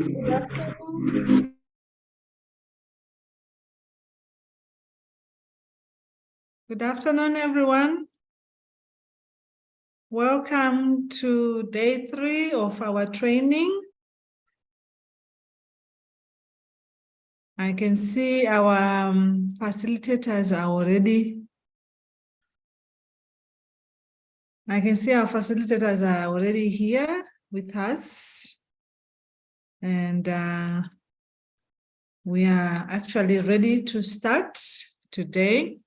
Good afternoon. Good afternoon, everyone. Welcome to day 3 of our training. I can see our facilitators are already. Here with us. And we are actually ready to start today.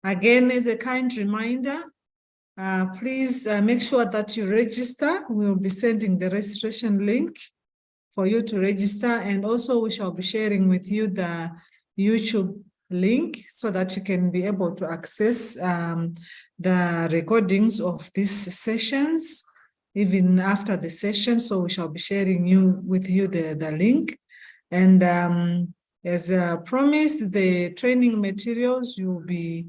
Again, as a kind reminder, please make sure that you register. We will be sending the registration link for you to register, and also we shall be sharing with you the YouTube link so that you can be able to access the recordings of these sessions even after the session. So we shall be sharing with you the link. And as promised, the training materials we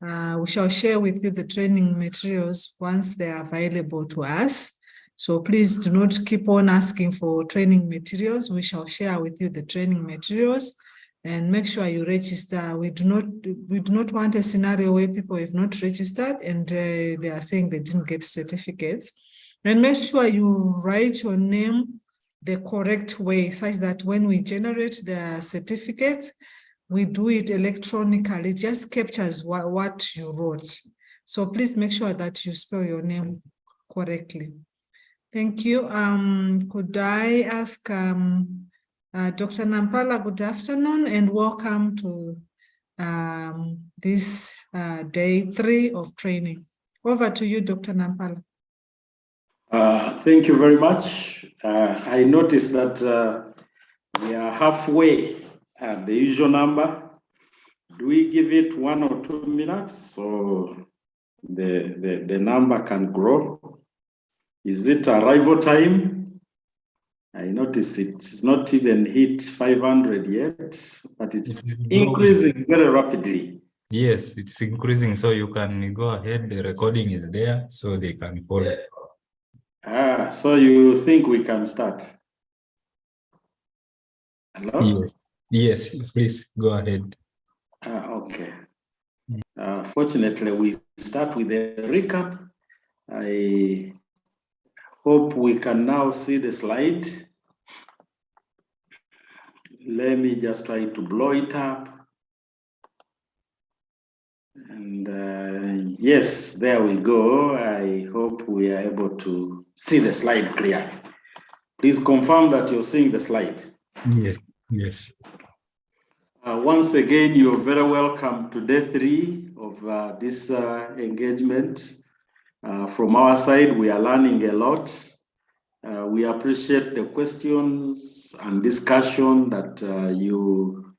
shall share with you the training materials once they are available to us. So please do not keep on asking for training materials. We shall share with you the training materials, and make sure you register. We do not want a scenario where people have not registered and they are saying they didn't get certificates. And make sure you write your name the correct way, such that when we generate the certificate, we do it electronically. It just captures what you wrote. So please make sure that you spell your name correctly. Thank you. Could I ask Dr. Nampala, good afternoon and welcome to this day 3 of training. Over to you, Dr. Nampala. Thank you very much. I noticed that we are halfway at the usual number. Do we give it 1 or 2 minutes so the number can grow? Is it arrival time? I notice it's not even hit 500 yet, but it's increasing very rapidly. Yes, it's increasing, so you can go ahead. The recording is there, so they can follow. So you think we can start? Hello? Yes, please go ahead. Okay. Fortunately, we start with a recap. I hope we can now see the slide. Let me just try to blow it up. And yes, there we go. I hope we are able to see the slide clearly. Please confirm that you're seeing the slide. Yes. Once again, you're very welcome to day 3 of this engagement. From our side, we are learning a lot. We appreciate the questions and discussion that you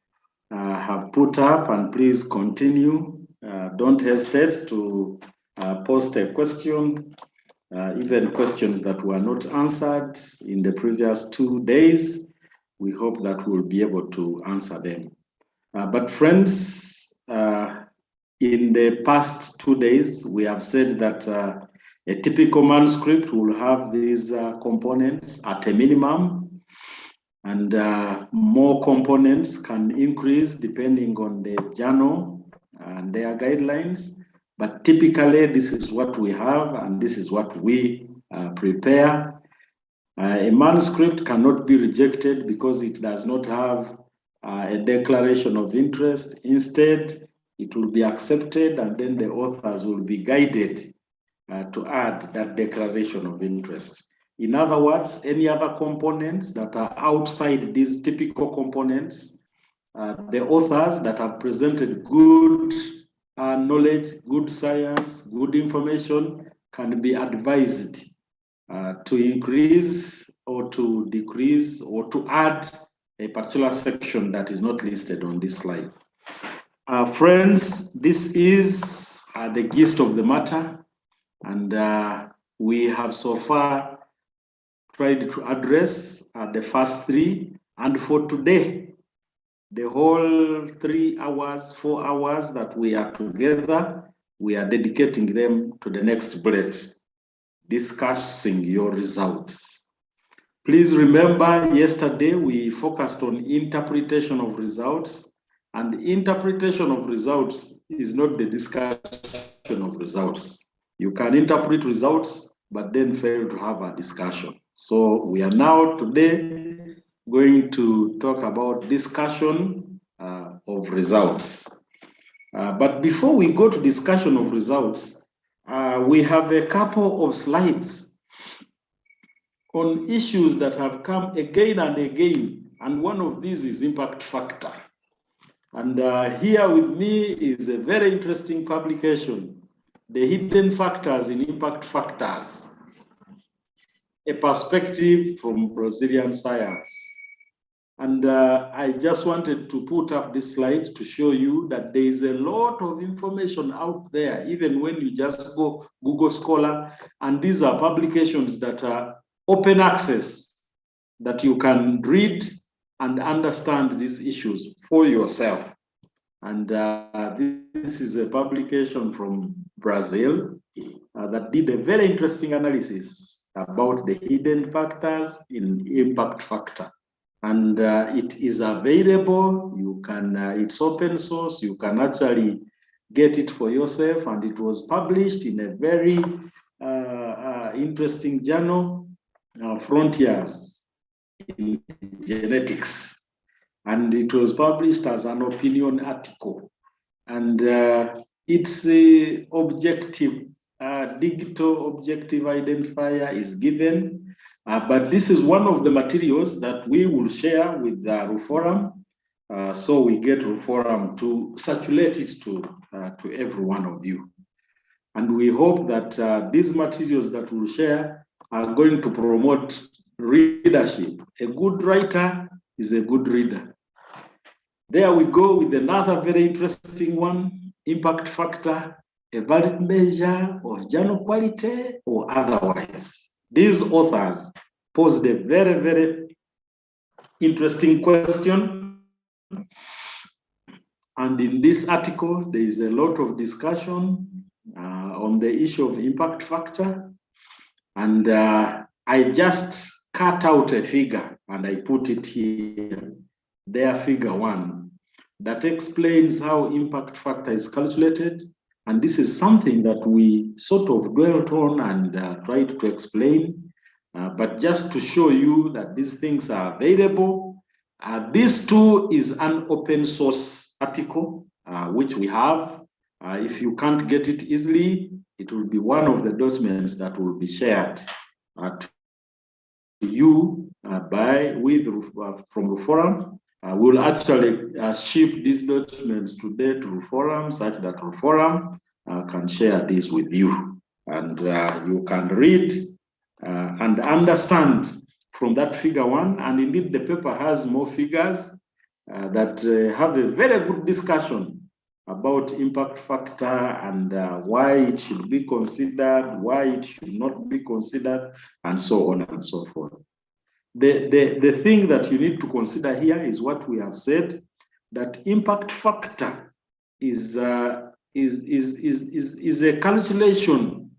have put up, and please continue. Don't hesitate to post a question, even questions that were not answered in the previous 2 days. We hope that we'll be able to answer them. But friends, in the past 2 days, we have said that a typical manuscript will have these components at a minimum, and more components can increase depending on the journal and their guidelines. But typically, this is what we have, and this is what we prepare. A manuscript cannot be rejected because it does not have a declaration of interest. Instead, it will be accepted, and then the authors will be guided to add that declaration of interest. In other words, any other components that are outside these typical components, the authors that have presented good knowledge, good science, good information can be advised to increase or to decrease or to add a particular section that is not listed on this slide. Friends, this is the gist of the matter, and we have so far tried to address the first 3, and for today, the whole 3 hours, 4 hours that we are together, we are dedicating them to the next bullet, discussing your results. Please remember, yesterday we focused on interpretation of results, and interpretation of results is not the discussion of results. You can interpret results, but then fail to have a discussion. So we are now today going to talk about discussion of results. But before we go to discussion of results, we have a couple of slides on issues that have come again and again, and one of these is impact factor. And here with me is a very interesting publication, The Hidden Factors in Impact Factors, a perspective from Brazilian science. And I just wanted to put up this slide to show you that there is a lot of information out there, even when you just go Google Scholar, and these are publications that are open access, that you can read and understand these issues for yourself. And this is a publication from Brazil that did a very interesting analysis about the hidden factors in impact factor. And it is available. You can, it's open source. You can actually get it for yourself. And it was published in a very interesting journal, Frontiers in Genetics. And it was published as an opinion article. And its objective, digital objective identifier is given. But this is one of the materials that we will share with the Ruforum. So we get Ruforum to circulate it to every one of you. And we hope that these materials that we'll share are going to promote readership. A good writer is a good reader. There we go with another very interesting one, impact factor, a valid measure of journal quality or otherwise. These authors posed a very, very interesting question. And in this article, there is a lot of discussion on the issue of impact factor. And I just cut out a figure and I put it here, their figure 1, that explains how impact factor is calculated. And this is something that we sort of dwelt on and tried to explain, but just to show you that these things are available. This too is an open source article, which we have. If you can't get it easily, it will be one of the documents that will be shared to you from the forum. We'll actually ship these documents today to Ruforum such that Ruforum can share this with you. And you can read and understand from that figure 1. And indeed, the paper has more figures that have a very good discussion about impact factor and why it should be considered, why it should not be considered, and so on and so forth. The thing that you need to consider here is what we have said, that impact factor is a calculation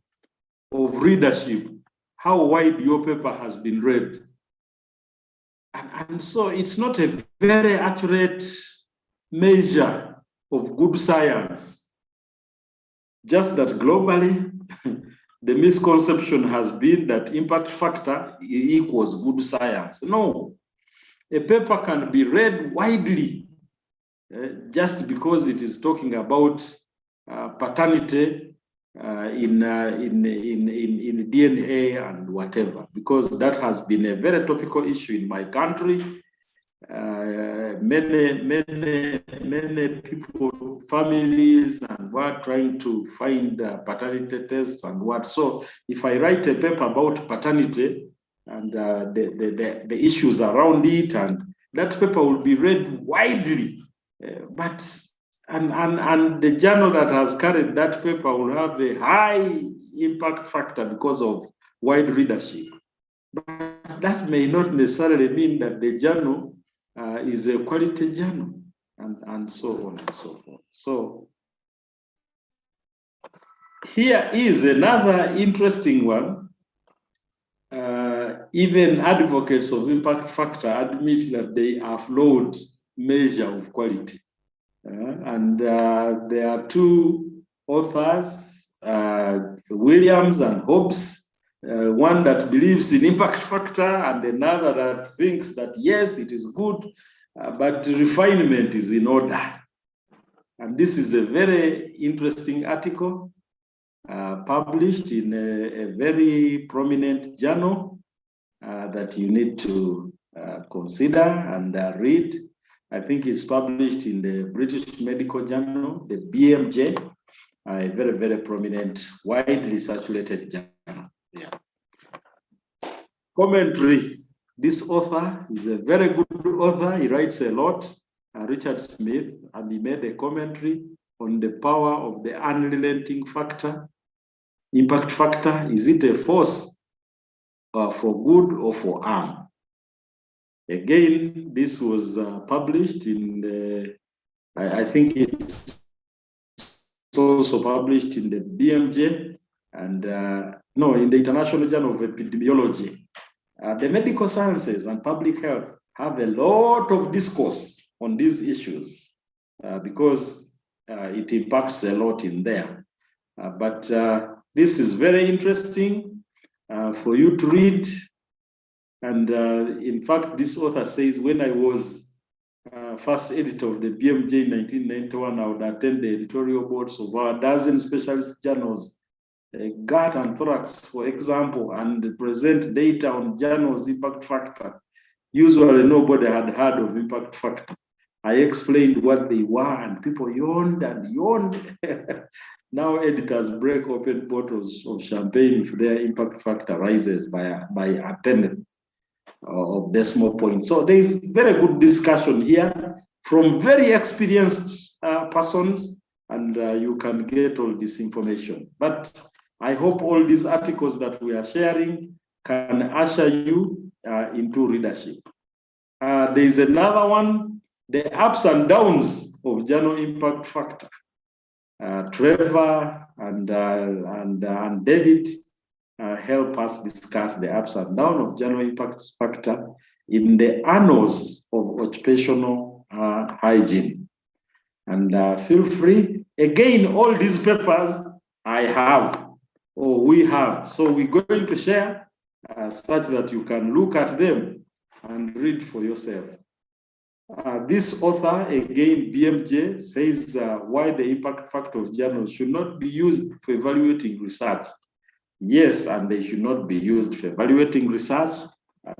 of readership, how wide your paper has been read. And so it's not a very accurate measure of good science. Just that globally, the misconception has been that impact factor equals good science. No, a paper can be read widely just because it is talking about paternity in DNA and whatever, because that has been a very topical issue in my country. Many people, families, and were trying to find paternity tests and what. So if I write a paper about paternity and the issues around it, and that paper will be read widely, and the journal that has carried that paper will have a high impact factor because of wide readership. But that may not necessarily mean that the journal is a quality journal, and so on and so forth. So here is another interesting one. even advocates of impact factor admit that they are flawed measure of quality. There are two authors, Williams and Hobbes, one that believes in impact factor and another that thinks that yes, it is good, but refinement is in order. And this is a very interesting article published in a very prominent journal that you need to consider and read. I think it's published in the British Medical Journal, the BMJ, a very, very prominent, widely circulated journal. Yeah. Commentary. This author is a very good author. He writes a lot, Richard Smith, and he made a commentary on the power of the unrelenting factor, impact factor. Is it a force for good or for harm? Again, this was published in the, I think it's also published in the BMJ and in the International Journal of Epidemiology. The medical sciences and public health have a lot of discourse on these issues because it impacts a lot in there. But this is very interesting for you to read. And in fact, this author says, when I was first editor of the BMJ in 1991, I would attend the editorial boards of a dozen specialist journals, gut and thorax, for example, and present data on journals' impact factor. Usually nobody had heard of impact factor. I explained what they were and people yawned and yawned. Now editors break open bottles of champagne if their impact factor rises by a tenth of decimal point. So there is very good discussion here from very experienced persons, and you can get all this information. But I hope all these articles that we are sharing can usher you into readership. There is another one, the ups and downs of journal impact factor. Trevor and David help us discuss the ups and downs of journal impact factor in the annals of occupational hygiene. And feel free, again, all these papers I have, or we have. So we're going to share such that you can look at them and read for yourself. This author, again, BMJ, says why the impact factor of journals should not be used for evaluating research. Yes, and they should not be used for evaluating research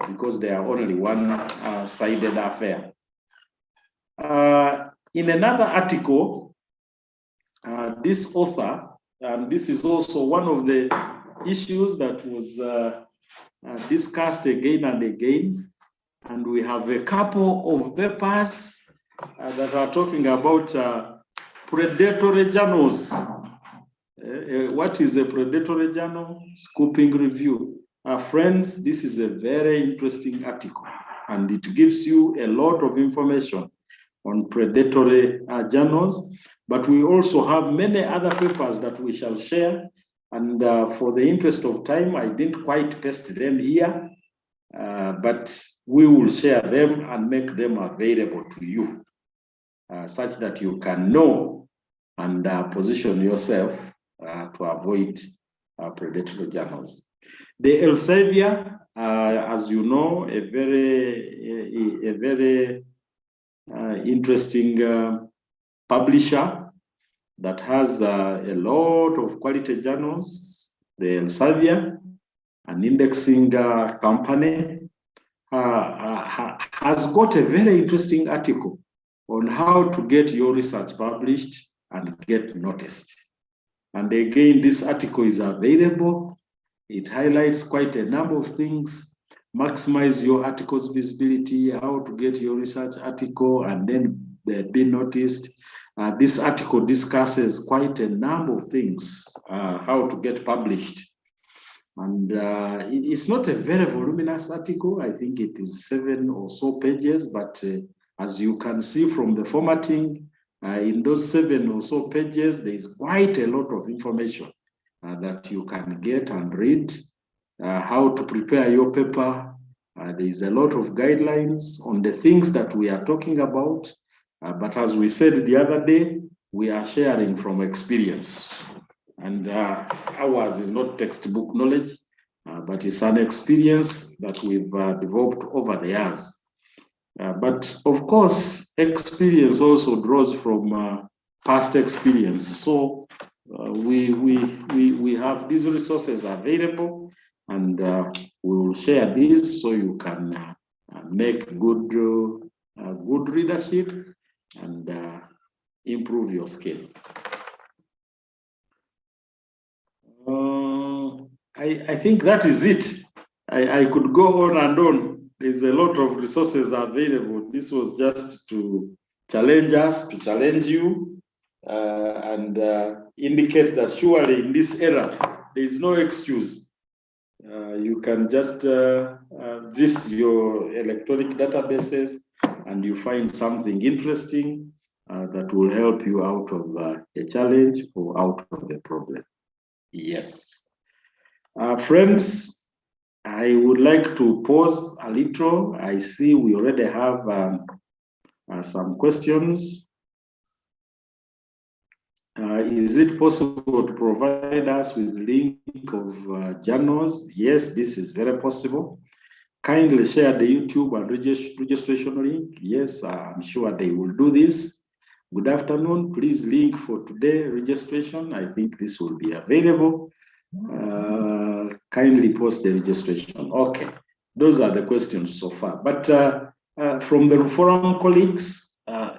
because they are only one-sided affair. In another article, this author, and this is also one of the issues that was discussed again and again, and we have a couple of papers that are talking about predatory journals. What is a predatory journal? Scooping review. Friends, this is a very interesting article, and it gives you a lot of information on predatory journals. But we also have many other papers that we shall share. And for the interest of time, I didn't quite paste them here, but we will share them and make them available to you such that you can know and position yourself to avoid predatory journals. The Elsevier, as you know, a very interesting publisher that has a lot of quality journals. The Elsevier, an indexing company, has got a very interesting article on how to get your research published and get noticed. And again, this article is available. It highlights quite a number of things. Maximize your article's visibility, how to get your research article and then be noticed. This article discusses quite a number of things, how to get published. And it's not a very voluminous article. I think it is 7 or so pages, but as you can see from the formatting, in those 7 or so pages, there is quite a lot of information that you can get and read. how to prepare your paper. There is a lot of guidelines on the things that we are talking about. But as we said the other day, we are sharing from experience. And ours is not textbook knowledge, but it's an experience that we've developed over the years. But of course, experience also draws from past experience. So we have these resources available, and we will share these so you can make good readership and improve your skill. I think that is it. I could go on and on. There's a lot of resources available. This was just to challenge us, to challenge you, and indicate that surely in this era, there is no excuse. You can just visit your electronic databases and you find something interesting that will help you out of a challenge or out of a problem. Yes. Friends, I would like to pause a little. I see we already have some questions. Is it possible to provide us with link of journals? Yes, this is very possible. Kindly share the YouTube and registration link. Yes, I'm sure they will do this. Good afternoon. Please link for today registration. I think this will be available. Kindly post the registration. Okay, those are the questions so far. But from the forum colleagues,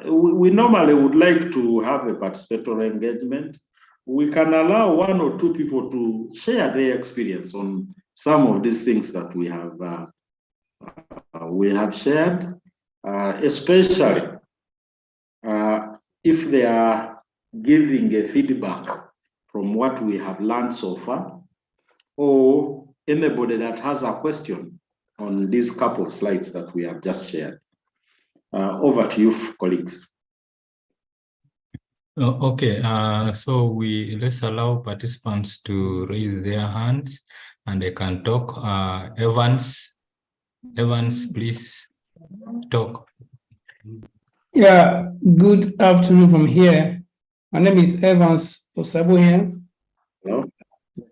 we normally would like to have a participatory engagement. We can allow one or two people to share their experience on some of these things that we have shared, especially if they are giving a feedback from what we have learned so far, or anybody that has a question on these couple of slides that we have just shared. Over to you, colleagues. Okay, so let's allow participants to raise their hands and they can talk. Evans, please talk. Yeah, good afternoon from here. My name is Evans Osabo here. Hello.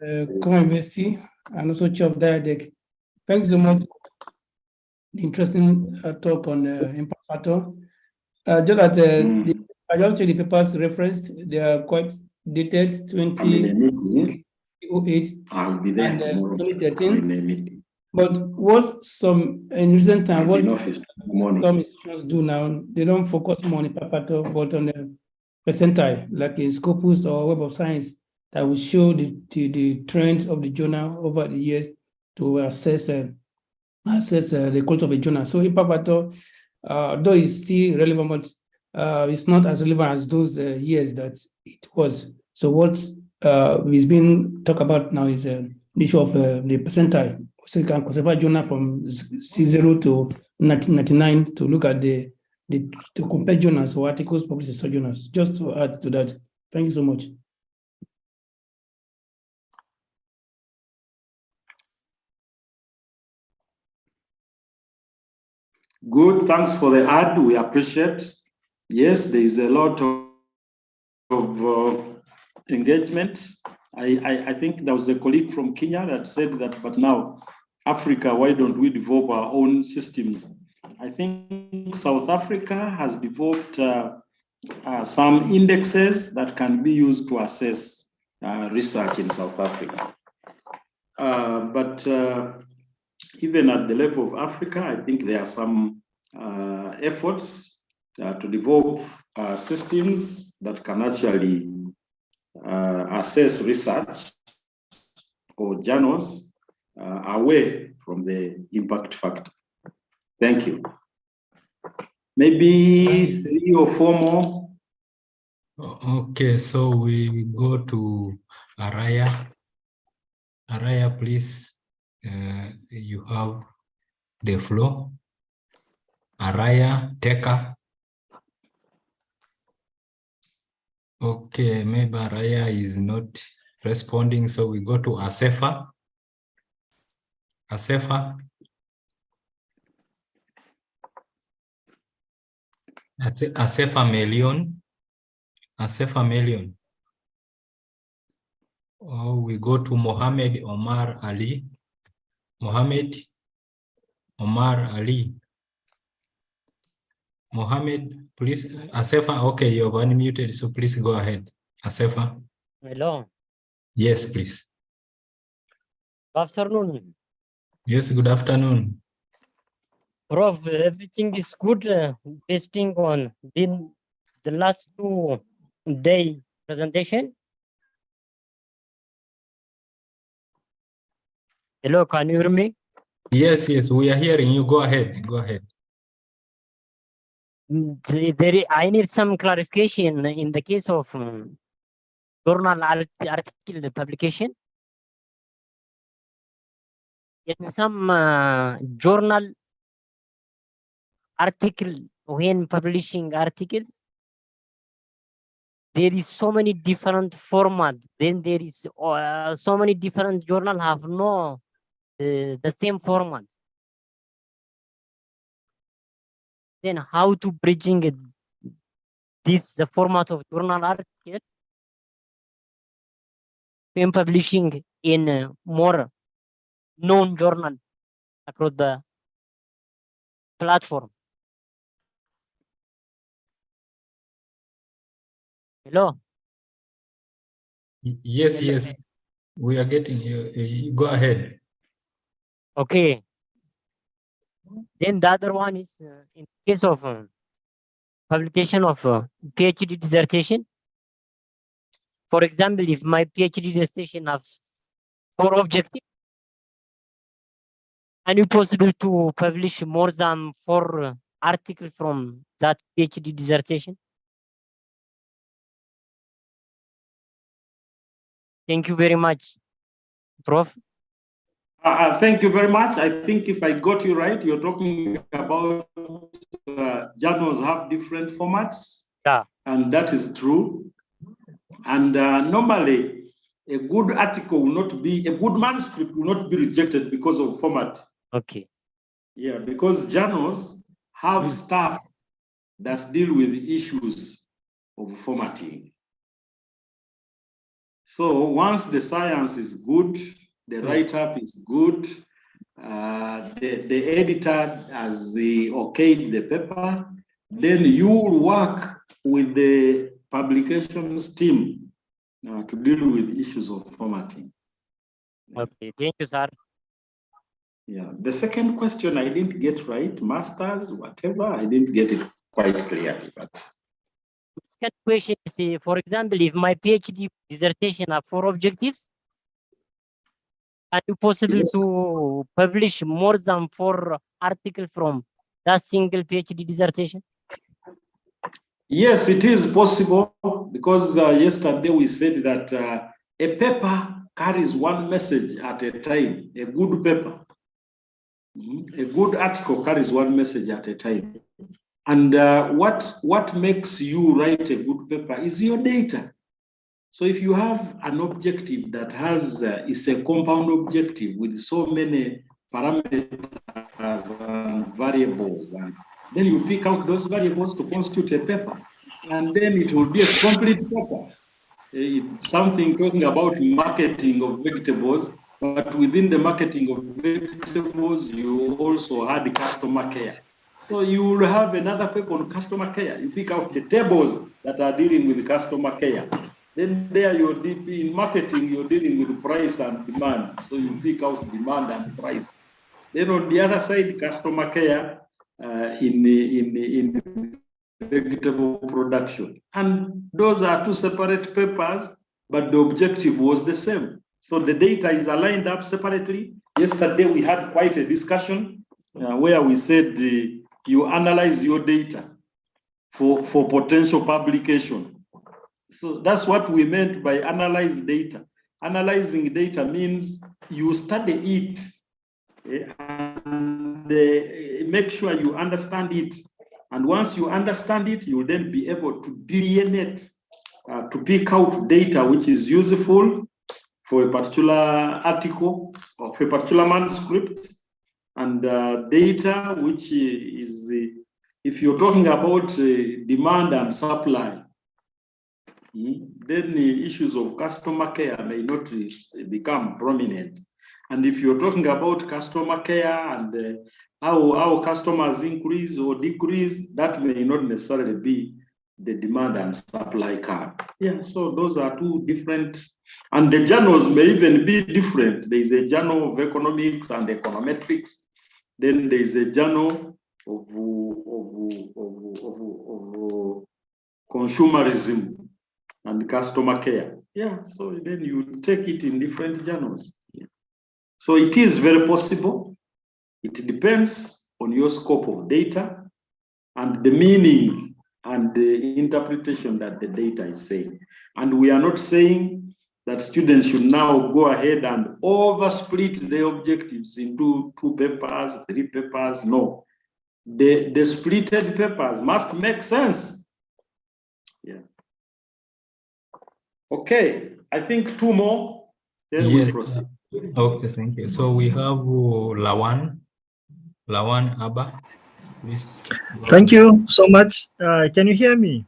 University and also Chief of Diadec. Thanks so much for the interesting talk on impact factor. Just that the majority of the papers referenced, they are quite dated 2008 I'll be there and tomorrow. 2013. But what some in recent time, what some institutions do now, they don't focus more on impact factor, but on the percentile, like in Scopus or Web of Science, that will show the trend of the journal over the years to assess the quality of the journal. So impact factor, though it's still relevant, but it's not as relevant as those years that it was. So what is being talked about now is the issue of the percentile. So you can classify journal from 0 to 1999 to look at to compare journals or articles published in such journals. Just to add to that. Thank you so much. Good, thanks for the ad. We appreciate. Yes, there is a lot of engagement. I think there was a colleague from Kenya that said that, but now Africa, why don't we develop our own systems? I think South Africa has developed some indexes that can be used to assess research in South Africa. But even at the level of Africa, I think there are some efforts to develop systems that can actually assess research or journals away from the impact factor. Thank you. Maybe 3 or 4 more. Okay, so we go to Araya. Araya, please, you have the floor. Araya, Teka. Okay, maybe Araya is not responding, so we go to Asefa. Asefa. Asefa Million. Asefa Million. Oh, we go to Mohammed Omar Ali. Mohammed Omar Ali. Mohammed, please. Asefa, okay, you're unmuted, so please go ahead. Asefa. Hello. Yes, please. Good afternoon. Yes, good afternoon. Prof, everything is good. Basing on the last 2-day presentation. Hello, can you hear me? Yes, yes, we are hearing you. Go ahead. Go ahead. I need some clarification in the case of journal article publication. In some journal article, when publishing article, there is so many different format. Then there is so many different journal have no the same format. Then how to bridging the format of journal article when publishing in more known journal across the platform. Hello. Yes, yes, we are getting you. Go ahead. Okay. Then the other one is in case of publication of PhD dissertation. For example, if my PhD dissertation has 4 objectives, and it possible to publish more than 4 articles from that PhD dissertation? Thank you very much, Prof. Thank you very much. I think if I got you right, you're talking about journals have different formats. Yeah. And that is true. And normally, a good article will not be, a good manuscript will not be rejected because of format. Okay. Yeah, because journals have staff that deal with issues of formatting. So once the science is good, the write-up is good, the editor has okayed the paper, then you will work with the publications team to deal with issues of formatting. Okay, thank you, sir. Yeah, the second question I didn't get right, masters, whatever, I didn't get it quite clearly, but. The second question is, for example, if my PhD dissertation have 4 objectives, are you possible to publish more than 4 articles from that single PhD dissertation? Yes, it is possible because yesterday we said that a paper carries one message at a time, a good paper. A good article carries one message at a time. And what makes you write a good paper is your data. So if you have an objective that has, is a compound objective with so many parameters and variables, and then you pick out those variables to constitute a paper, and then it will be a complete paper. Something talking about marketing of vegetables, but within the marketing of vegetables, you also had customer care. So you will have another paper on customer care. You pick out the tables that are dealing with customer care. Then there you're deep in marketing, you're dealing with price and demand. So you pick out demand and price. Then on the other side, customer care in vegetable production. And those are 2 separate papers, but the objective was the same. So the data is aligned up separately. Yesterday we had quite a discussion where we said you analyze your data for potential publication. So that's what we meant by analyze data. Analyzing data means you study it and make sure you understand it. And once you understand it, you'll then be able to delineate, to pick out data which is useful for a particular article of a particular manuscript, and data, which is, if you're talking about demand and supply, then the issues of customer care may not become prominent. And if you're talking about customer care and how customers increase or decrease, that may not necessarily be the demand and supply curve. Yeah, so those are two different, and the journals may even be different. There is a journal of economics and econometrics. Then there is a journal of consumerism and customer care. Yeah, so then you take it in different journals. Yeah. So it is very possible. It depends on your scope of data and the meaning and the interpretation that the data is saying. And we are not saying that students should now go ahead and oversplit the objectives into 2 papers, 3 papers. No, the splitted papers must make sense. Yeah. Okay, I think 2 more, then we proceed. Okay, thank you. So we have Lawan Abba, please. Thank you so much. Can you hear me?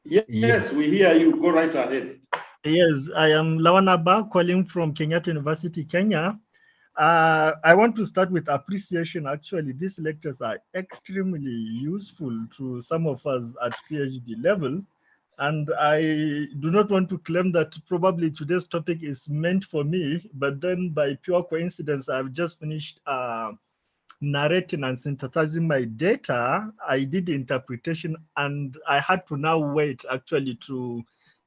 Yes, we hear you. Go right ahead. Yes, I am Lawan Abba, calling from Kenyatta University, Kenya. I want to start with appreciation. Actually, these lectures are extremely useful to some of us at PhD level. And I do not want to claim that probably today's topic is meant for me, but then by pure coincidence, I've just finished narrating and synthesizing my data. I did the interpretation, and I had to now wait actually to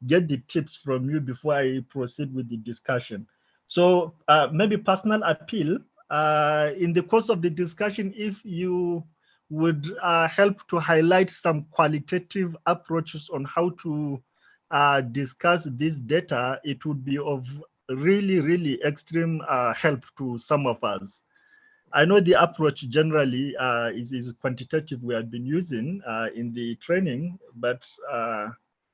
get the tips from you before I proceed with the discussion. So maybe personal appeal. In the course of the discussion, if you would help to highlight some qualitative approaches on how to discuss this data, it would be of really, really extreme help to some of us. I know the approach generally is quantitative we have been using in the training, but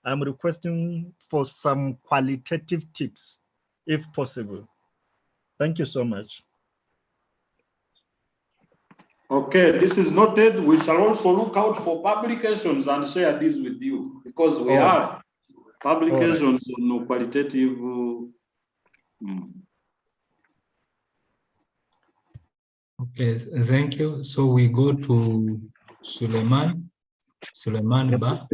I'm requesting for some qualitative tips, if possible. Thank you so much. Okay, this is noted. We shall also look out for publications and share this with you, because we have publications on qualitative. Okay, thank you. So we go to Suleiman Ba.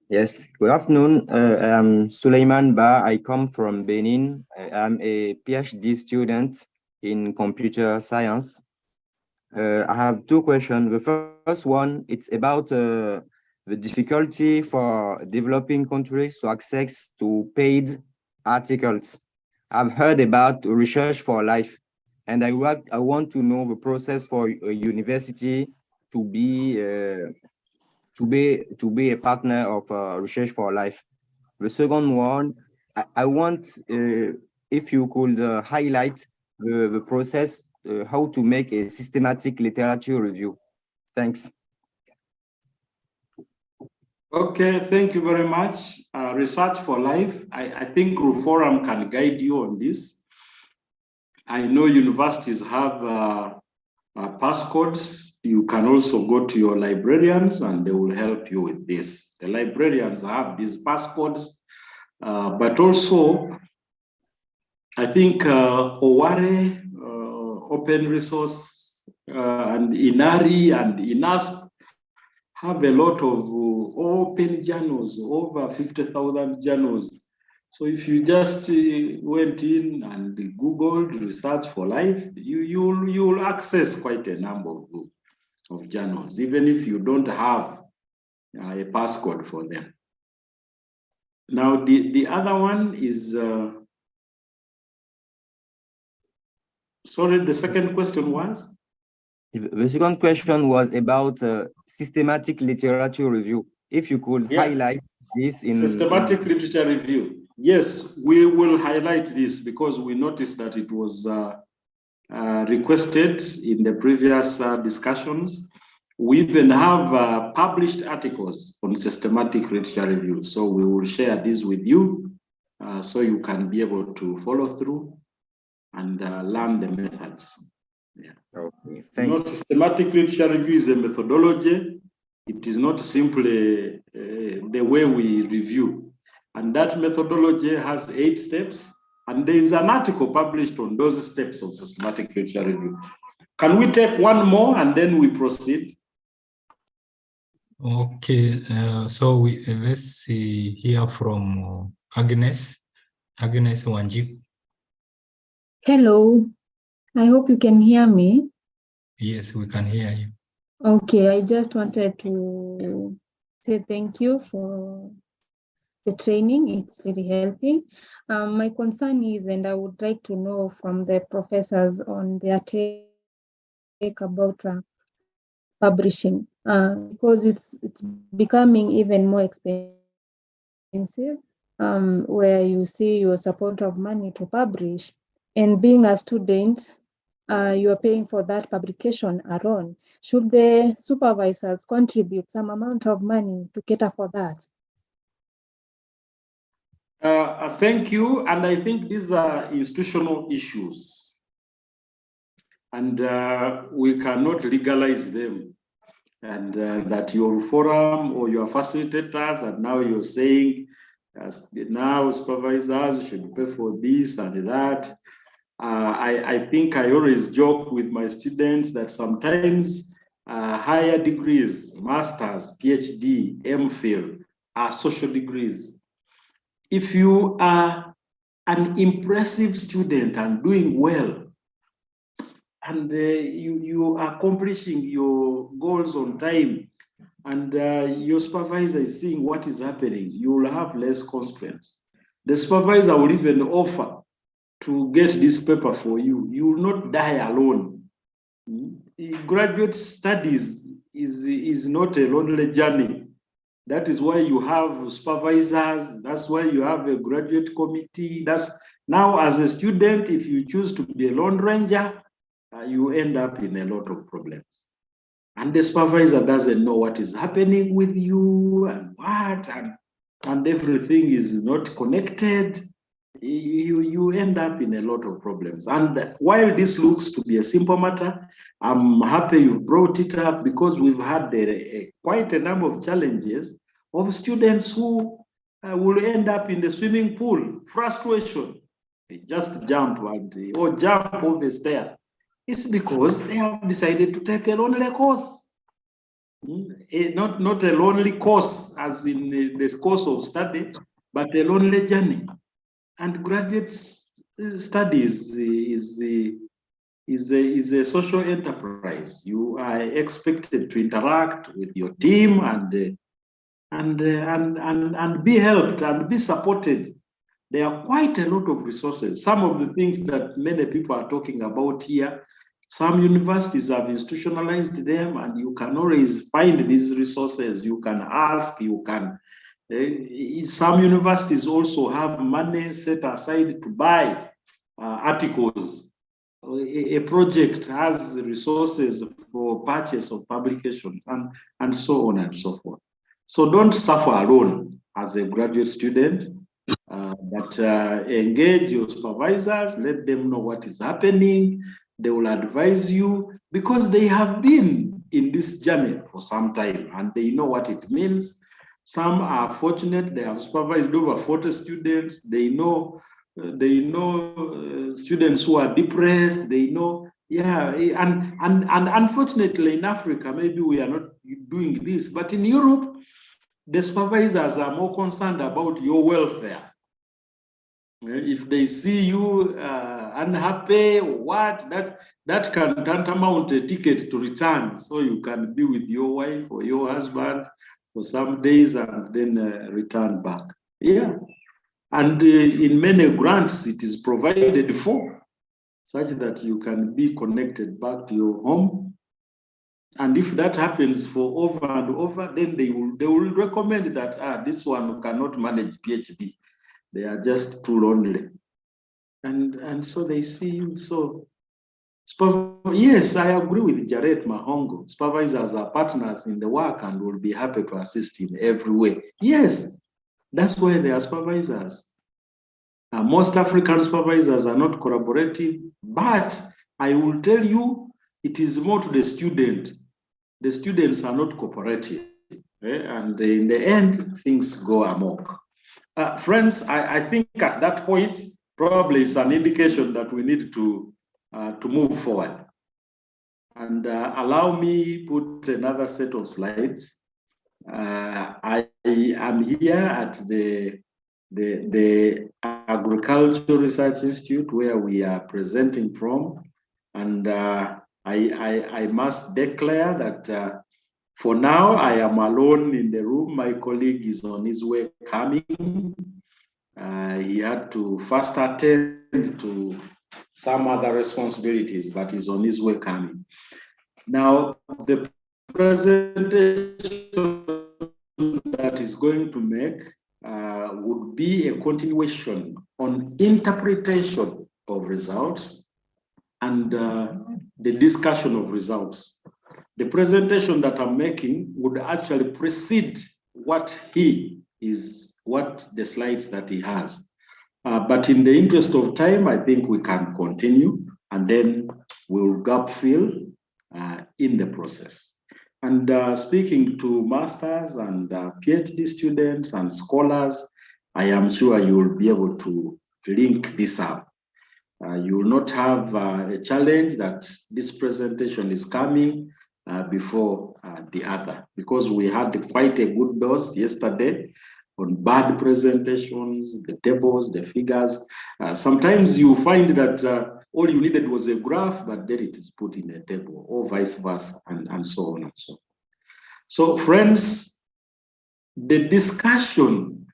Yes, good afternoon. I'm Suleiman Ba. I come from Benin. I'm a PhD student in computer science. I have 2 questions. The first one, it's about the difficulty for developing countries to access to paid articles. I've heard about Research for Life, and I want to know the process for a university to be a partner of Research for Life. The second one, I want if you could highlight the process, how to make a systematic literature review. Thanks. Okay, thank you very much. Research for Life. I think Forum can guide you on this. I know universities have passcodes. You can also go to your librarians and they will help you with this. The librarians have these passcodes, but also I think OWARE, Open Resource, and INARI and INASP have a lot of open journals, over 50,000 journals. So if you just went in and Googled Research for Life, you'll access quite a number of journals, even if you don't have a passcode for them. Now, the other one is, sorry, the second question was? The second question was about systematic literature review. If you could highlight this in systematic literature review. Yes, we will highlight this because we noticed that it was requested in the previous discussions. We even have published articles on systematic literature review. So we will share this with you so you can be able to follow through and learn the methods. Yeah. Okay, thanks. Systematic literature review is a methodology. It is not simply the way we review. And that methodology has 8 steps. And there is an article published on those steps of systematic literature review. Can we take one more and then we proceed? Okay, so let's hear from Agnes Wanji. Hello, I hope you can hear me. Yes, we can hear you. Okay, I just wanted to say thank you for the training. It's really helping. My concern is, and I would like to know from the professors on their take about publishing, because it's becoming even more expensive, where you see your support of money to publish, and being a student, you are paying for that publication alone. Should the supervisors contribute some amount of money to cater for that? Thank you. And I think these are institutional issues. And we cannot legalize them. And that your forum or your facilitators, and now you're saying, now supervisors should pay for this and that. I think I always joke with my students that sometimes higher degrees, masters, PhD, MPhil, are social degrees. If you are an impressive student and doing well, and you are accomplishing your goals on time, and your supervisor is seeing what is happening, you will have less constraints. The supervisor will even offer to get this paper for you. You will not die alone. Graduate studies is not a lonely journey. That is why you have supervisors. That's why you have a graduate committee. That's now, as a student, if you choose to be a lone ranger, you end up in a lot of problems. And the supervisor doesn't know what is happening with you and what, and everything is not connected. You end up in a lot of problems. And while this looks to be a simple matter, I'm happy you've brought it up, because we've had quite a number of challenges of students who will end up in the swimming pool. Frustration. They just jump or jump off the stair. It's because they have decided to take a lonely course. Not a lonely course as in the course of study, but a lonely journey. And graduate studies is a social enterprise. You are expected to interact with your team and be helped and be supported. There are quite a lot of resources. Some of the things that many people are talking about here, some universities have institutionalized them, and you can always find these resources. You can ask, you can. Some universities also have money set aside to buy articles. A project has resources for purchase of publications and so on and so forth. So don't suffer alone as a graduate student, but engage your supervisors, let them know what is happening. They will advise you, because they have been in this journey for some time and they know what it means. Some are fortunate, they have supervised over 40 students. They know students who are depressed, they know, yeah, and unfortunately in Africa, maybe we are not doing this, but in Europe, the supervisors are more concerned about your welfare. If they see you unhappy or what, that can tantamount a ticket to return, so you can be with your wife or your husband for some days and then return back. Yeah. And in many grants, it is provided for, such that you can be connected back to your home. And if that happens for over and over, then they will recommend that this one cannot manage PhD. They are just too lonely. And so they see you. So yes, I agree with Jared Mahongo. Supervisors are partners in the work and will be happy to assist in every way. Yes, that's why they are supervisors. Most African supervisors are not collaborative, but I will tell you, it is more to the student. The students are not cooperative, and in the end, things go amok. Friends, I think at that point, probably it's an indication that we need to move forward. And allow me put another set of slides. I am here at the Agricultural Research Institute where we are presenting from. And I must declare that for now, I am alone in the room. My colleague is on his way coming. He had to first attend to some other responsibilities, but he's on his way coming. Now, the presentation that is going to make would be a continuation on interpretation of results and the discussion of results. The presentation that I'm making would actually precede what the slides that he has. But in the interest of time, I think we can continue and then we'll gap fill in the process. And speaking to masters and PhD students and scholars, I am sure you will be able to link this up. You will not have a challenge that this presentation is coming before the other, because we had quite a good dose yesterday on bad presentations, the tables, the figures. Sometimes you find that all you needed was a graph, but then it is put in a table, or vice versa, and so on and so on. So friends, the discussion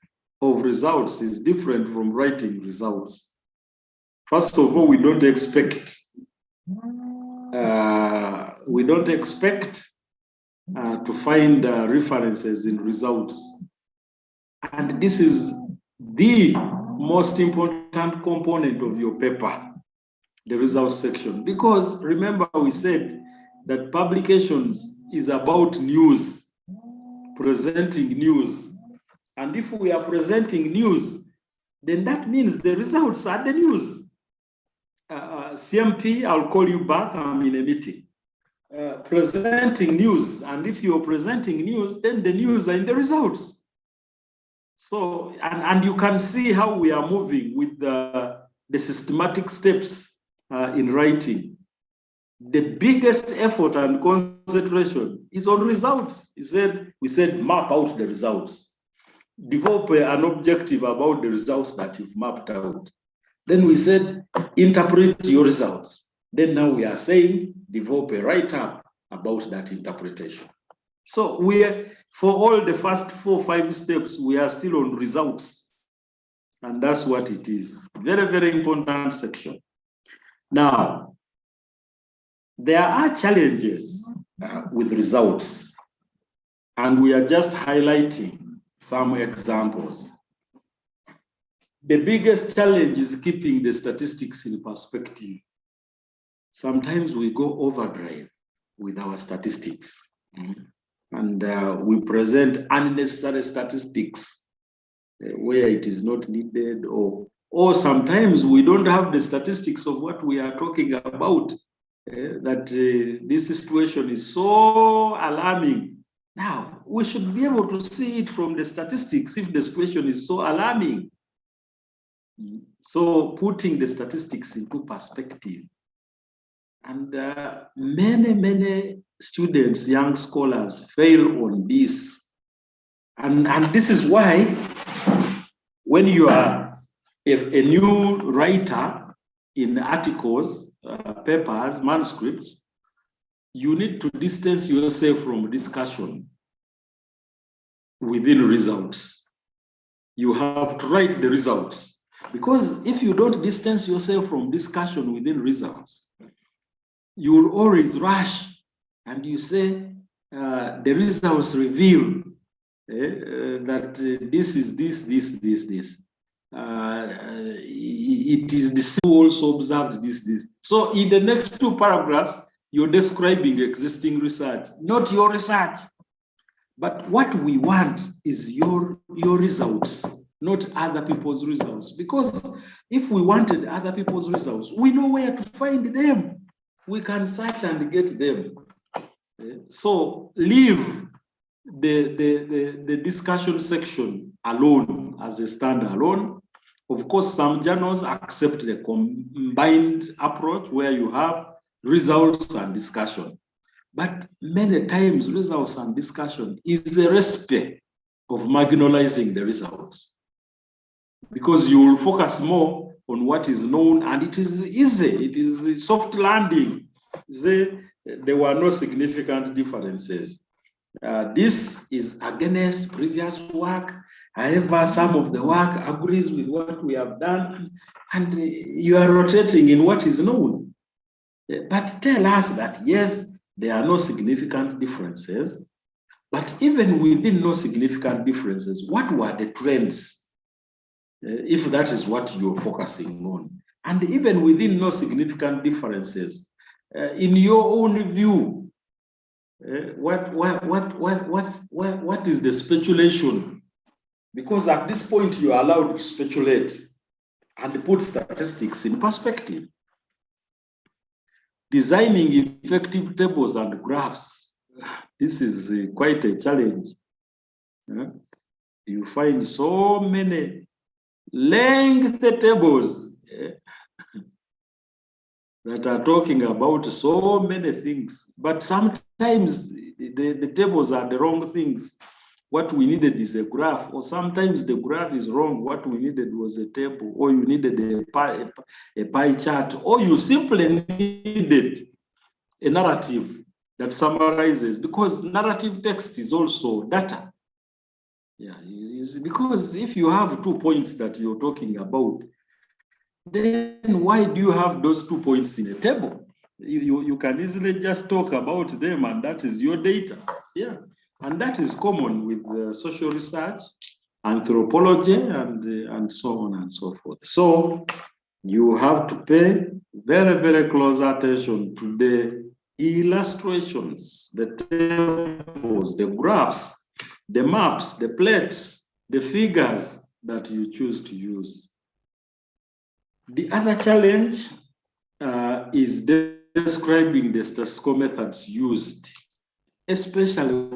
of results is different from writing results. First of all, we don't expect to find references in results. And this is the most important component of your paper, the results section. Because remember, we said that publications is about news, presenting news. And if we are presenting news, then that means the results are the news. CMP, I'll call you back, I'm in a meeting. Presenting news, and if you're presenting news, then the news are in the results. So, and you can see how we are moving with the systematic steps in writing. The biggest effort and concentration is on results. We said map out the results. Develop an objective about the results that you've mapped out. Then we said interpret your results. Then now we are saying develop a write-up about that interpretation. So for all the first 4 or 5 steps, we are still on results. And that's what it is. Very, very important section. Now, there are challenges with results, and we are just highlighting some examples. The biggest challenge is keeping the statistics in perspective. Sometimes we go overdrive with our statistics, and we present unnecessary statistics where it is not needed, or sometimes we don't have the statistics of what we are talking about. That this situation is so alarming. Now, we should be able to see it from the statistics if the situation is so alarming. So putting the statistics into perspective. And many students, young scholars fail on this. And this is why when you are a new writer in articles, papers, manuscripts, you need to distance yourself from discussion within results. You have to write the results, because if you don't distance yourself from discussion within results, you will always rush and you say the results reveal that this is this. It is the same who also observed this. So in the next 2 paragraphs, you're describing existing research, not your research. But what we want is your results. not other people's results. Because if we wanted other people's results, we know where to find them. We can search and get them. So leave the discussion section alone as a standalone. Of course, some journals accept the combined approach where you have results and discussion. But many times results and discussion is a recipe of marginalizing the results, because you will focus more on what is known, and it is easy, it is soft landing. There were no significant differences. This is against previous work. However, some of the work agrees with what we have done, and you are rotating in what is known. But tell us that, yes, there are no significant differences, but even within no significant differences, what were the trends? If that is what you're focusing on. And even within no significant differences, in your own view, what is the speculation? Because at this point you are allowed to speculate and put statistics in perspective. Designing effective tables and graphs, this is quite a challenge. You find so many lengthy tables that are talking about so many things, but sometimes the tables are the wrong things. What we needed is a graph, or sometimes the graph is wrong. What we needed was a table, or you needed a pie chart, or you simply needed a narrative that summarizes, because narrative text is also data. Yeah, because if you have 2 points that you're talking about, then why do you have those 2 points in a table? You can easily just talk about them, and that is your data. Yeah, and that is common with social research, anthropology, and so on and so forth. So you have to pay very, very close attention to the illustrations, the tables, the graphs, the maps, the plates, the figures that you choose to use. The other challenge is describing the statistical methods used, especially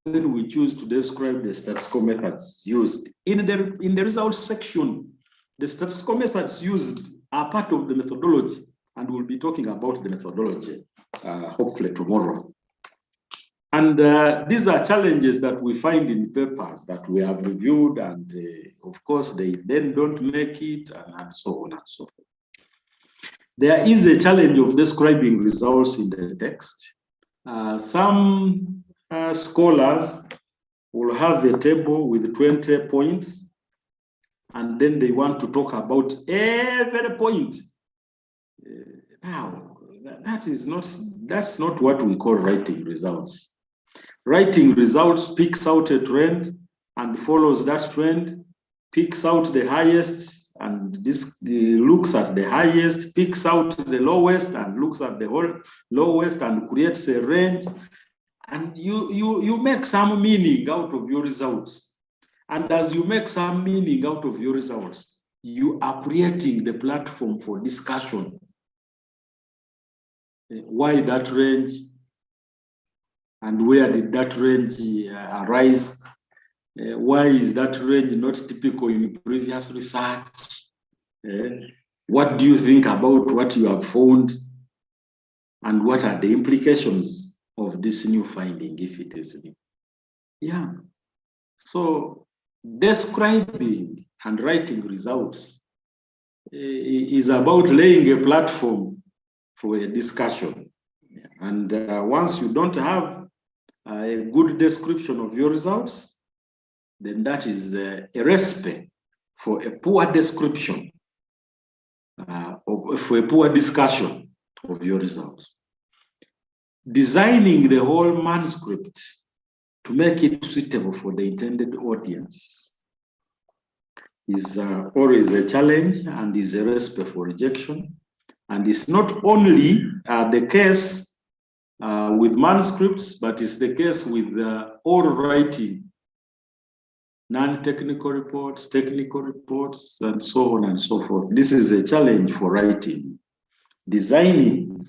when we choose to describe the statistical methods used. In the results section, the statistical methods used are part of the methodology, and we'll be talking about the methodology hopefully tomorrow. And these are challenges that we find in papers that we have reviewed, and of course they then don't make it, and so on and so forth. There is a challenge of describing results in the text. Some scholars will have a table with 20 points, and then they want to talk about every point. Now, that's not what we call writing results. Writing results picks out a trend and follows that trend, picks out the highest and this looks at the highest, picks out the lowest and looks at the whole lowest and creates a range. And you make some meaning out of your results. And as you make some meaning out of your results, you are creating the platform for discussion. Why that range? And where did that range arise? Why is that range not typical in previous research? What do you think about what you have found? And what are the implications of this new finding, if it is new? Yeah. So describing and writing results is about laying a platform for a discussion. And once you don't have a good description of your results, then that is a recipe for a poor description, for a poor discussion of your results. Designing the whole manuscript to make it suitable for the intended audience is always a challenge and is a recipe for rejection. And it's not only the case with manuscripts, but it's the case with oral writing non-technical reports, technical reports, and so on and so forth. This is a challenge for writing. Designing,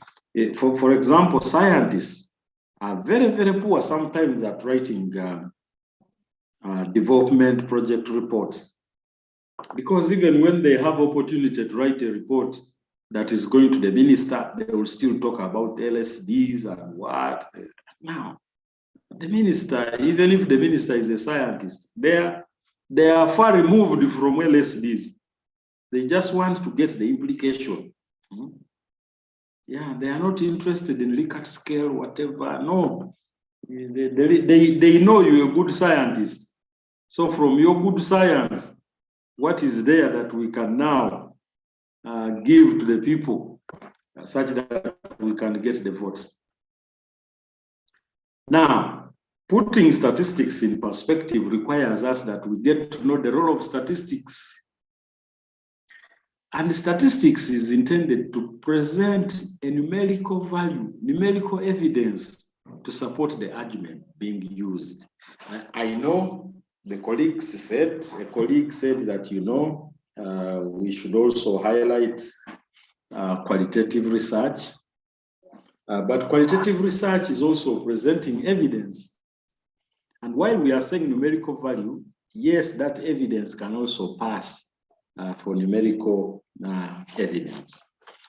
for example, scientists are very, very poor sometimes at writing development project reports. Because even when they have opportunity to write a report that is going to the minister, they will still talk about LSDs and what. Now, the minister, even if the minister is a scientist, they are far removed from LSDs. They just want to get the implication. Yeah, they are not interested in Likert scale, whatever. No, they know you're a good scientist. So from your good science, what is there that we can now give to the people such that we can get the votes? Now, putting statistics in perspective requires us that we get to know the role of statistics. And statistics is intended to present a numerical value, numerical evidence to support the argument being used. I know a colleague said that, you know, we should also highlight qualitative research. But qualitative research is also presenting evidence. And while we are saying numerical value, yes, that evidence can also pass for numerical evidence.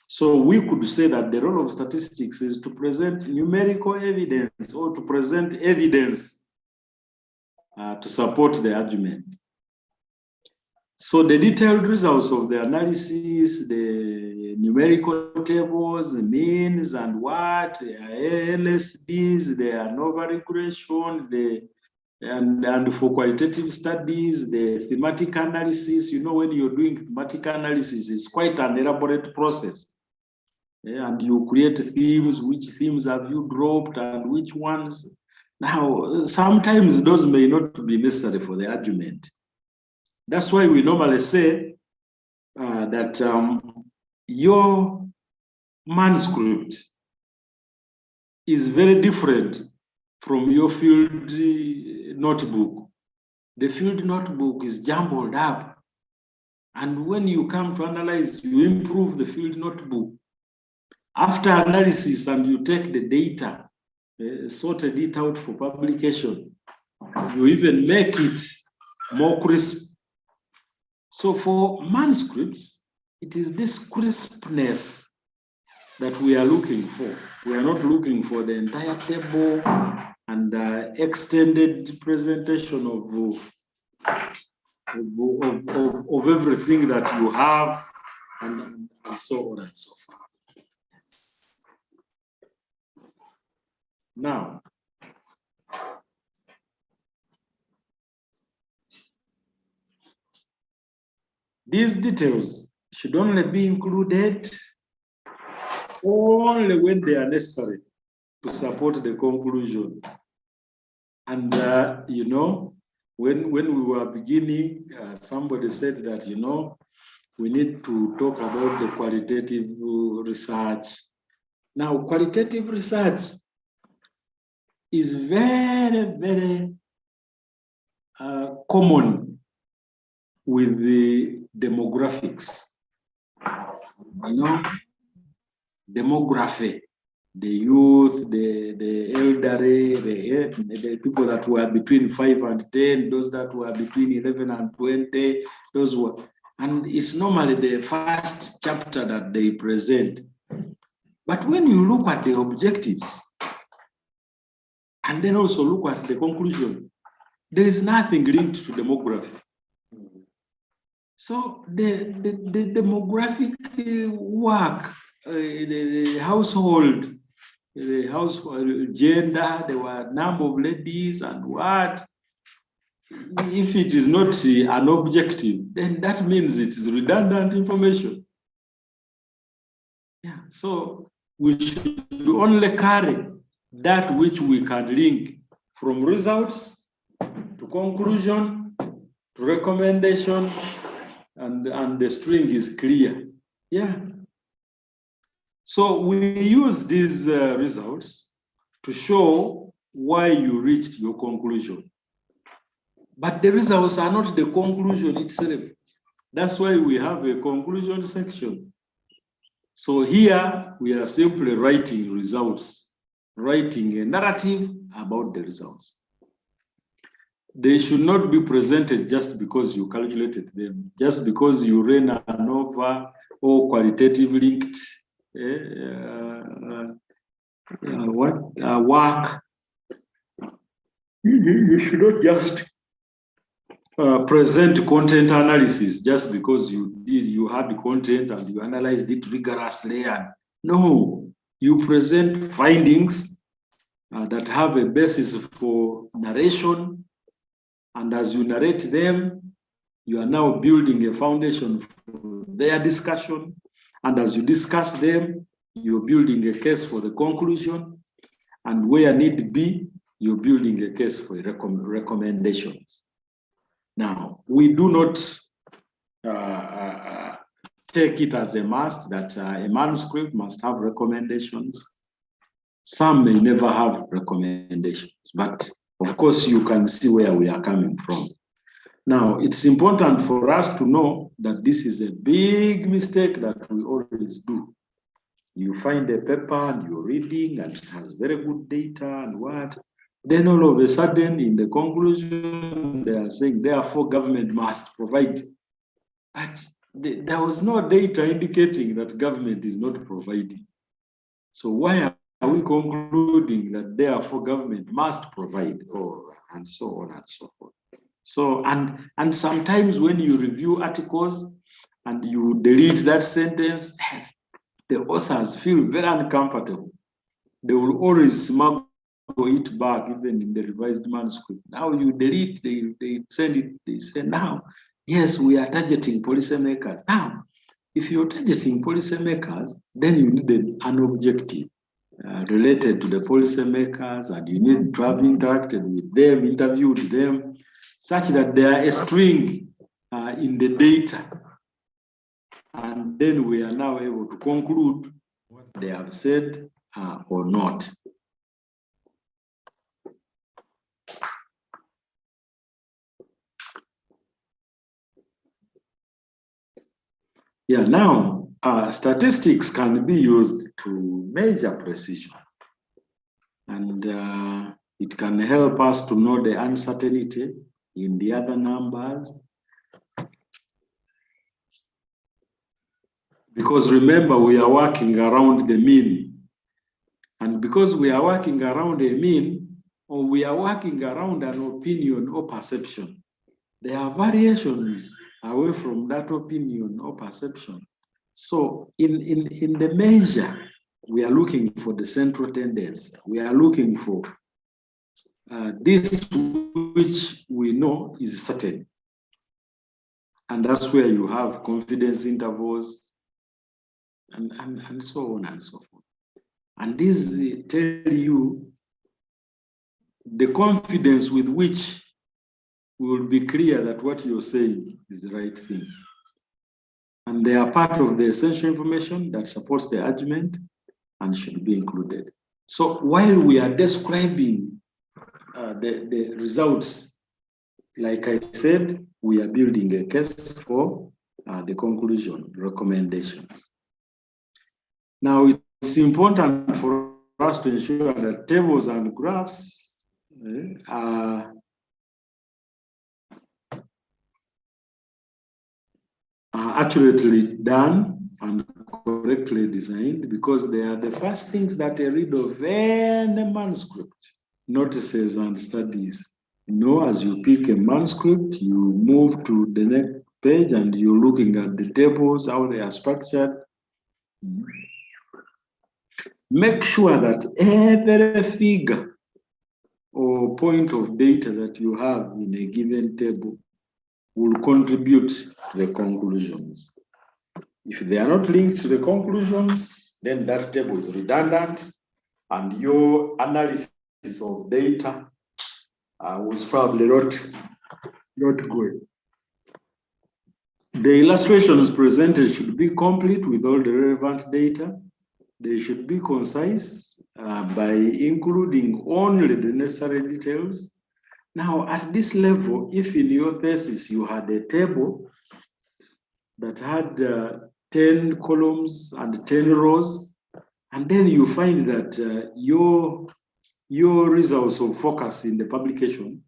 So we could say that the role of statistics is to present numerical evidence or to present evidence to support the argument. So the detailed results of the analysis, the numerical tables, the means and what, the LSDs, the ANOVA regression, and for qualitative studies, the thematic analysis. You know, when you're doing thematic analysis, it's quite an elaborate process. Yeah, and you create themes, which themes have you dropped and which ones. Now, sometimes those may not be necessary for the argument. That's why we normally say that your manuscript is very different from your field notebook. The field notebook is jumbled up. And when you come to analyze, you improve the field notebook. After analysis and you take the data, sorted it out for publication, you even make it more crisp. So for manuscripts, it is this crispness that we are looking for. We are not looking for the entire table and extended presentation of everything that you have, and so on and so forth. Now, these details should only be included only when they are necessary to support the conclusion. And, you know, when we were beginning, somebody said that, you know, we need to talk about the qualitative research. Now, qualitative research is very, very common with the demographics. You know, demography, the youth, the elderly, the people that were between 5 and 10, those that were between 11 and 20, those were, and it's normally the first chapter that they present. But when you look at the objectives, and then also look at the conclusion, there is nothing linked to demography. So the demographic work, the household gender, there were a number of ladies and what. If it is not an objective, then that means it is redundant information. Yeah, so we should only carry that which we can link from results to conclusion to recommendation, and the string is clear. Yeah. So we use these results to show why you reached your conclusion. But the results are not the conclusion itself. That's why we have a conclusion section. So here we are simply writing results, writing a narrative about the results. They should not be presented just because you calculated them, just because you ran an ANOVA or qualitative linked work. You should not just present content analysis just because you had the content and you analyzed it rigorously. And no, you present findings that have a basis for narration. And as you narrate them, you are now building a foundation for their discussion. And as you discuss them, you're building a case for the conclusion. And where need be, you're building a case for recommendations. Now, we do not take it as a must that a manuscript must have recommendations. Some may never have recommendations, but of course, you can see where we are coming from. Now, it's important for us to know that this is a big mistake that we always do. You find a paper and you're reading and it has very good data and what. Then all of a sudden, in the conclusion, they are saying, therefore, government must provide. But there was no data indicating that government is not providing. So why are we concluding that therefore government must provide, and so on and so forth? So, and sometimes when you review articles and you delete that sentence, the authors feel very uncomfortable. They will always smuggle it back, even in the revised manuscript. Now you delete, they send it, they say, now, yes, we are targeting policymakers. Now, if you're targeting policymakers, then you need an objective related to the policymakers, and you need to have interacted with them, interviewed them, such that they are a string in the data. And then we are now able to conclude what they have said or not. Yeah, now statistics can be used to measure precision, and it can help us to know the uncertainty in the other numbers. Because remember, we are working around the mean. And because we are working around a mean, or we are working around an opinion or perception, there are variations away from that opinion or perception. So in the measure, we are looking for the central tendency. We are looking for this which we know is certain. And that's where you have confidence intervals and so on and so forth. And these tell you the confidence with which we will be clear that what you're saying is the right thing. And they are part of the essential information that supports the argument and should be included. So while we are describing the results, like I said, we are building a case for the conclusion, recommendations. Now, it's important for us to ensure that tables and graphs are accurately done and correctly designed, because they are the first things that a reader of any manuscript notices and studies. You know, as you pick a manuscript, you move to the next page and you're looking at the tables, how they are structured. Make sure that every figure or point of data that you have in a given table will contribute to the conclusions. If they are not linked to the conclusions, then that table is redundant and your analysis of data was probably not good. The illustrations presented should be complete with all the relevant data. They should be concise by including only the necessary details Now, at this level, if in your thesis you had a table that had 10 columns and 10 rows, and then you find that your results of focus in the publication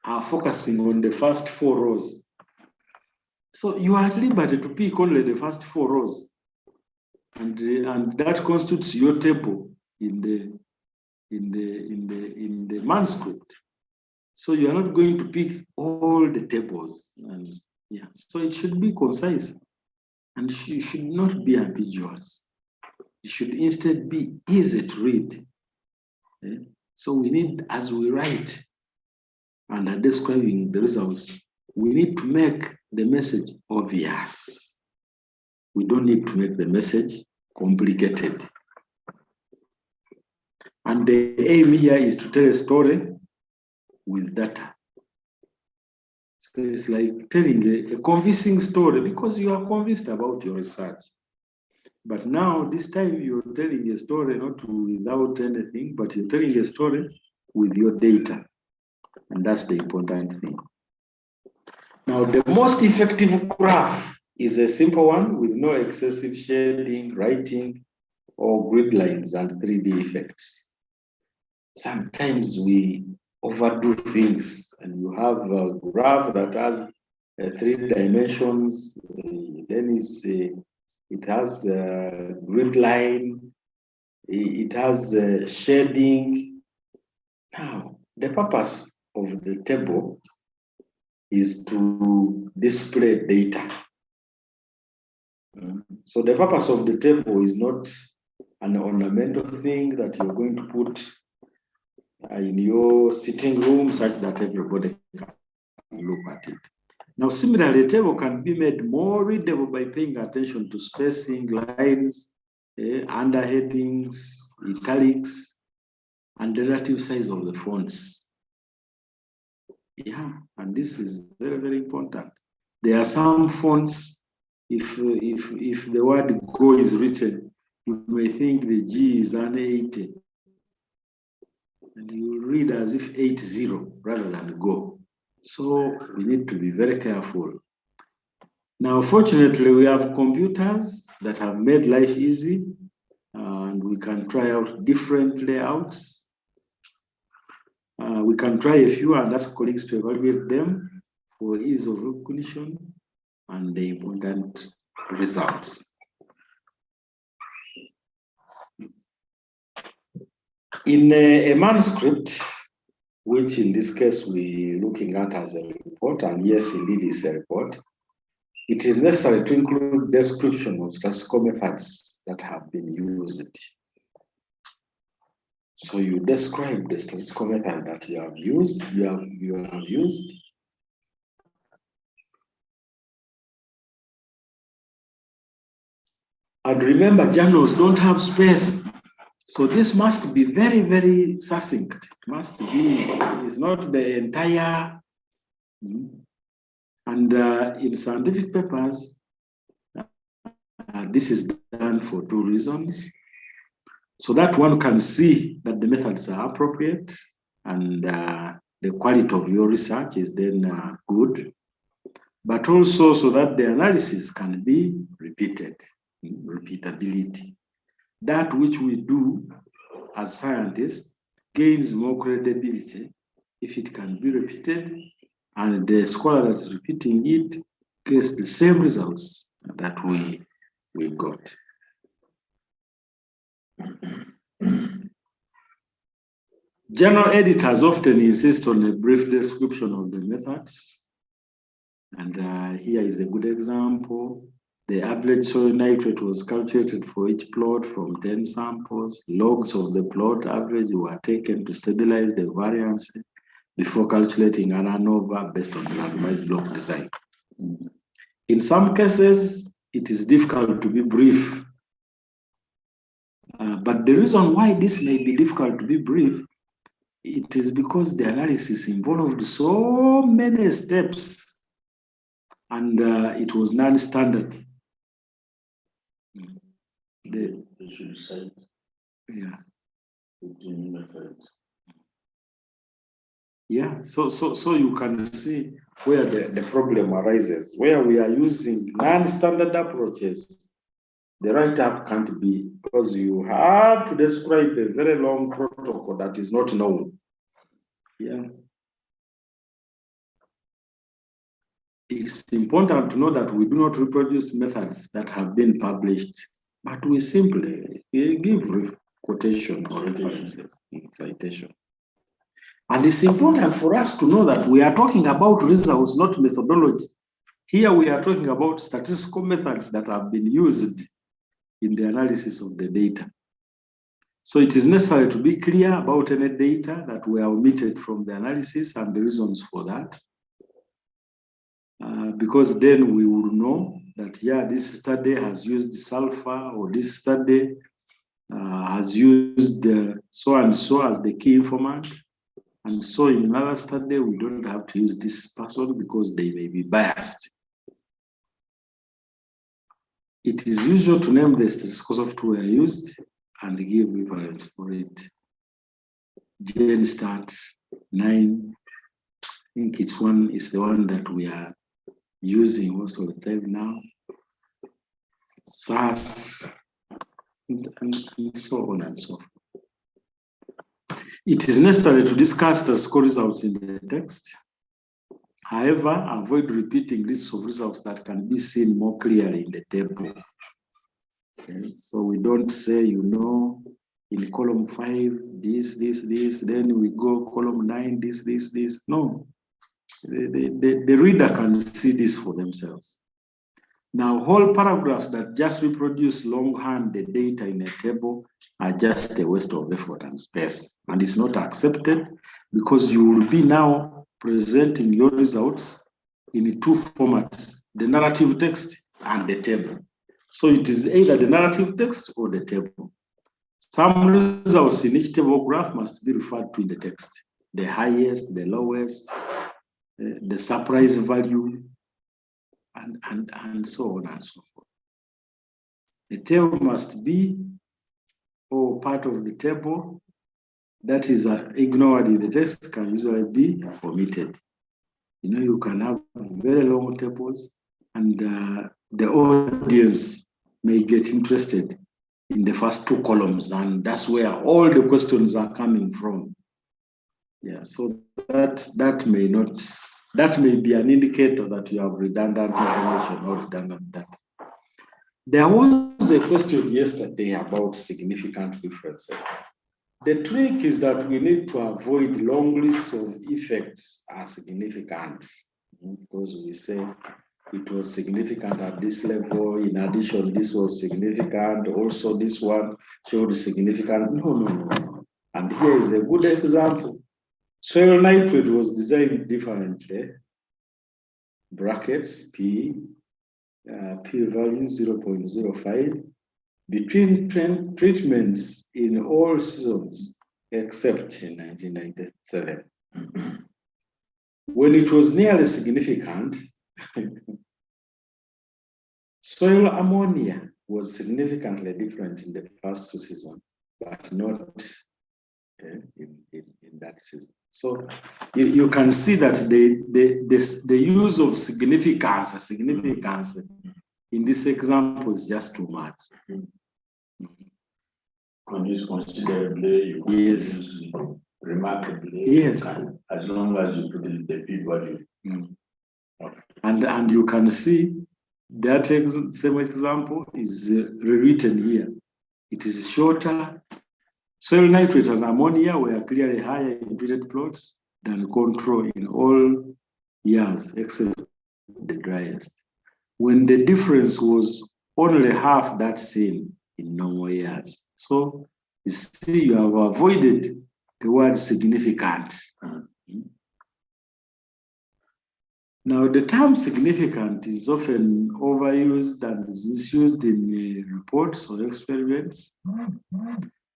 are focusing on the first 4 rows. So you are at liberty to pick only the first 4 rows, and that constitutes your table in the manuscript. So you are not going to pick all the tables, and yeah. So it should be concise, and it should not be ambiguous. It should instead be easy to read. Okay? So we need, as we write and are describing the results, we need to make the message obvious. We don't need to make the message complicated. And the aim here is to tell a story with data. So it's like telling a convincing story because you are convinced about your research. But now, this time, you're telling a story not without anything, but you're telling a story with your data. And that's the important thing. Now, the most effective graph is a simple one with no excessive shading, writing, or grid lines and 3D effects. Sometimes we overdo things, and you have a graph that has 3 dimensions, then it has a grid line, it has shading. Now, the purpose of the table is to display data. So the purpose of the table is not an ornamental thing that you're going to put in your sitting room such that everybody can look at it. Now, similarly, a table can be made more readable by paying attention to spacing, lines, underheadings, italics, and the relative size of the fonts. Yeah, and this is very, very important. There are some fonts, if the word go is written, you may think the G is an 80. And you read as if 80 rather than go. So we need to be very careful. Now, fortunately, we have computers that have made life easy, and we can try out different layouts. We can try a few and ask colleagues to evaluate them for ease of recognition and the important results. In a manuscript, which in this case we're looking at as a report, and yes, indeed it's a report, it is necessary to include description of statistical methods that have been used. So you describe the statistical method that you have used, And remember, journals don't have space. So this must be very, very succinct. It must be, it's not the entire, and in scientific papers, this is done for 2 reasons. So that one can see that the methods are appropriate and the quality of your research is then good, but also so that the analysis can be repeated, repeatability. That which we do as scientists gains more credibility if it can be repeated, and the scholar that's repeating it gets the same results that we got. Journal editors often insist on a brief description of the methods. And here is a good example. The average soil nitrate was calculated for each plot from 10 samples. Logs of the plot average were taken to stabilize the variance before calculating an ANOVA based on the randomized block design. In some cases, it is difficult to be brief. But the reason why this may be difficult to be brief, it is because the analysis involved so many steps and it was non-standard. Yeah. Yeah, so you can see where the problem arises, where we are using non-standard approaches. The write-up can't be, because you have to describe a very long protocol that is not known. Yeah. It's important to know that we do not reproduce methods that have been published, but we simply give quotation or references, citation. And it's important for us to know that we are talking about results, not methodology. Here we are talking about statistical methods that have been used in the analysis of the data. So it is necessary to be clear about any data that were omitted from the analysis and the reasons for that. Because then we will know that, yeah, this study has used sulfur, or this study has used so and so as the key informant. And so in another study, we don't have to use this person because they may be biased. It is usual to name the statistical software used and give reference for it. GenStat 9, I think it's the one that we are using most of the time now. SAS, and so on and so forth. It is necessary to discuss the score results in the text. However, avoid repeating lists of results that can be seen more clearly in the table. Okay. So we don't say, in column 5, this, then we go column 9, this. No, the reader can see this for themselves. Now, whole paragraphs that just reproduce longhand the data in a table are just a waste of effort and space. And it's not accepted, because you will be now presenting your results in 2 formats, the narrative text and the table. So it is either the narrative text or the table. Some results in each table graph must be referred to in the text. The highest, the lowest, the surprise value, and so on and so forth. The table must be, or part of the table that is ignored in the text can usually be omitted. You can have very long tables, and the audience may get interested in the first 2 columns, and that's where all the questions are coming from. Yeah, so that may be an indicator that you have redundant information or redundant data. There was a question yesterday about significant differences. The trick is that we need to avoid long lists of effects as significant, because we say it was significant at this level. In addition, this was significant. Also, this one showed significant. No. And here is a good example. Soil nitrate was designed differently. Brackets, P value 0.05 between treatments in all seasons except in 1997. When it was nearly significant, soil ammonia was significantly different in the first 2 seasons, but not in that season. So you can see that the use of significance in this example is just too much. Considerably, yes, remarkably, yes, as long as you put in the p-value. And you can see that same example is rewritten here. It is shorter. Soil nitrate and ammonia were clearly higher in treated plots than control in all years except the driest, when the difference was only half that seen in normal years. So you see, you have avoided the word significant. Now, the term significant is often overused and is misused in reports or experiments.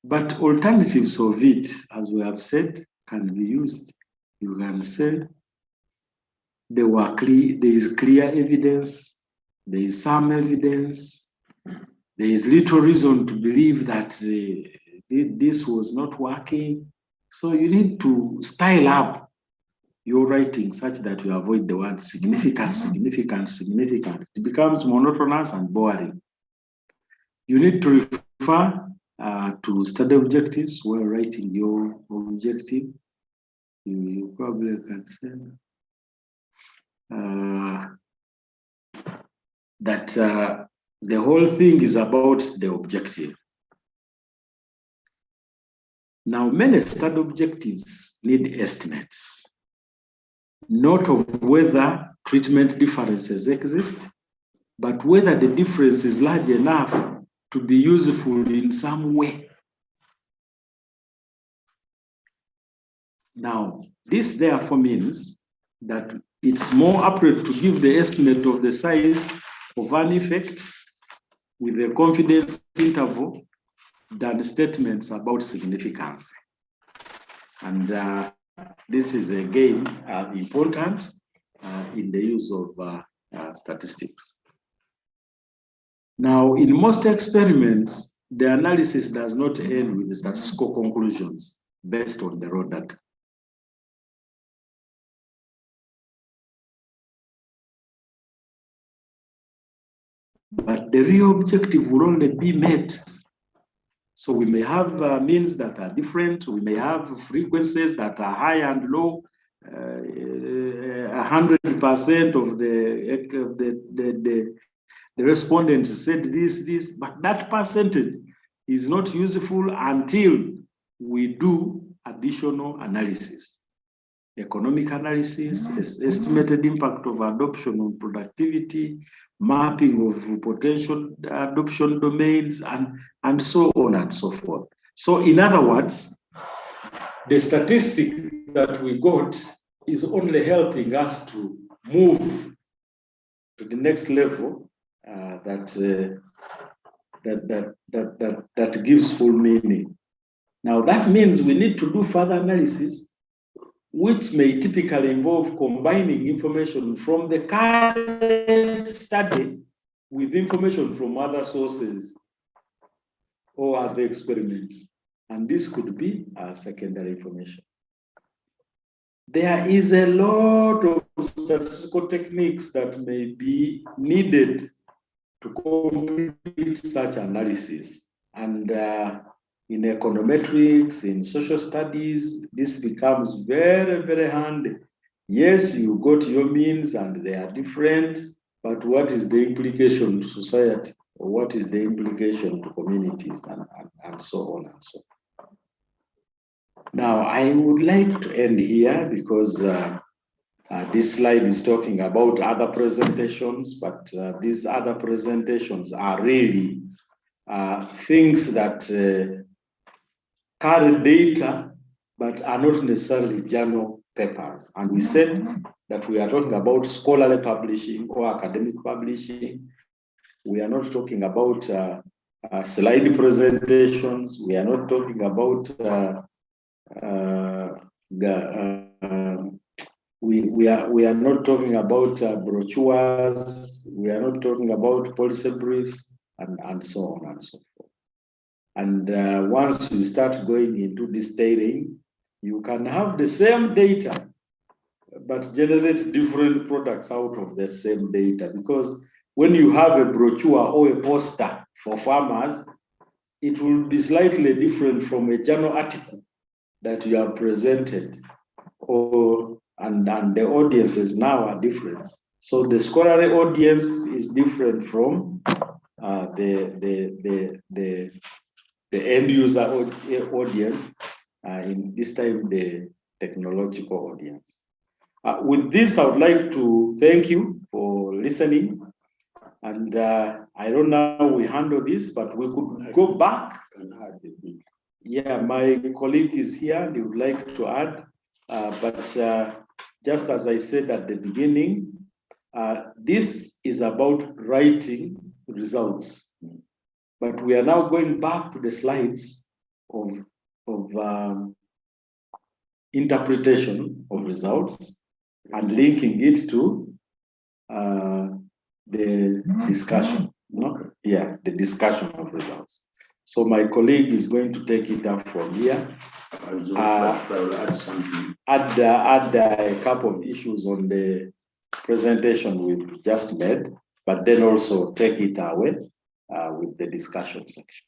But alternatives of it, as we have said, can be used. You can say there is clear evidence, there is some evidence, there is little reason to believe that this was not working. So you need to style up your writing such that you avoid the word significant, significant, significant. It becomes monotonous and boring. You need to refer to study objectives while writing your objective. You probably can say that the whole thing is about the objective. Now, many study objectives need estimates, not of whether treatment differences exist, but whether the difference is large enough to be useful in some way. Now, this therefore means that it's more appropriate to give the estimate of the size of an effect with a confidence interval than statements about significance. And this is again important in the use of statistics. Now, in most experiments, the analysis does not end with the statistical conclusions based on the raw data. But the real objective will only be met. So we may have means that are different. We may have frequencies that are high and low. 100% of the respondents said this, but that percentage is not useful until we do additional analysis. Economic analysis, estimated impact of adoption on productivity, mapping of potential adoption domains, and so on and so forth. So in other words, the statistic that we got is only helping us to move to the next level that gives full meaning. Now that means we need to do further analysis, which may typically involve combining information from the current study with information from other sources or other experiments. And this could be secondary information. There is a lot of statistical techniques that may be needed to complete such analysis. And in econometrics, in social studies, this becomes very, very handy. Yes, you got your means and they are different, but what is the implication to society? Or what is the implication to communities and so on and so on? Now, I would like to end here because this slide is talking about other presentations, but these other presentations are really things that carry data, but are not necessarily journal papers. And we said that we are talking about scholarly publishing or academic publishing. We are not talking about slide presentations. We are not talking about we are not talking about brochures. We are not talking about policy briefs and so on and so forth. And once you start going into detailing, you can have the same data, but generate different products out of the same data. Because when you have a brochure or a poster for farmers, it will be slightly different from a journal article that you have presented, and the audiences now are different. So the scholarly audience is different from the end user audience, in this time the technological audience. With this, I would like to thank you for listening. And I don't know how we handle this, but we could go back. Yeah, my colleague is here. He would like to add, but just as I said at the beginning, this is about writing results. But we are now going back to the slides of interpretation of results and linking it to the discussion. No? Yeah, the discussion of results. So my colleague is going to take it up from here. I will add something. Add a couple of issues on the presentation we've just made, but then also take it away with the discussion section.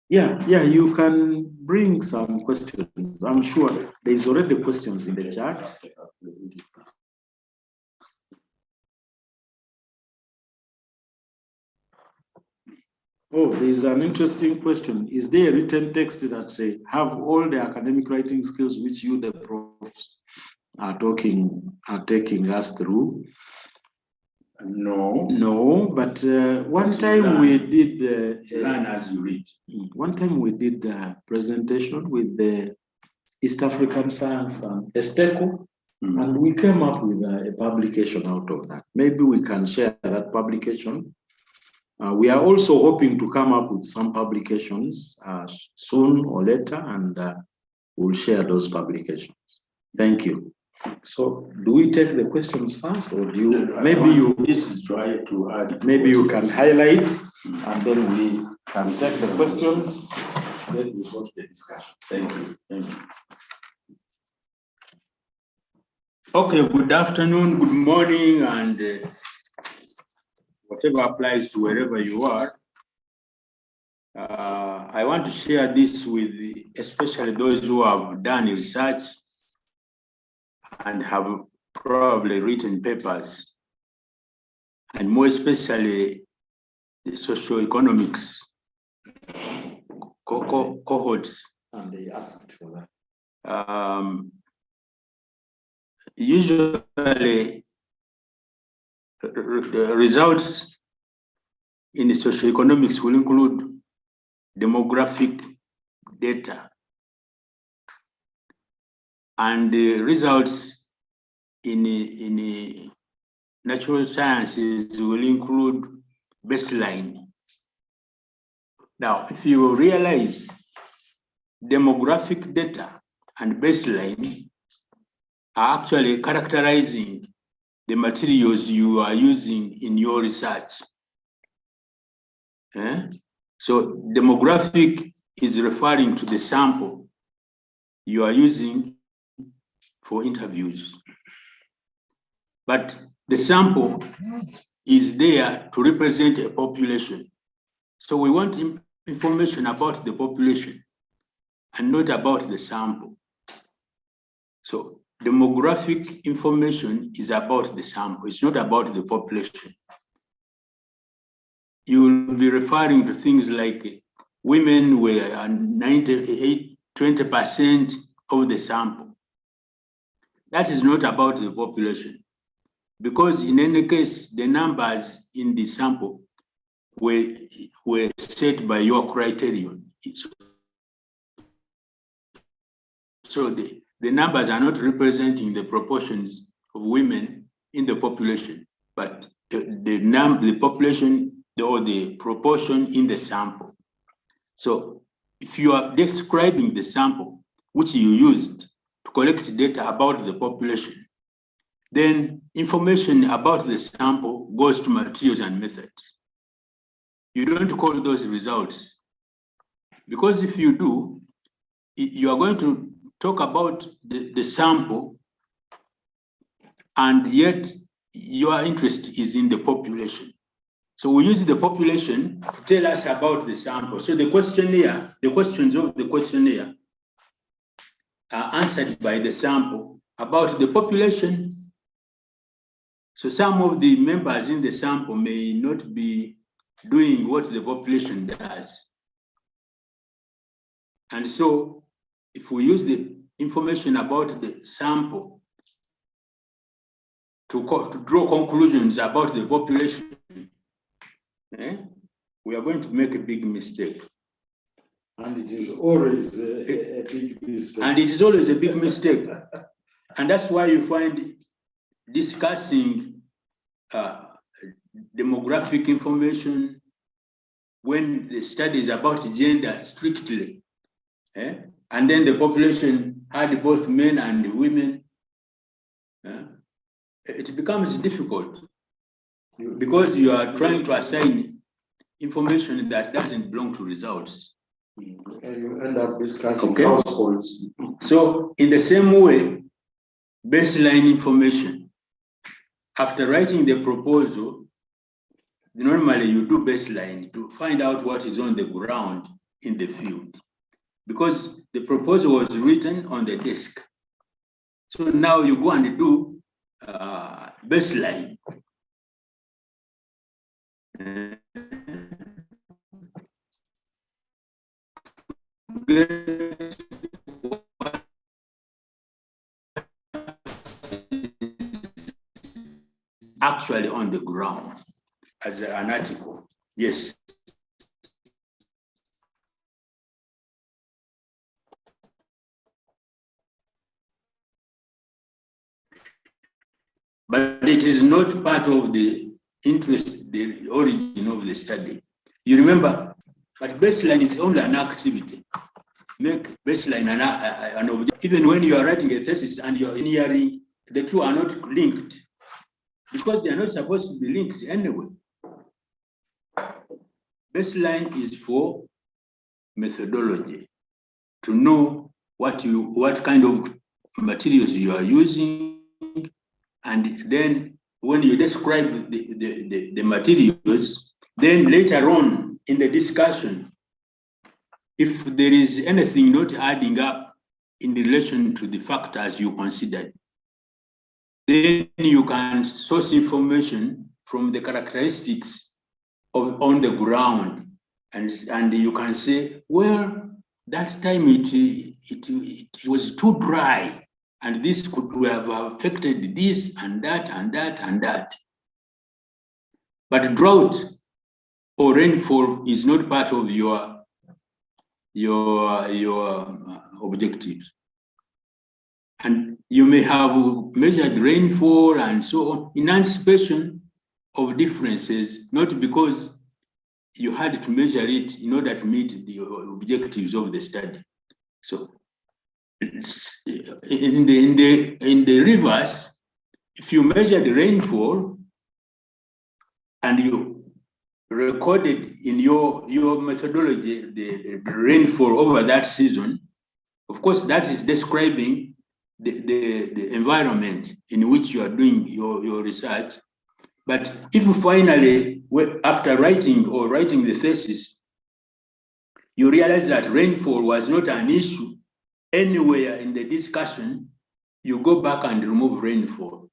Yeah, you can bring some questions. I'm sure there's already questions in the chat. Oh, there's an interesting question. Is there a written text that have all the academic writing skills which you, the profs, are taking us through? No, but one time we did learn as you read. One time we did a presentation with the East African Science and ESTECO, and we came up with a publication out of that. Maybe we can share that publication. We are also hoping to come up with some publications soon or later, and we'll share those publications. Thank you. So, do we take the questions first, or do you? Maybe you try to add. Maybe you can highlight, and then we can take the questions. Then we go to the discussion. Thank you. Okay. Good afternoon. Good morning, and whatever applies to wherever you are. I want to share this with especially those who have done research and have probably written papers, and more especially the socioeconomics cohorts. And they asked for that. Usually, the results in the socioeconomics will include demographic data, and the results in the natural sciences will include baseline. Now, if you realize demographic data and baseline are actually characterizing the materials you are using in your research. So demographic is referring to the sample you are using for interviews. But the sample is there to represent a population. So we want information about the population and not about the sample. So demographic information is about the sample. It's not about the population. You will be referring to things like women were 20% of the sample. That is not about the population, because in any case, the numbers in the sample were set by your criterion. So the numbers are not representing the proportions of women in the population, but the population or the proportion in the sample. So if you are describing the sample which you used to collect data about the population, then information about the sample goes to materials and methods. You don't call those results, because if you do, you are going to talk about the sample, and yet your interest is in the population. So we use the population to tell us about the sample. So the questionnaire, the questions of the questionnaire are answered by the sample about the population. So some of the members in the sample may not be doing what the population does. And so if we use the information about the sample to draw conclusions about the population, we are going to make a big mistake. And it is always a big mistake. And it is always a big mistake. And that's why you find discussing demographic information when the study is about gender strictly, and then the population had both men and women, it becomes difficult because you are trying to assign information that doesn't belong to results. And you end up discussing Okay. households. So in the same way, baseline information. After writing the proposal, normally you do baseline to find out what is on the ground in the field, because the proposal was written on the desk. So now you go and do baseline. Actually on the ground as an article. Yes. But it is not part of the interest, the origin of the study. You remember, but baseline is only an activity. Make baseline an object. Even when you are writing a thesis and you're engineering, the two are not linked because they are not supposed to be linked anyway. Baseline is for methodology, to know what kind of materials you are using, and then when you describe the materials, then later on in the discussion, if there is anything not adding up in relation to the factors you considered, then you can source information from the characteristics on the ground, and you can say, well, that time it was too dry, and this could have affected this and that and that and that. But drought or rainfall is not part of your objectives. And you may have measured rainfall and so on in anticipation of differences, not because you had to measure it in order to meet the objectives of the study. So in the reverse, if you measure the rainfall and you recorded in your methodology the rainfall over that season, of course that is describing the environment in which you are doing your research. But if finally, after writing the thesis, you realize that rainfall was not an issue anywhere in the discussion, you go back and remove rainfall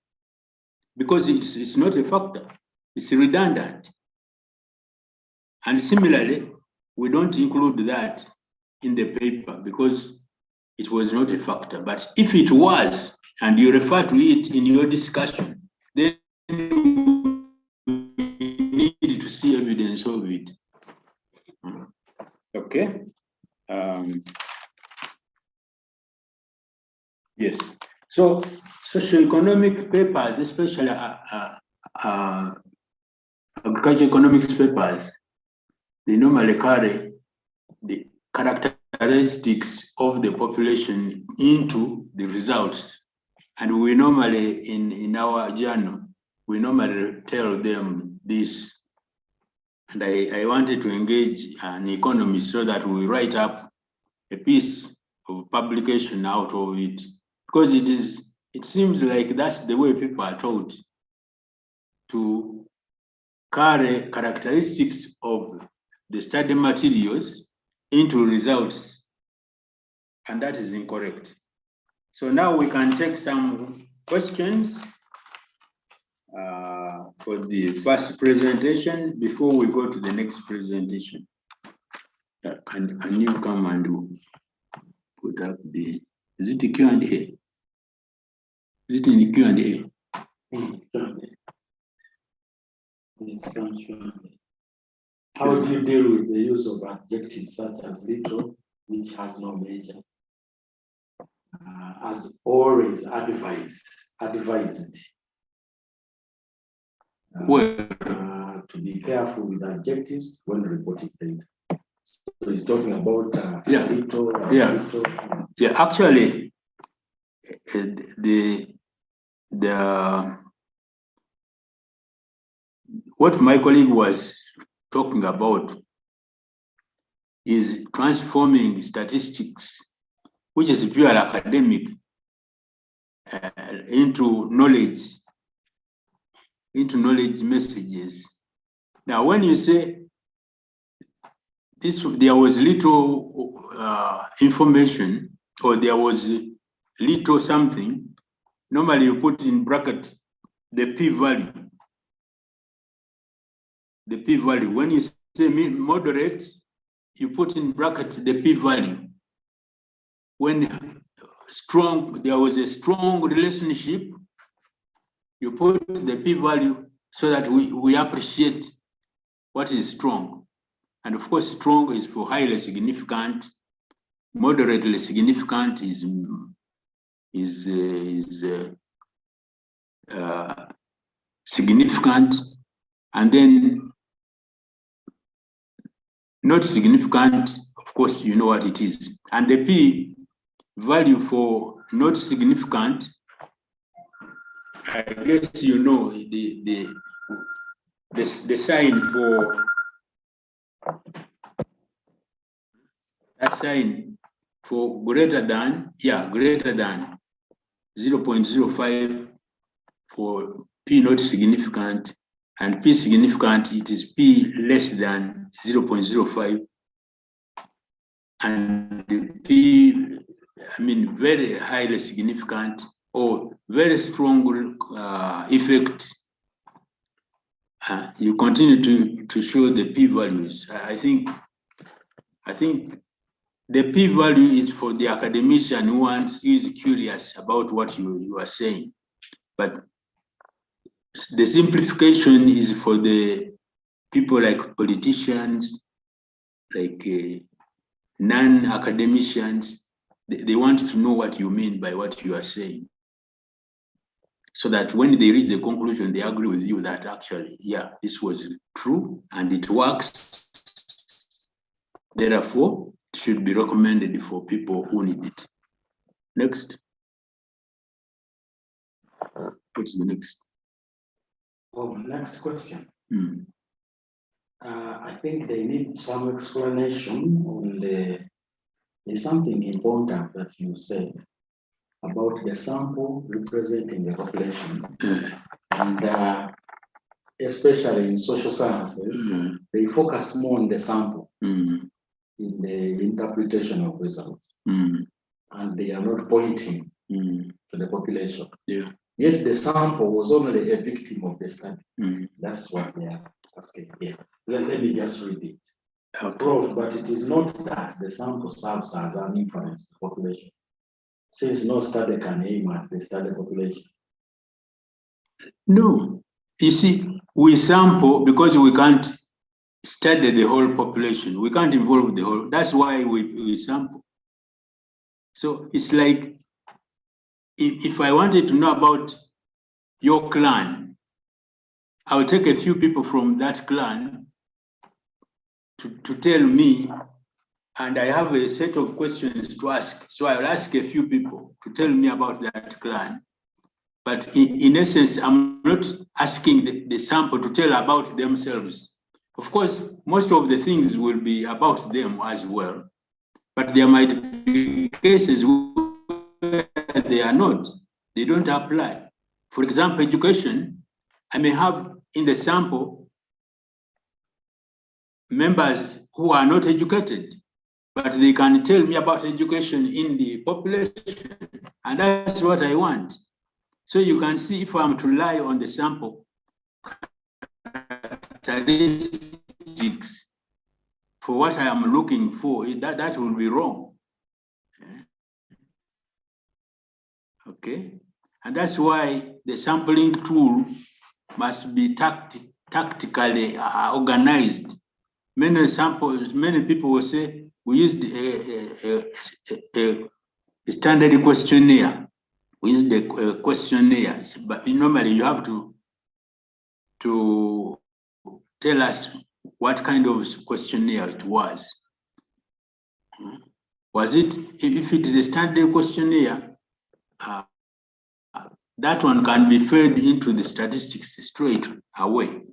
because it's not a factor, it's redundant. And similarly, we don't include that in the paper because it was not a factor. But if it was, and you refer to it in your discussion, then we need to see evidence of it. Okay. Yes. So socioeconomic papers, especially agriculture economics papers, they normally carry the characteristics of the population into the results. And we normally, in our journal, we normally tell them this. And I wanted to engage an economist so that we write up a piece of publication out of it. Because it seems like that's the way people are taught, to carry characteristics of the study materials into results, and that is incorrect. So now we can take some questions for the first presentation before we go to the next presentation. Can you come and put up the, is it the Q&A? Is it in the Q&A? How do you deal with the use of adjectives such as little, which has no measure, as always advised? To be careful with adjectives when reporting data. So he's talking about little. Yeah, actually, what my colleague was talking about is transforming statistics, which is pure academic, into knowledge messages. Now, when you say there was little information, or there was little something, normally you put in bracket the p-value. The p-value. When you say moderate, you put in bracket the p-value. When there was a strong relationship, you put the p-value so that we appreciate what is strong. And of course, strong is for highly significant. Moderately significant is significant, and then not significant, of course, you know what it is. And the p value for not significant, I guess you know the sign for that sign for greater than 0.05 for p not significant, and p significant, it is p less than 0.05, and p, I mean, very highly significant or very strong effect. You continue to show the p values. I think the p value is for the academician who is curious about what you are saying, but the simplification is for the people like politicians, like non-academicians. They want to know what you mean by what you are saying, so that when they reach the conclusion, they agree with you that actually, yeah, this was true and it works. Therefore, it should be recommended for people who need it. Next. What's the next? Oh, next question. I think they need some explanation on there's something important that you said about the sample representing the population. And especially in social sciences, they focus more on the sample in the interpretation of results. And they are not pointing to the population. Yet the sample was only a victim of the study. That's what they are asking here. Let me just read it. Prof, but it is not that the sample serves as an inference to the population, since no study can aim at the study population. No. You see, we sample because we can't study the whole population. We can't involve the whole. That's why we sample. So it's like, if I wanted to know about your clan, I will take a few people from that clan to tell me, and I have a set of questions to ask. So I'll ask a few people to tell me about that clan. But in essence, I'm not asking the sample to tell about themselves. Of course, most of the things will be about them as well, but there might be cases where they are not, they don't apply. For example, education, I may have in the sample members who are not educated, but they can tell me about education in the population, and that's what I want. So you can see, if I'm to rely on the sample characteristics for what I am looking for, that will be wrong. Okay, and that's why the sampling tool must be tactically organized. Many samples, many people will say we used a standard questionnaire. We used a questionnaire, but normally you have to tell us what kind of questionnaire it was. Was it, if it is a standard questionnaire, that one can be fed into the statistics straight away.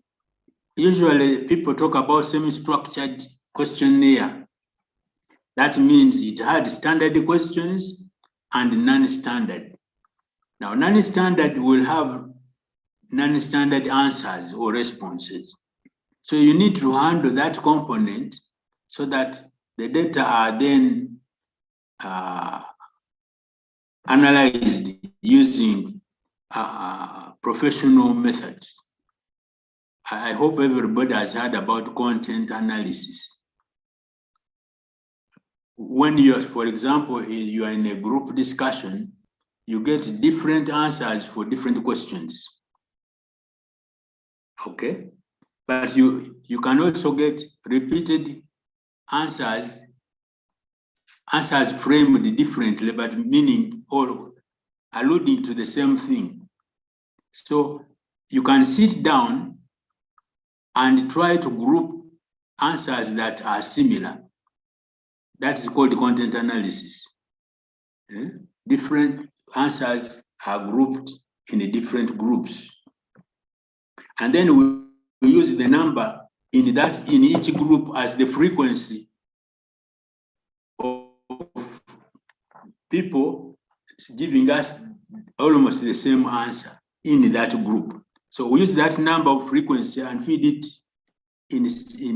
usually people talk about semi-structured questionnaire. That means it had standard questions and non-standard. Now, non-standard will have non-standard answers or responses. So you need to handle that component so that the data are then analyzed using professional methods. I hope everybody has heard about content analysis. When you're, for example, you are in a group discussion, you get different answers for different questions. Okay, but you can also get repeated answers framed differently, but meaning or alluding to the same thing. So you can sit down and try to group answers that are similar. That is called content analysis. Different answers are grouped in the different groups. And then we use the number in each group as the frequency of people giving us almost the same answer in that group. So we use that number of frequency and feed it in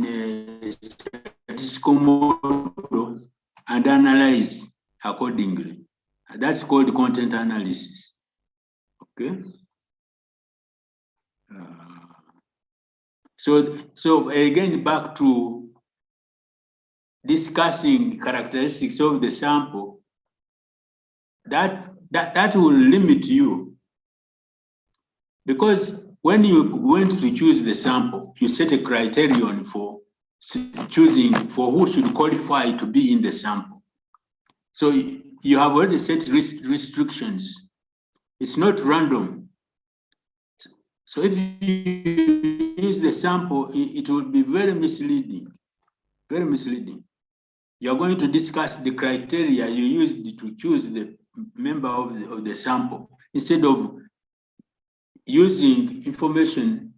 a statistical model and analyze accordingly. That's called content analysis. Okay. So again, back to discussing characteristics of the sample, that will limit you, because when you're going to choose the sample, you set a criterion for choosing for who should qualify to be in the sample. So you have already set restrictions. It's not random. So if you use the sample, it will be very misleading. Very misleading. You're going to discuss the criteria you used to choose the member of the sample instead of using information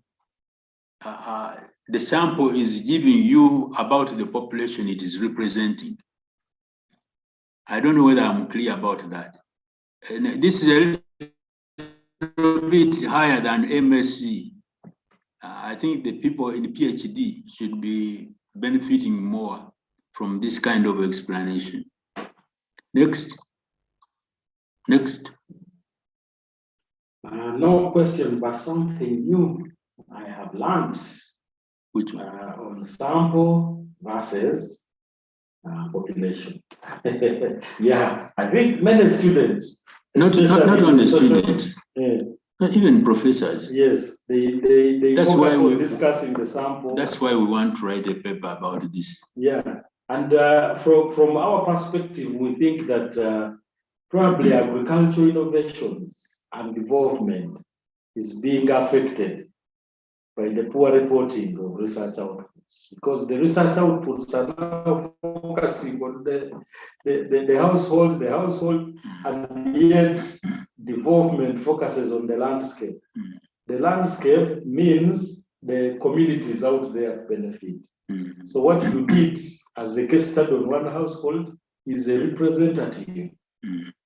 the sample is giving you about the population it is representing. I don't know whether I'm clear about that. And this is a little bit higher than MSc. I think the people in PhD should be benefiting more from this kind of explanation. Next. No question, but something new I have learned. Which one? On sample versus population. Yeah, I think many students, not only students, not even professors. Yes, they that's focus why on discussing the sample. That's why we want to write a paper about this. Yeah, and from our perspective, we think that probably agricultural innovations and development is being affected by the poor reporting of research outputs, because the research outputs are now focusing on the household, and yet development focuses on the landscape. The landscape means the communities out there benefit. So what you did as a case study on one household is a representative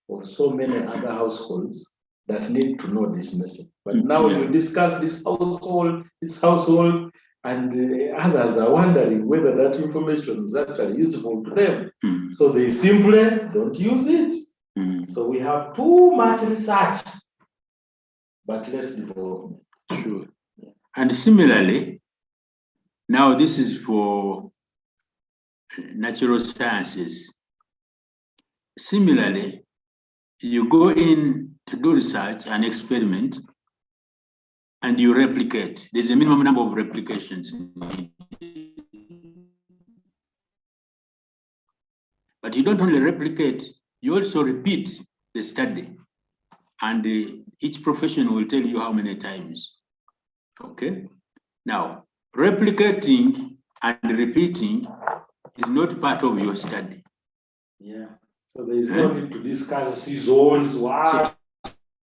of so many other households that need to know this message. But now you discuss this household, and others are wondering whether that information is actually useful to them. So they simply don't use it. So we have too much research, but less development. Sure. And similarly, now this is for natural sciences. Similarly, you go in to do research and experiment, and you replicate. There's a minimum number of replications. But you don't only replicate, you also repeat the study. And each profession will tell you how many times. Okay? Now, replicating and repeating is not part of your study. Yeah. So there is no need to discuss seasons.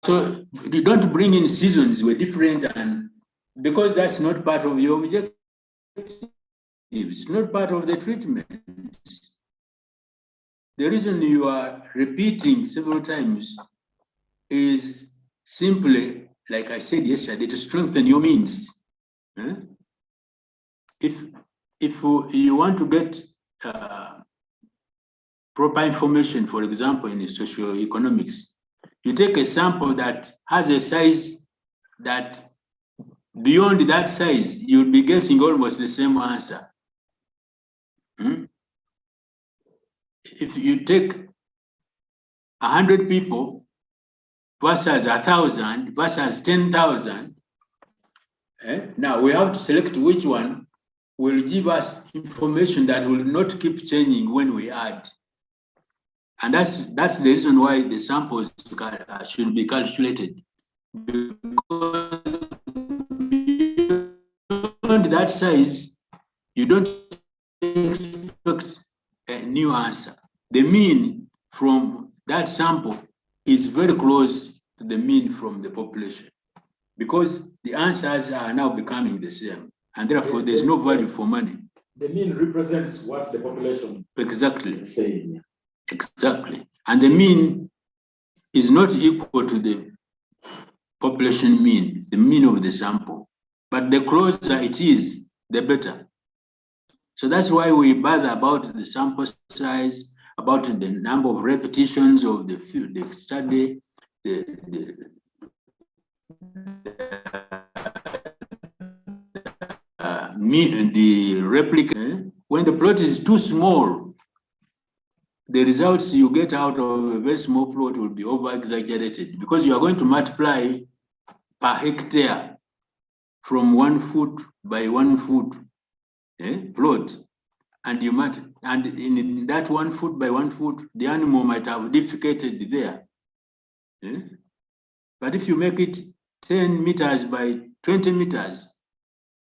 So you don't bring in seasons were different and because that's not part of your objective. It's not part of the treatment. The reason you are repeating several times is simply, like I said yesterday, to strengthen your means. If you want to get proper information, for example, in socioeconomics, you take a sample that has a size that beyond that size, you'll be getting almost the same answer. If you take 100 people versus 1,000 versus 10,000, now we have to select which one will give us information that will not keep changing when we add. And that's the reason why the samples should be calculated. Because beyond that size, you don't expect a new answer. The mean from that sample is very close to the mean from the population, because the answers are now becoming the same, and therefore there's no value for money. The mean represents what the population Exactly. is saying. Exactly. And the mean is not equal to the population mean, the mean of the sample. But the closer it is, the better. So that's why we bother about the sample size, about the number of repetitions of the study, the replica. When the plot is too small, the results you get out of a very small plot will be over-exaggerated, because you are going to multiply per hectare from 1 foot by 1 foot plot, and in that 1 foot by 1 foot, the animal might have defecated there. But if you make it 10 meters by 20 meters,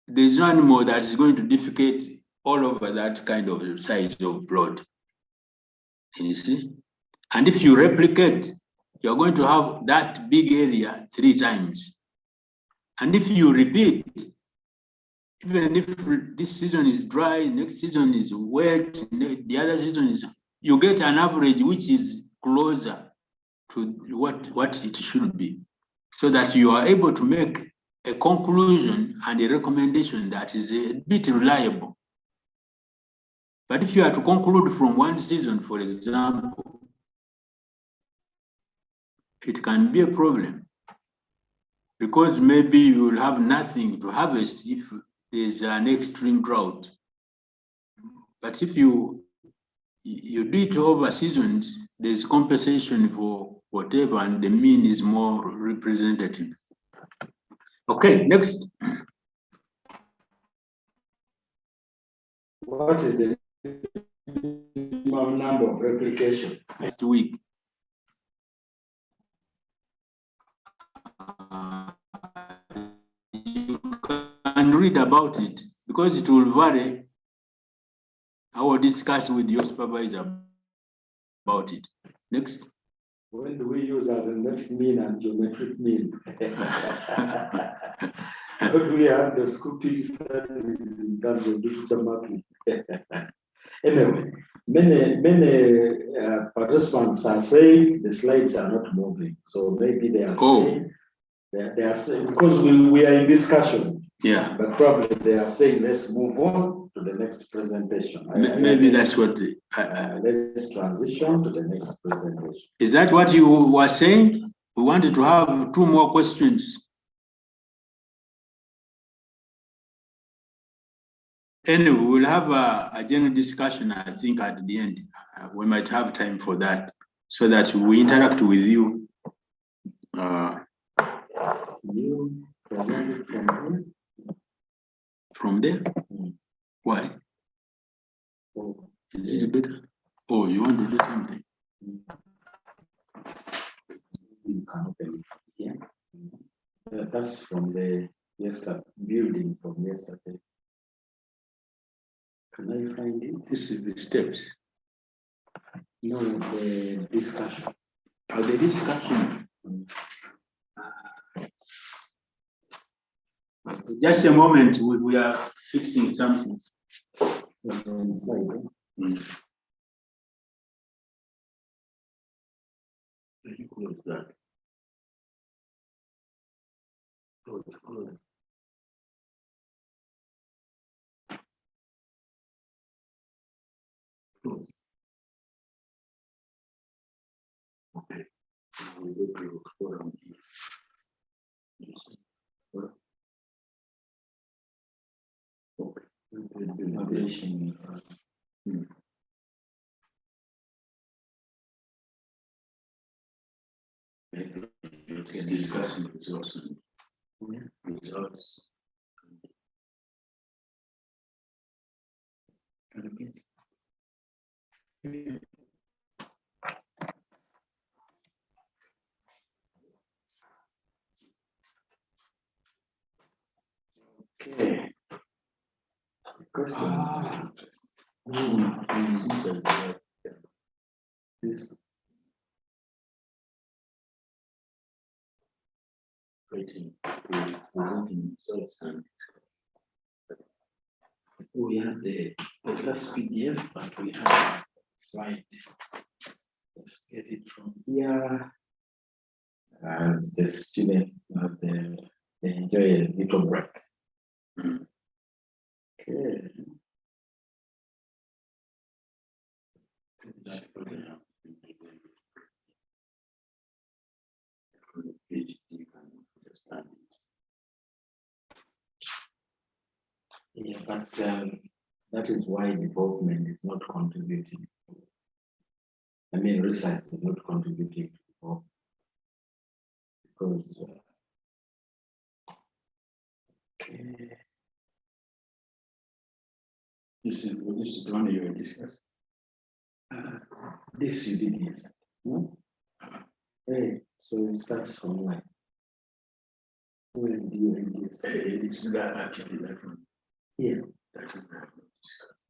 there's no animal that is going to defecate all over that kind of size of plot. You see? And if you replicate, you're going to have that big area 3 times. And if you repeat, even if this season is dry, next season is wet, the other season is, you get an average which is closer to what it should be, so that you are able to make a conclusion and a recommendation that is a bit reliable. But if you are to conclude from one season, for example, it can be a problem, because maybe you will have nothing to harvest if there's an extreme drought. But if you do it over seasons, there's compensation for whatever, and the mean is more representative. Okay, next. What is the minimum number of replication? Next week. You can read about it, because it will vary. I will discuss with your supervisor about it. Next. When do we use arithmetic mean and geometric mean? How do we have the scooping studies in terms of digital mapping? Anyway, many participants are saying the slides are not moving, so maybe they are saying they are saying, because we are in discussion. Yeah. But probably they are saying let's move on to the next presentation. Maybe that's what. Let's transition to the next presentation. Is that what you were saying? We wanted to have 2 more questions. Anyway, we'll have a general discussion, I think, at the end. We might have time for that, so that we interact with you. You present it from here? From there? Why? Is it better? Oh, you want to do something? You can open it here. That's from the building from yesterday. Can I find it? This is the steps. No, the discussion. Oh, the discussion. Just a moment, we are fixing something. Close that. Close. Okay. We go to forum. Okay. Okay, discussing results. Results. Okay. We have the first PDF, but we have a slide. Let's get it from here. As the student, as they enjoy a little break. Okay. Yeah, but that is why development is not contributing. I mean, research is not contributing to development because. Okay. This is the one you discussed. This you did yesterday. Hey, so it starts from when? When do you read yesterday? It's that actually that one. Yeah. That is that.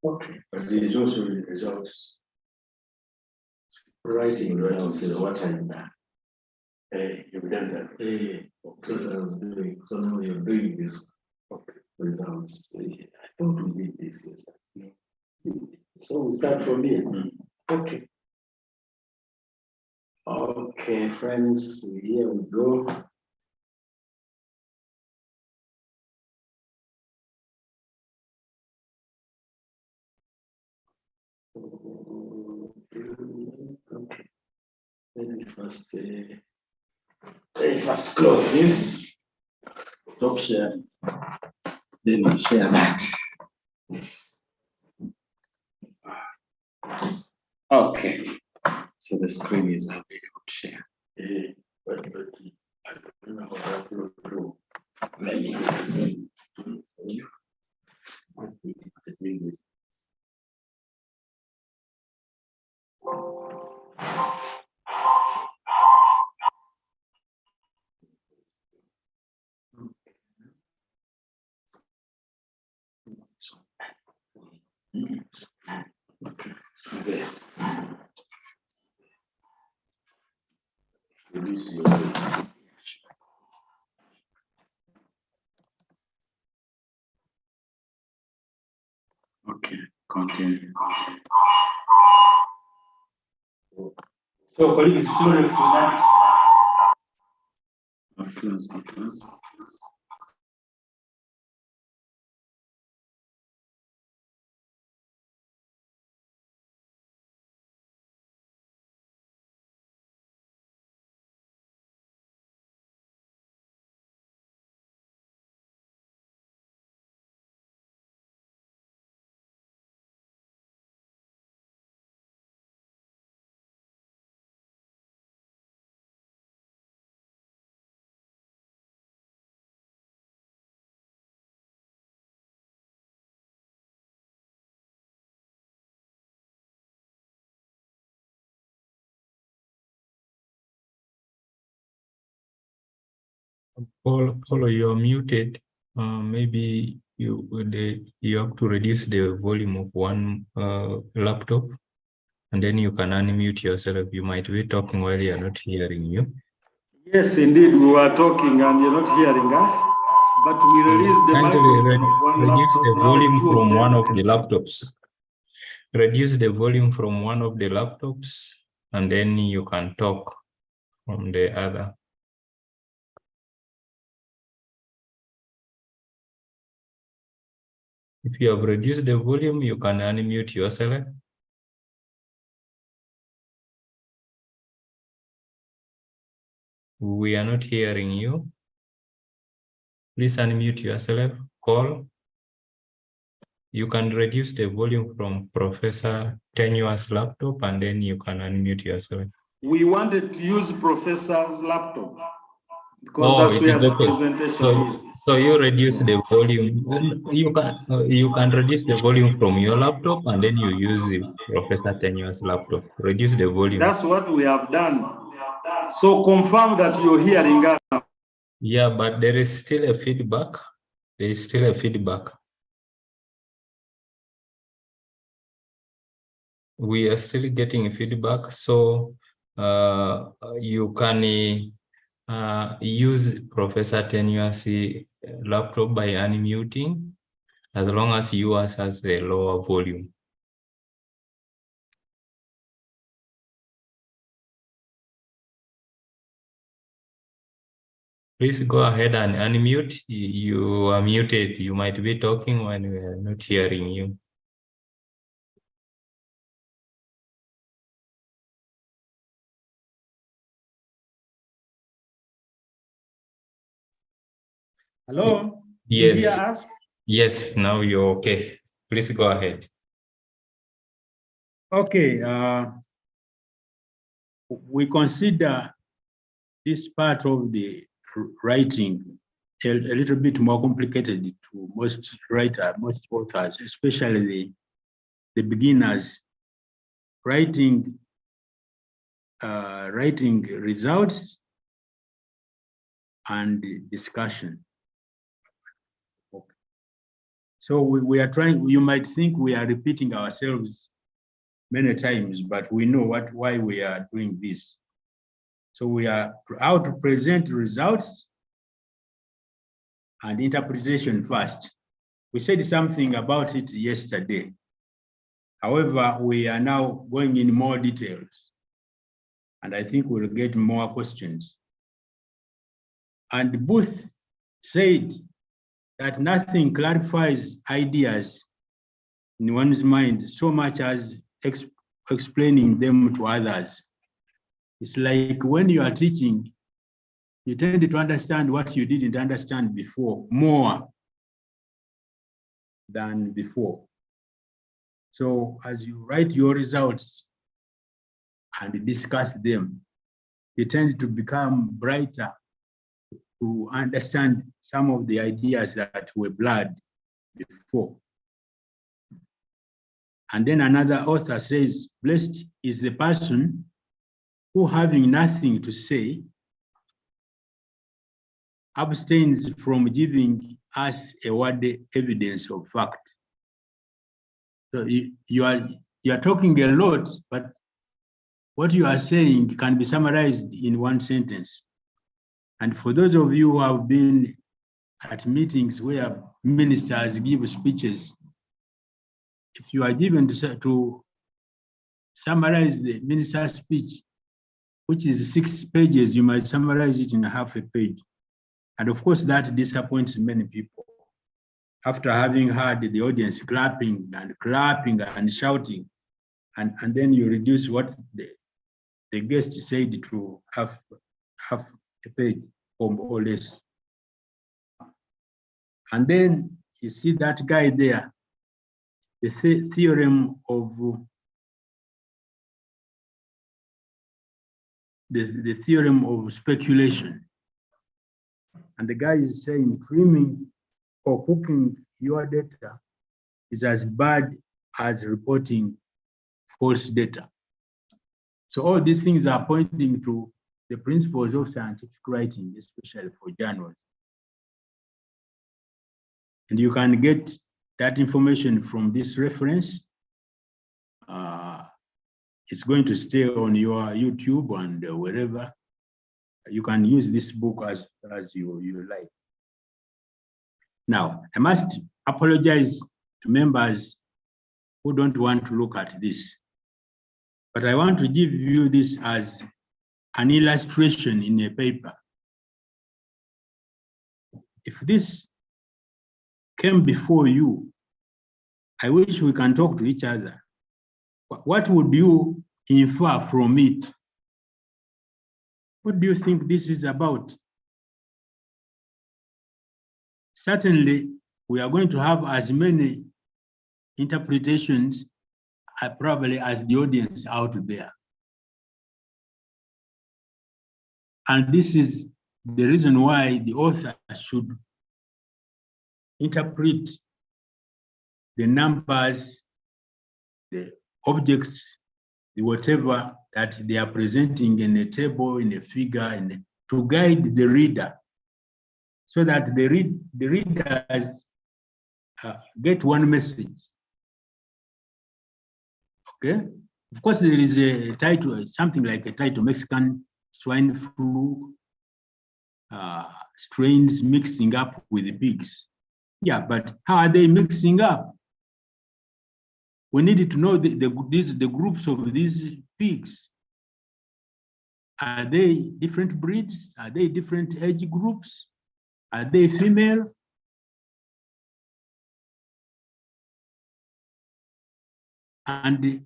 Okay. But there is also the results. Writing results is what I'm done. Hey, you've done that. Hey, so I was doing. So now you're doing this. Okay. Results. I thought we did this yesterday. So we start from here. Okay. Okay, friends, here we go. Okay. Let me first close this. Stop share. Then we share that. Okay. So the screen is available to share. But I don't know how to upload. Let me see. Okay, so there. Okay, continue. So, colleagues, sorry for that. I've closed it. Paulo, you're muted. Maybe you have to reduce the volume of one laptop, and then you can unmute yourself. You might be talking while you're not hearing you. Yes, indeed, we were talking and you're not hearing us. but we release the microphone of one reduce laptop. the Now volume two of from them. one of the laptops. Reduce the volume from one of the laptops, and then you can talk from the other. If you have reduced the volume, you can unmute yourself. We are not hearing you. Please unmute yourself. Call. You can reduce the volume from Professor Tenua's laptop, and then you can unmute yourself. We wanted to use Professor's laptop because that's where the presentation is. So you reduce the volume. You can reduce the volume from your laptop, and then you use the Professor Tenua's laptop. Reduce the volume. That's what we have done. So confirm that you're hearing us. Yeah, but there is still a feedback. There is still a feedback. We are still getting feedback, so you can use Professor Tenua's laptop by unmuting, as long as yours has the lower volume. Please go ahead and unmute. You are muted. You might be talking when we are not hearing you. Hello? Yes. You hear us? Yes, now you're okay. Please go ahead. Okay. We consider this part of the writing a little bit more complicated to most writers, most authors, especially the beginners. Writing results and discussion. Okay. So we are trying, you might think we are repeating ourselves many times, but we know why we are doing this. So we are out to present results and interpretation first. We said something about it yesterday. However, we are now going in more details, and I think we'll get more questions. And Booth said that nothing clarifies ideas in one's mind so much as explaining them to others. It's like when you are teaching, you tend to understand what you didn't understand before more than before. So as you write your results and discuss them, you tend to become brighter to understand some of the ideas that were blurred before. And then another author says, blessed is the person who, having nothing to say, abstains from giving us a word evidence of fact. So you are talking a lot, but what you are saying can be summarized in one sentence. And for those of you who have been at meetings where ministers give speeches, if you are given to summarize the minister's speech, which is 6 pages, you might summarize it in half a page. And of course, that disappoints many people. After having heard the audience clapping and shouting, and then you reduce what the guest said to half a page or less. And then you see that guy there, the theorem of the theorem of speculation. And the guy is saying trimming or cooking your data is as bad as reporting false data. So all these things are pointing to the principles of scientific writing, especially for journals. And you can get that information from this reference. It's going to stay on your YouTube and wherever. You can use this book as you like. Now, I must apologize to members who don't want to look at this, but I want to give you this as an illustration in a paper. If this came before you, I wish we can talk to each other. What would you infer from it? What do you think this is about? Certainly, we are going to have as many interpretations probably as the audience out there. And this is the reason why the author should interpret the numbers, the objects, the whatever that they are presenting in a table, in a figure, to guide the reader, so that the readers get one message. Okay? Of course, there is a title, something like a title, Mexican swine flu strains mixing up with the pigs. Yeah, but how are they mixing up? We needed to know the groups of these pigs. Are they different breeds? Are they different age groups? Are they female? And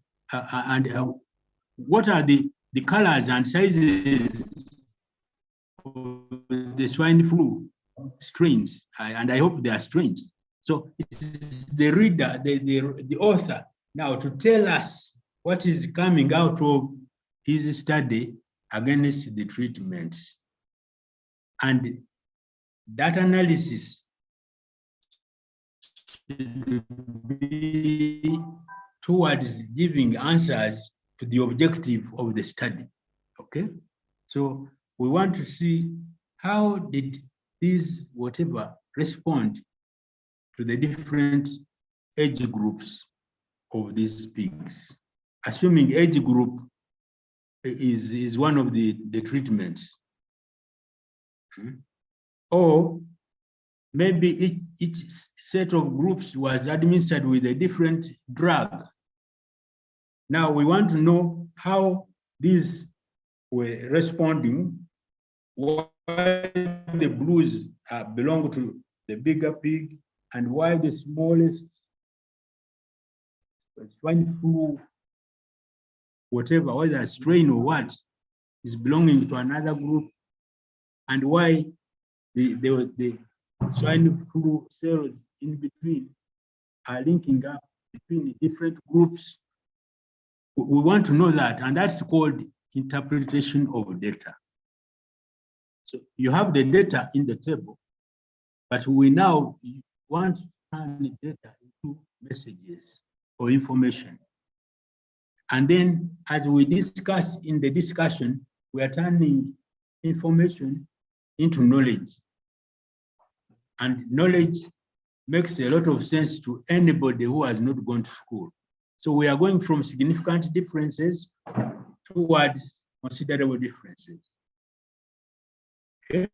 what are the colors and sizes of the swine flu strains? And I hope they are strains. So it's the reader, the author, now to tell us what is coming out of his study against the treatments. And that analysis should be towards giving answers to the objective of the study, okay? So we want to see how did these whatever respond to the different age groups of these pigs, assuming age group is one of the treatments. Or maybe each set of groups was administered with a different drug. Now we want to know how these were responding, why the blues belong to the bigger pig, and why the smallest swine flu, whatever, whether strain or what, is belonging to another group, and why the swine flu cells in between are linking up between different groups. We want to know that, and that's called interpretation of data. So you have the data in the table, but we now want to turn the data into messages or information. And then as we discuss in the discussion, we are turning information into knowledge. And knowledge makes a lot of sense to anybody who has not gone to school. So we are going from significant differences towards considerable differences. Okay?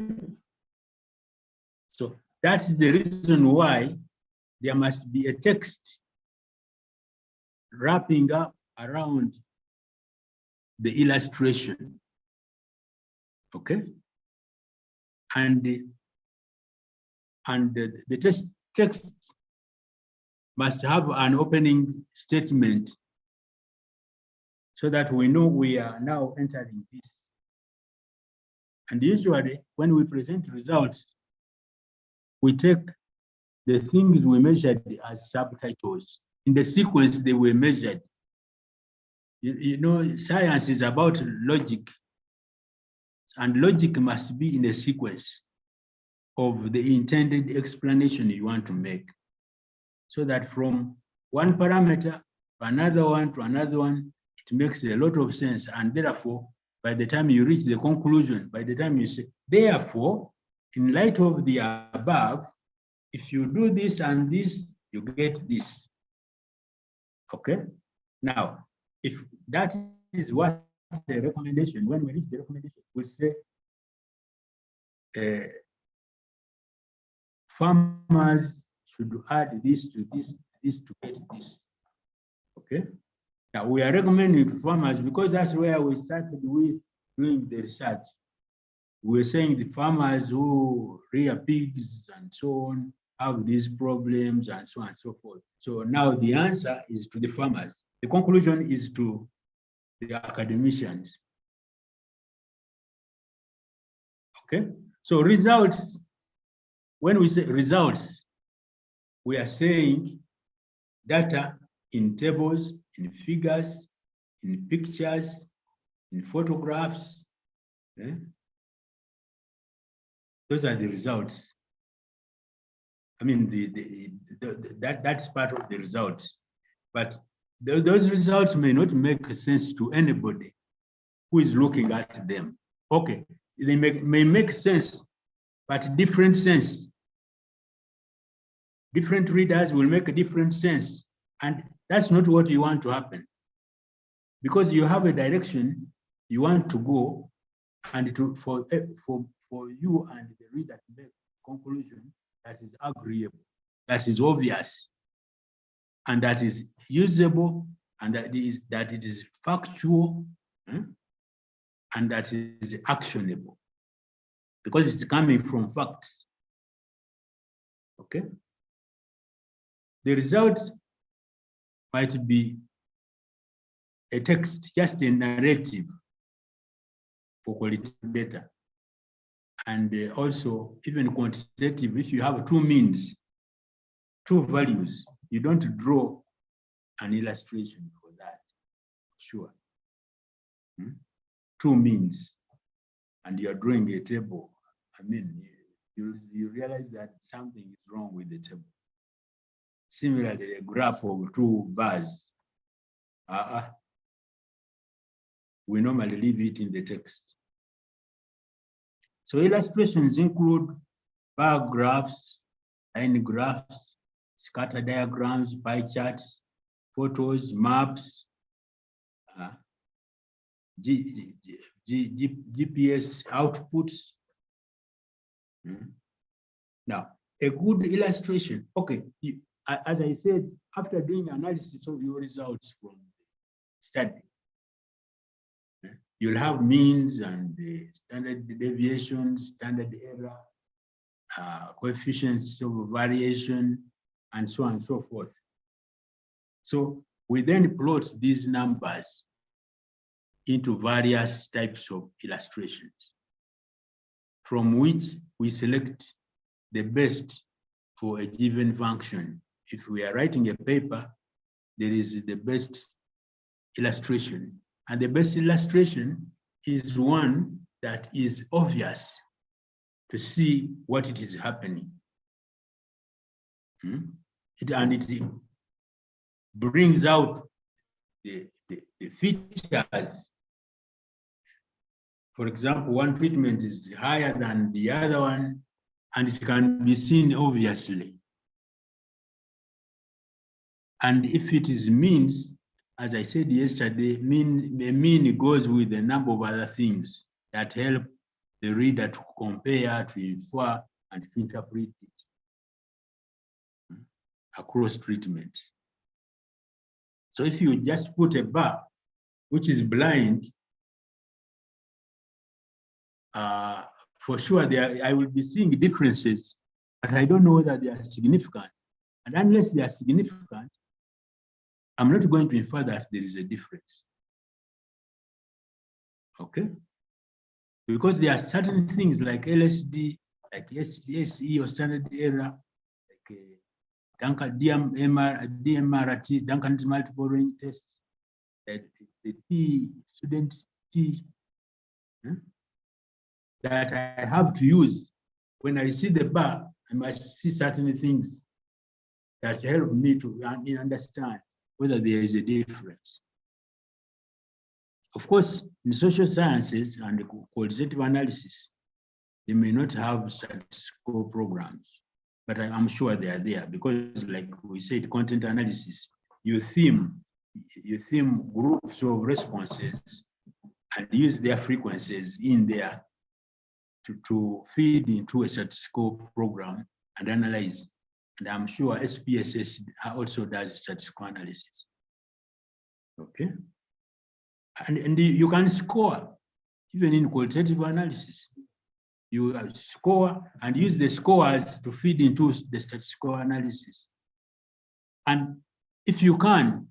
So that's the reason why there must be a text wrapping up around the illustration. Okay? And the text must have an opening statement so that we know we are now entering this. And usually when we present results, we take the things we measured as subtitles in the sequence they were measured. You know, science is about logic, and logic must be in a sequence of the intended explanation you want to make, so that from one parameter to another one, it makes a lot of sense. And therefore, by the time you reach the conclusion, by the time you say, therefore, in light of the above, if you do this and this, you get this. Okay? Now, if that is what the recommendation, when we reach the recommendation, we say, farmers should add this to this to get this. Okay. Now we are recommending to farmers because that's where we started with doing the research. We're saying the farmers who rear pigs and so on have these problems and so on and so forth. So now the answer is to the farmers. The conclusion is to the academicians. Okay, so results, when we say results, we are saying data in tables, in figures, in pictures, in photographs. Okay? Those are the results. I mean, that's part of the results. But those results may not make sense to anybody who is looking at them. Okay, they may make sense, but different sense. Different readers will make a different sense. And that's not what you want to happen. Because you have a direction you want to go, and for you and the reader to make a conclusion that is agreeable, that is obvious, and that is usable, and that it is factual, and that is actionable, because it's coming from facts. Okay? The result might be a text, just a narrative for qualitative data. And also, even quantitative, if you have two means, two values, you don't draw an illustration for that, sure. Two means, and you're drawing a table. I mean, you realize that something is wrong with the table. Similarly, a graph of two bars, we normally leave it in the text. So illustrations include bar graphs, line graphs, scatter diagrams, pie charts, photos, maps, GPS outputs. Now, a good illustration, okay, as I said, after doing analysis of your results from the study, you'll have means and standard deviations, standard error, coefficients of variation, and so on and so forth. So we then plot these numbers into various types of illustrations, from which we select the best for a given function. If we are writing a paper, there is the best illustration. And the best illustration is one that is obvious to see what it is happening. And it brings out the features. For example, one treatment is higher than the other one, and it can be seen obviously. And if it is means, as I said yesterday, mean goes with a number of other things that help the reader to compare, to infer, and to interpret it across treatments. So if you just put a bar, which is blind, for sure I will be seeing differences, but I don't know whether they are significant. And unless they are significant, I'm not going to infer that there is a difference. Okay? Because there are certain things like LSD, like SE or standard error, like DMRT, Duncan's multiple range test, the T, student T, that I have to use. When I see the bar, I must see certain things that help me to understand whether there is a difference. Of course, in social sciences and qualitative analysis, they may not have statistical programs, but I'm sure they are there because, like we said, content analysis, you theme groups of responses and use their frequencies in there to feed into a statistical program and analyze. And I'm sure SPSS also does statistical analysis. Okay. And you can score even in qualitative analysis. You score and use the scores to feed into the statistical analysis. And if you can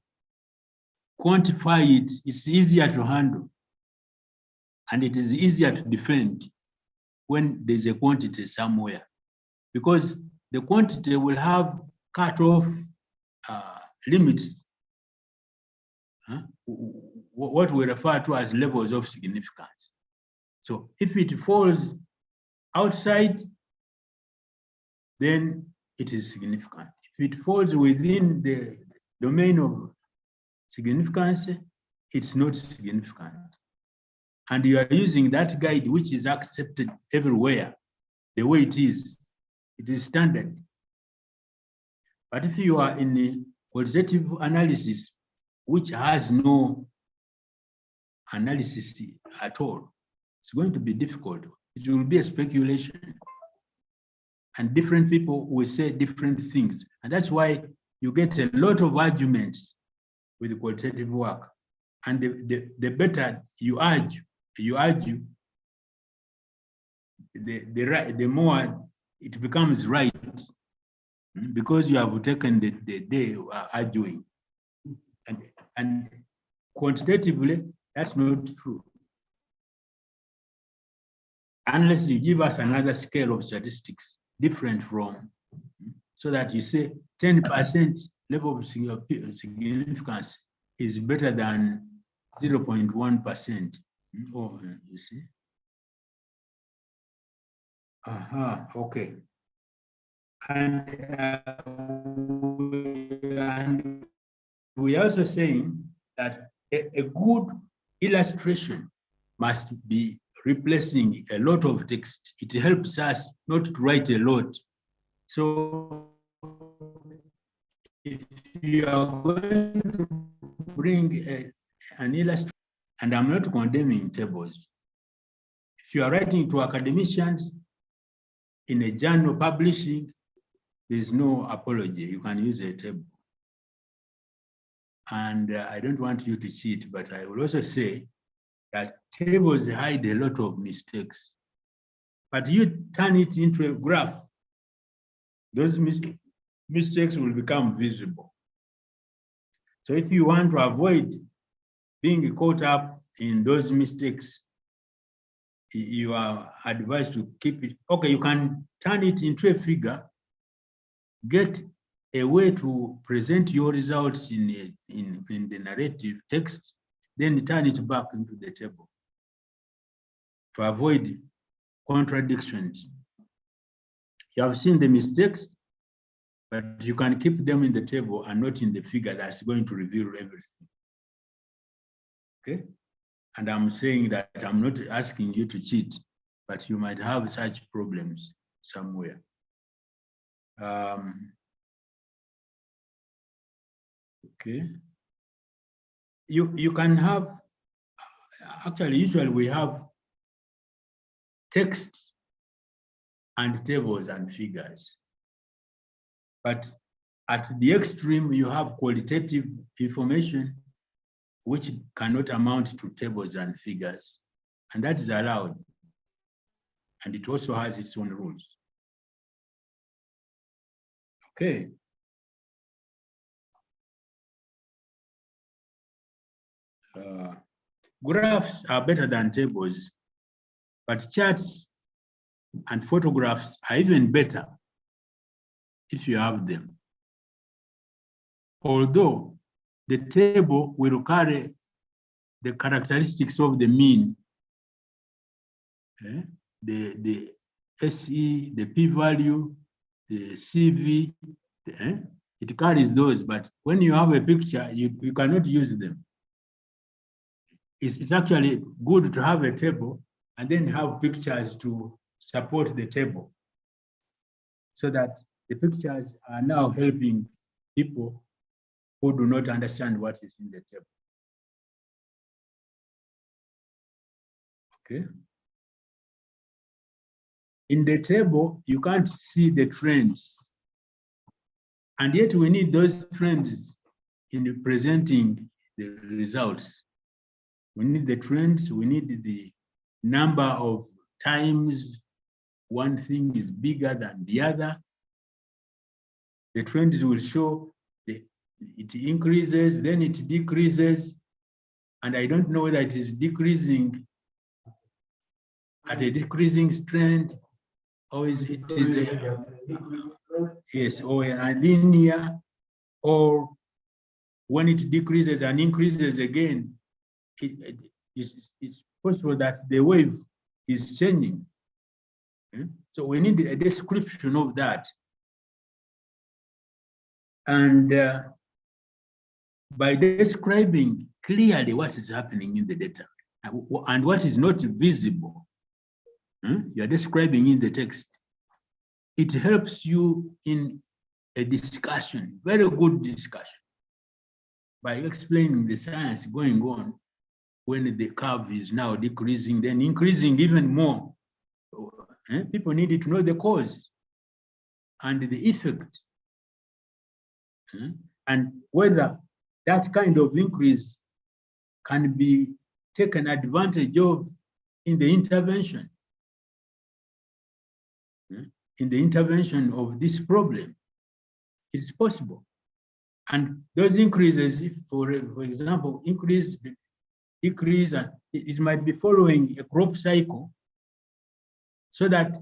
quantify it, it's easier to handle. And it is easier to defend when there's a quantity somewhere, because the quantity will have cut-off limits, what we refer to as levels of significance. So if it falls outside, then it is significant. If it falls within the domain of significance, it's not significant. And you are using that guide, which is accepted everywhere, the way it is standard. But if you are in a qualitative analysis, which has no analysis at all, it's going to be difficult. It will be a speculation. And different people will say different things. And that's why you get a lot of arguments with qualitative work. And the better you argue, the more it becomes right, because you have taken the day arguing. And quantitatively, that's not true. Unless you give us another scale of statistics different from, so that you say 10% level of significance is better than 0.1%. Oh, you see? Okay. And we are also saying that a good illustration must be replacing a lot of text. It helps us not to write a lot. So if you are going to bring an illustration, and I'm not condemning tables. If you are writing to academicians in a journal publishing, there's no apology. You can use a table. And I don't want you to cheat, but I will also say that tables hide a lot of mistakes. But you turn it into a graph, those mistakes will become visible. So if you want to avoid being caught up in those mistakes, you are advised to keep it. Okay, you can turn it into a figure, get a way to present your results in the narrative text, then turn it back into the table to avoid contradictions. You have seen the mistakes, but you can keep them in the table and not in the figure that's going to reveal everything. Okay? And I'm saying that I'm not asking you to cheat, but you might have such problems somewhere. Okay. You can have, actually, usually we have text and tables and figures. But at the extreme, you have qualitative information, which cannot amount to tables and figures. And that is allowed. And it also has its own rules. Okay. Graphs are better than tables, but charts and photographs are even better if you have them. Although the table will carry the characteristics of the mean, the SE, the p-value, the CV, it carries those, but when you have a picture, you cannot use them. It's actually good to have a table and then have pictures to support the table, so that the pictures are now helping people who do not understand what is in the table. Okay. In the table, you can't see the trends. And yet we need those trends in presenting the results. We need the trends, we need the number of times one thing is bigger than the other. The trends will show it increases, then it decreases. And I don't know whether it is decreasing at a decreasing trend, or is it yes, or a linear, or when it decreases and increases again, it's possible that the wave is changing. So we need a description of that. And by describing clearly what is happening in the data and what is not visible, you are describing in the text, it helps you in a discussion, very good discussion, by explaining the science going on when the curve is now decreasing, then increasing even more. People need to know the cause and the effect, and whether that kind of increase can be taken advantage of in the intervention. In the intervention of this problem, it's possible. And those increases, if for example, increase, decrease, and it might be following a crop cycle, so that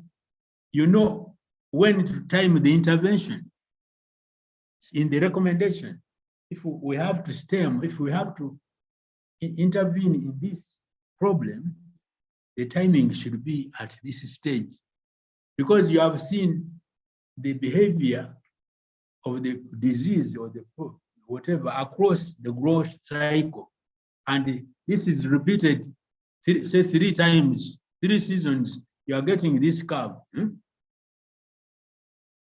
you know when to time the intervention. In the recommendation, if we have to stem, if we have to intervene in this problem, the timing should be at this stage, because you have seen the behavior of the disease or the whatever across the growth cycle, and this is repeated, say 3 times, 3 seasons, you are getting this curve.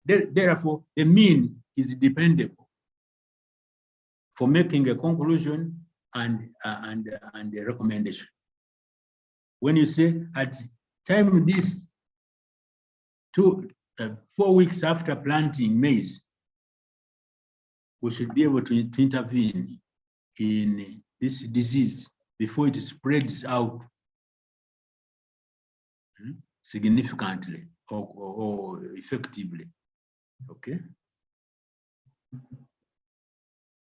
Therefore, the mean is dependable for making a conclusion and a recommendation. When you say at time this 4 weeks after planting maize, we should be able to intervene in this disease before it spreads out significantly or effectively. Okay.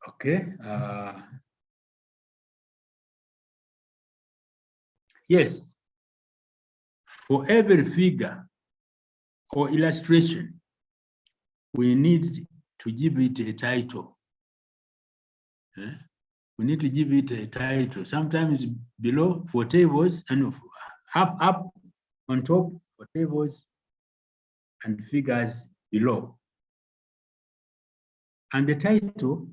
Okay. Yes. For every figure or illustration, we need to give it a title. We need to give it a title. Sometimes below for tables, and up on top for tables and figures below. And the title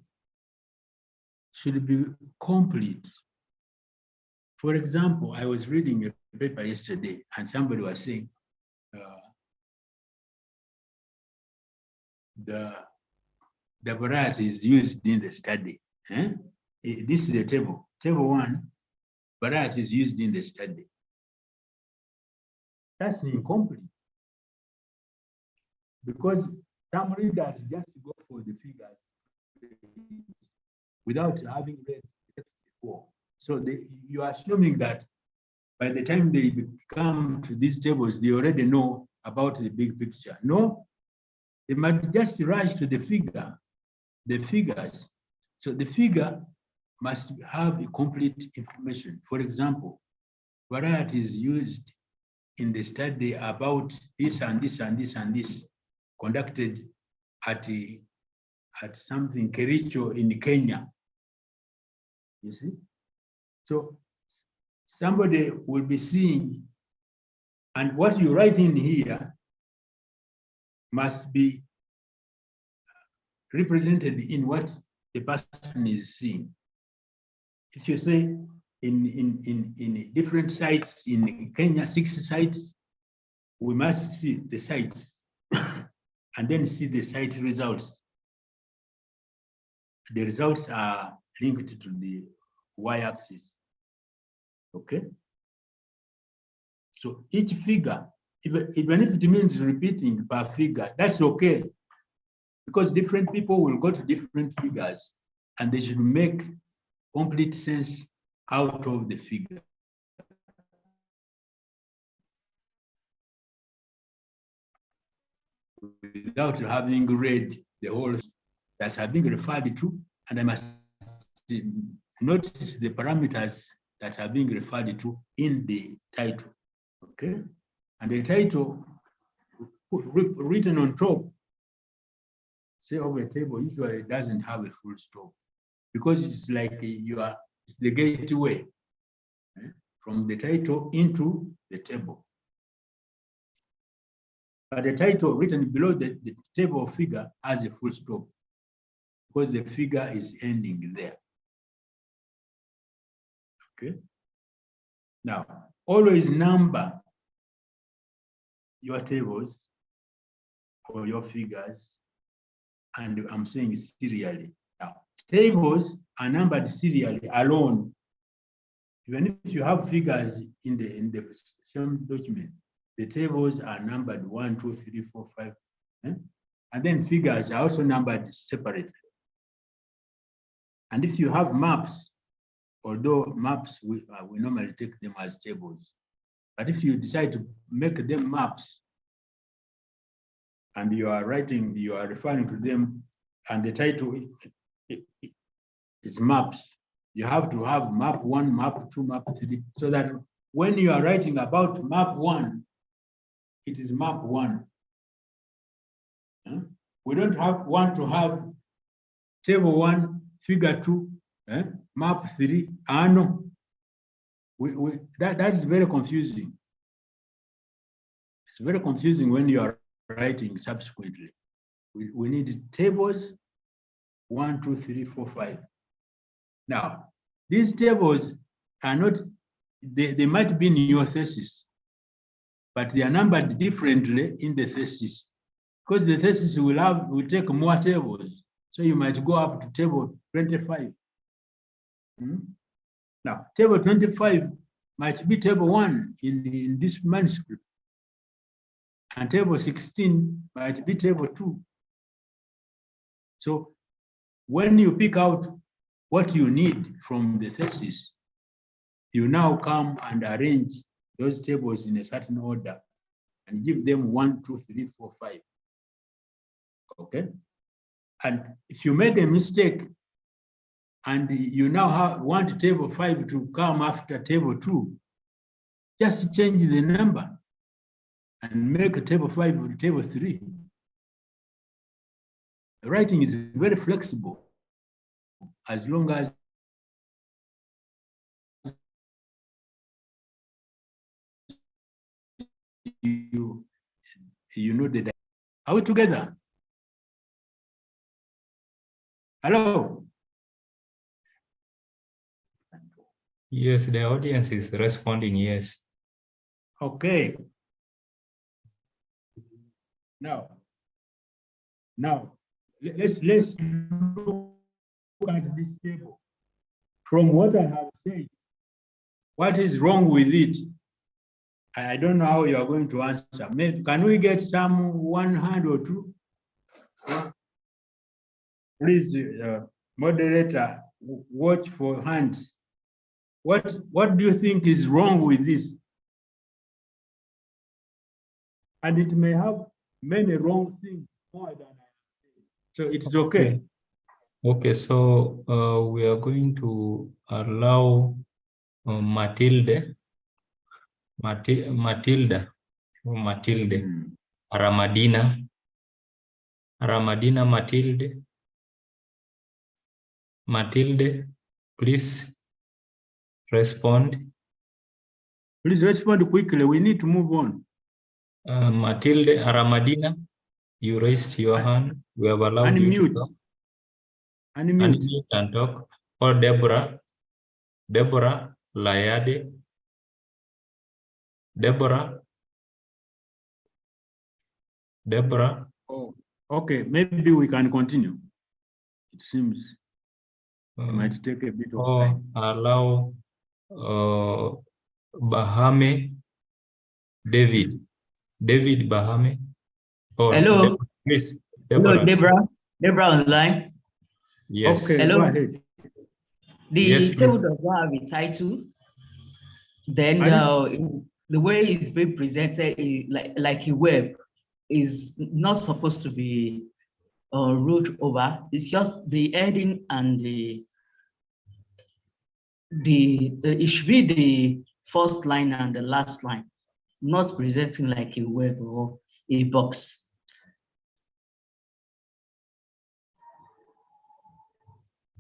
should be complete. For example, I was reading a paper yesterday and somebody was saying the varieties used in the study. This is a table. Table 1, varieties used in the study. That's incomplete, because some readers just go for the figures without having read the text before. So you are assuming that by the time they come to these tables, they already know about the big picture. No, they might just rush to the figures. So the figure must have a complete information. For example, varieties used in the study about this and this and this and this, conducted at something Kericho in Kenya. You see? So somebody will be seeing, and what you write in here must be represented in what the person is seeing. If you say in different sites in Kenya, 6 sites, we must see the sites and then see the site results. The results are linked to the y-axis. Okay. So each figure even if it means repeating per figure, that's okay. Because different people will go to different figures and they should make complete sense out of the figure. Without having read the whole that are being referred to, and I must notice the parameters that are being referred to in the title, okay? And the title written on top, say of a table, usually doesn't have a full stop because it's like it's the gateway from the title into the table. But the title written below the table figure has a full stop because the figure is ending there. Okay. Now, always number your tables or your figures, and I'm saying serially. Now, tables are numbered serially alone. Even if you have figures in the same document, the tables are numbered 1, 2, 3, 4, 5, and then figures are also numbered separately. And if you have maps, although maps we normally take them as tables, but if you decide to make them maps, and you are referring to them, and the title is maps, you have to have map 1, map 2, map 3, so that when you are writing about map 1, it is map 1. We don't want to have table 1, figure 2, map 3. No. That is very confusing. It's very confusing when you are writing subsequently. We need tables 1, 2, 3, 4, 5. Now, these tables are not, they might be in your thesis, but they are numbered differently in the thesis because the thesis will take more tables. So you might go up to table 25. Now, table 25 might be table 1 in this manuscript, and table 16 might be table 2. So when you pick out what you need from the thesis, you now come and arrange those tables in a certain order and give them 1, 2, 3, 4, 5. Okay? And if you made a mistake and you now want table 5 to come after table 2, just change the number and make a table 5 table 3. The writing is very flexible as long as you know the. Are we together? Hello? Yes, the audience is responding, yes. Okay. Now, let's look at this table. From what I have said, what is wrong with it? I don't know how you are going to answer. Maybe, can we get some 1 hand or 2? Please, moderator, watch for hands. What do you think is wrong with this? And it may have many wrong things more than I say. So it's okay. Okay, so we are going to allow Matilda, Ramadina Matilde, please respond. Please respond quickly. We need to move on. Matilde Ramadina, you raised your hand. We have allowed you to talk. Unmute and talk. Or Deborah Layade. Deborah. Oh, okay. Maybe we can continue. It seems it might take a bit of time. Allow Bahame David. David Bahame. Oh, Hello. Deborah, please. Hello, Deborah. Deborah online. Yes. Okay, hello. go ahead. The Yes, table does not have a title. Then the way it's being presented is like a web is not supposed to be wrote over. It's just the heading and it should be the first line and the last line, not presenting like a web or a box.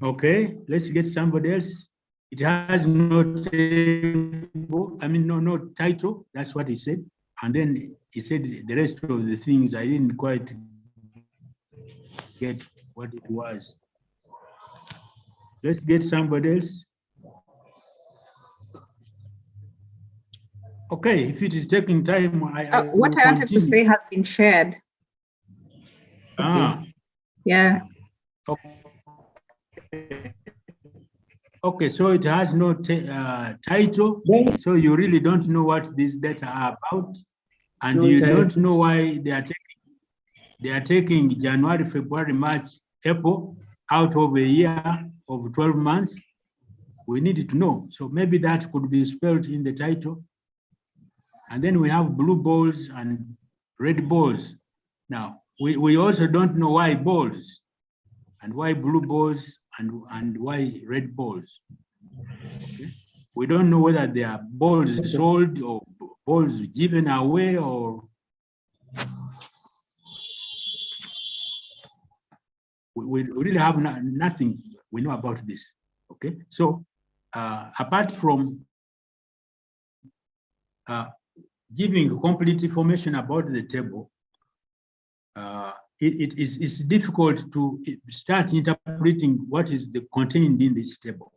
Okay, let's get somebody else. It has no table, no title. That's what he said. And then he said the rest of the things I didn't quite get what it was. Let's get somebody else. Okay, if it is taking time, what I wanted to say has been shared. Ah. Yeah. Okay, so it has no title, so you really don't know what these data are about, and No you title. don't know why they are taking January, February, March, April out of a year of 12 months. We need to know. So maybe that could be spelled in the title. And then we have blue balls and red balls. Now, we also don't know why balls and why blue balls and why red balls. Okay? We don't know whether they are balls sold or balls given away or we really have nothing we know about this. Okay, so apart from giving complete information about the table, it's difficult to start interpreting what is contained in this table.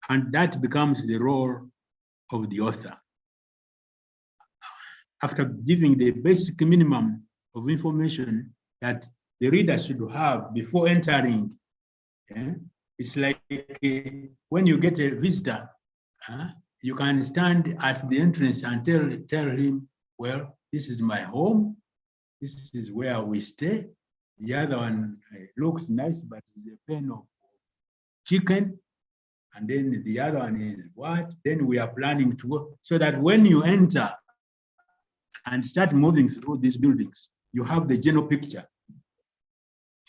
And that becomes the role of the author. After giving the basic minimum of information that the reader should have before entering, it's like when you get a visitor, you can stand at the entrance and tell him, well, this is my home, this is where we stay. The other one looks nice, but it's a pen of chicken. And then the other one is what? Then we are planning to go. So that when you enter and start moving through these buildings, you have the general picture.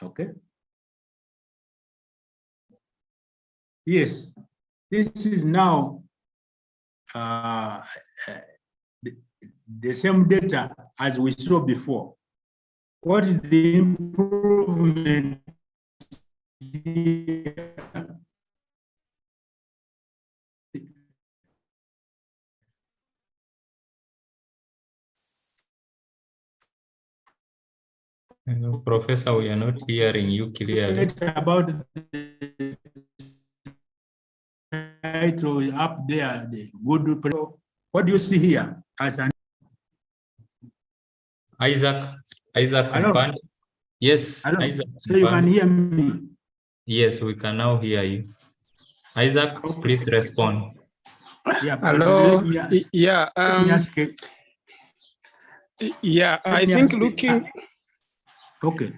Okay? Yes, this is now the same data as we saw before. What is the improvement here? Professor, we are not hearing you clearly. About the title up there, the good. What do you see here as an Isaac Hello? Mpande. Yes, Hello? Isaac So you can Mpande. hear me? Yes, we can now hear you. Isaac, please respond. Yeah. Hello. Let me ask Yeah, I think looking. Okay.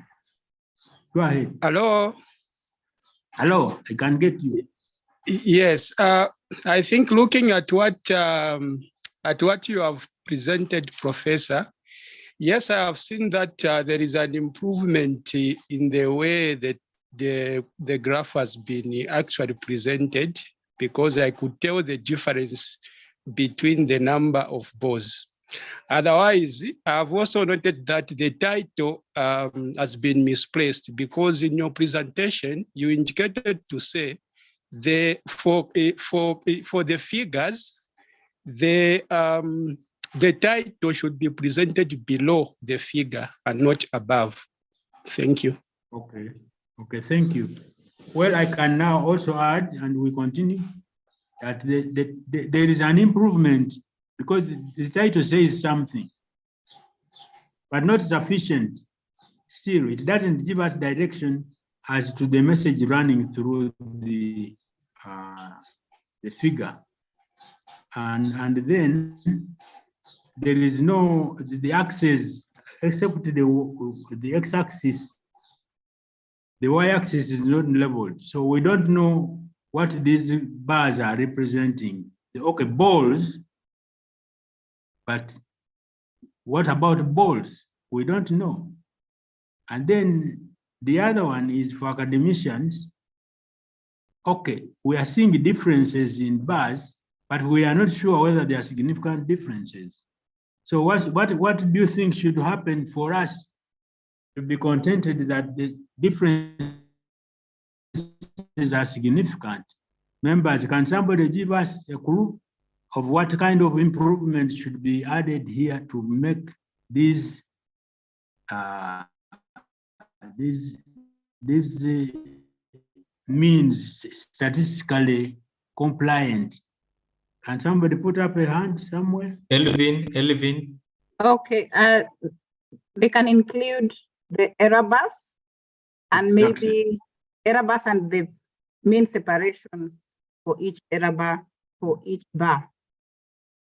Go ahead. Hello. Hello, I can get you. Yes, I think looking at what you have presented, Professor. Yes, I have seen that there is an improvement in the way that the graph has been actually presented, because I could tell the difference between the number of balls. Otherwise, I've also noted that the title has been misplaced, because in your presentation, you indicated to say for the figures, the title should be presented below the figure and not above. Thank you. Okay. Okay, thank you. Well, I can now also add, and we continue, that there is an improvement, because the title says something, but not sufficient. Still, it doesn't give us direction as to the message running through the figure. And then there is no, the axis, except the x-axis, the y-axis is not leveled. So we don't know what these bars are representing. Okay, balls, but what about balls? We don't know. And then the other one is for academicians. Okay, we are seeing differences in bars, but we are not sure whether there are significant differences. So what do you think should happen for us to be contented that the differences are significant? Members, can somebody give us a clue of what kind of improvements should be added here to make these means statistically compliant? Can somebody put up a hand somewhere? Elvin. Okay, they can include the error bars and maybe error bars and the mean separation for each error bar, for each bar.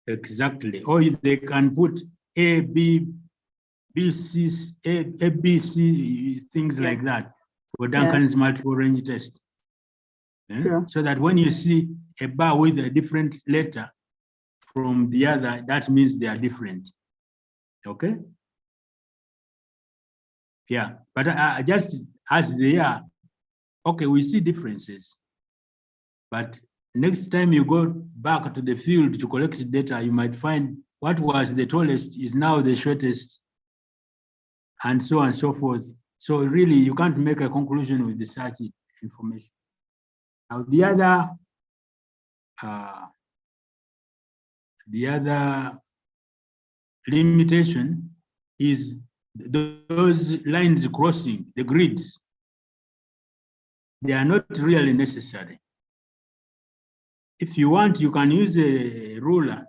Exactly. Or they can put A, B, C, A, B, C, things like that for Duncan's multiple range test. Yeah? So that when you see a bar with a different letter from the other, that means they are different. Okay? Yeah, but just as they are, okay, we see differences. But next time you go back to the field to collect data, you might find what was the tallest is now the shortest, and so on and so forth. So really, you can't make a conclusion with the such information. Now, the other limitation is those lines crossing, the grids. They are not really necessary. If you want, you can use a ruler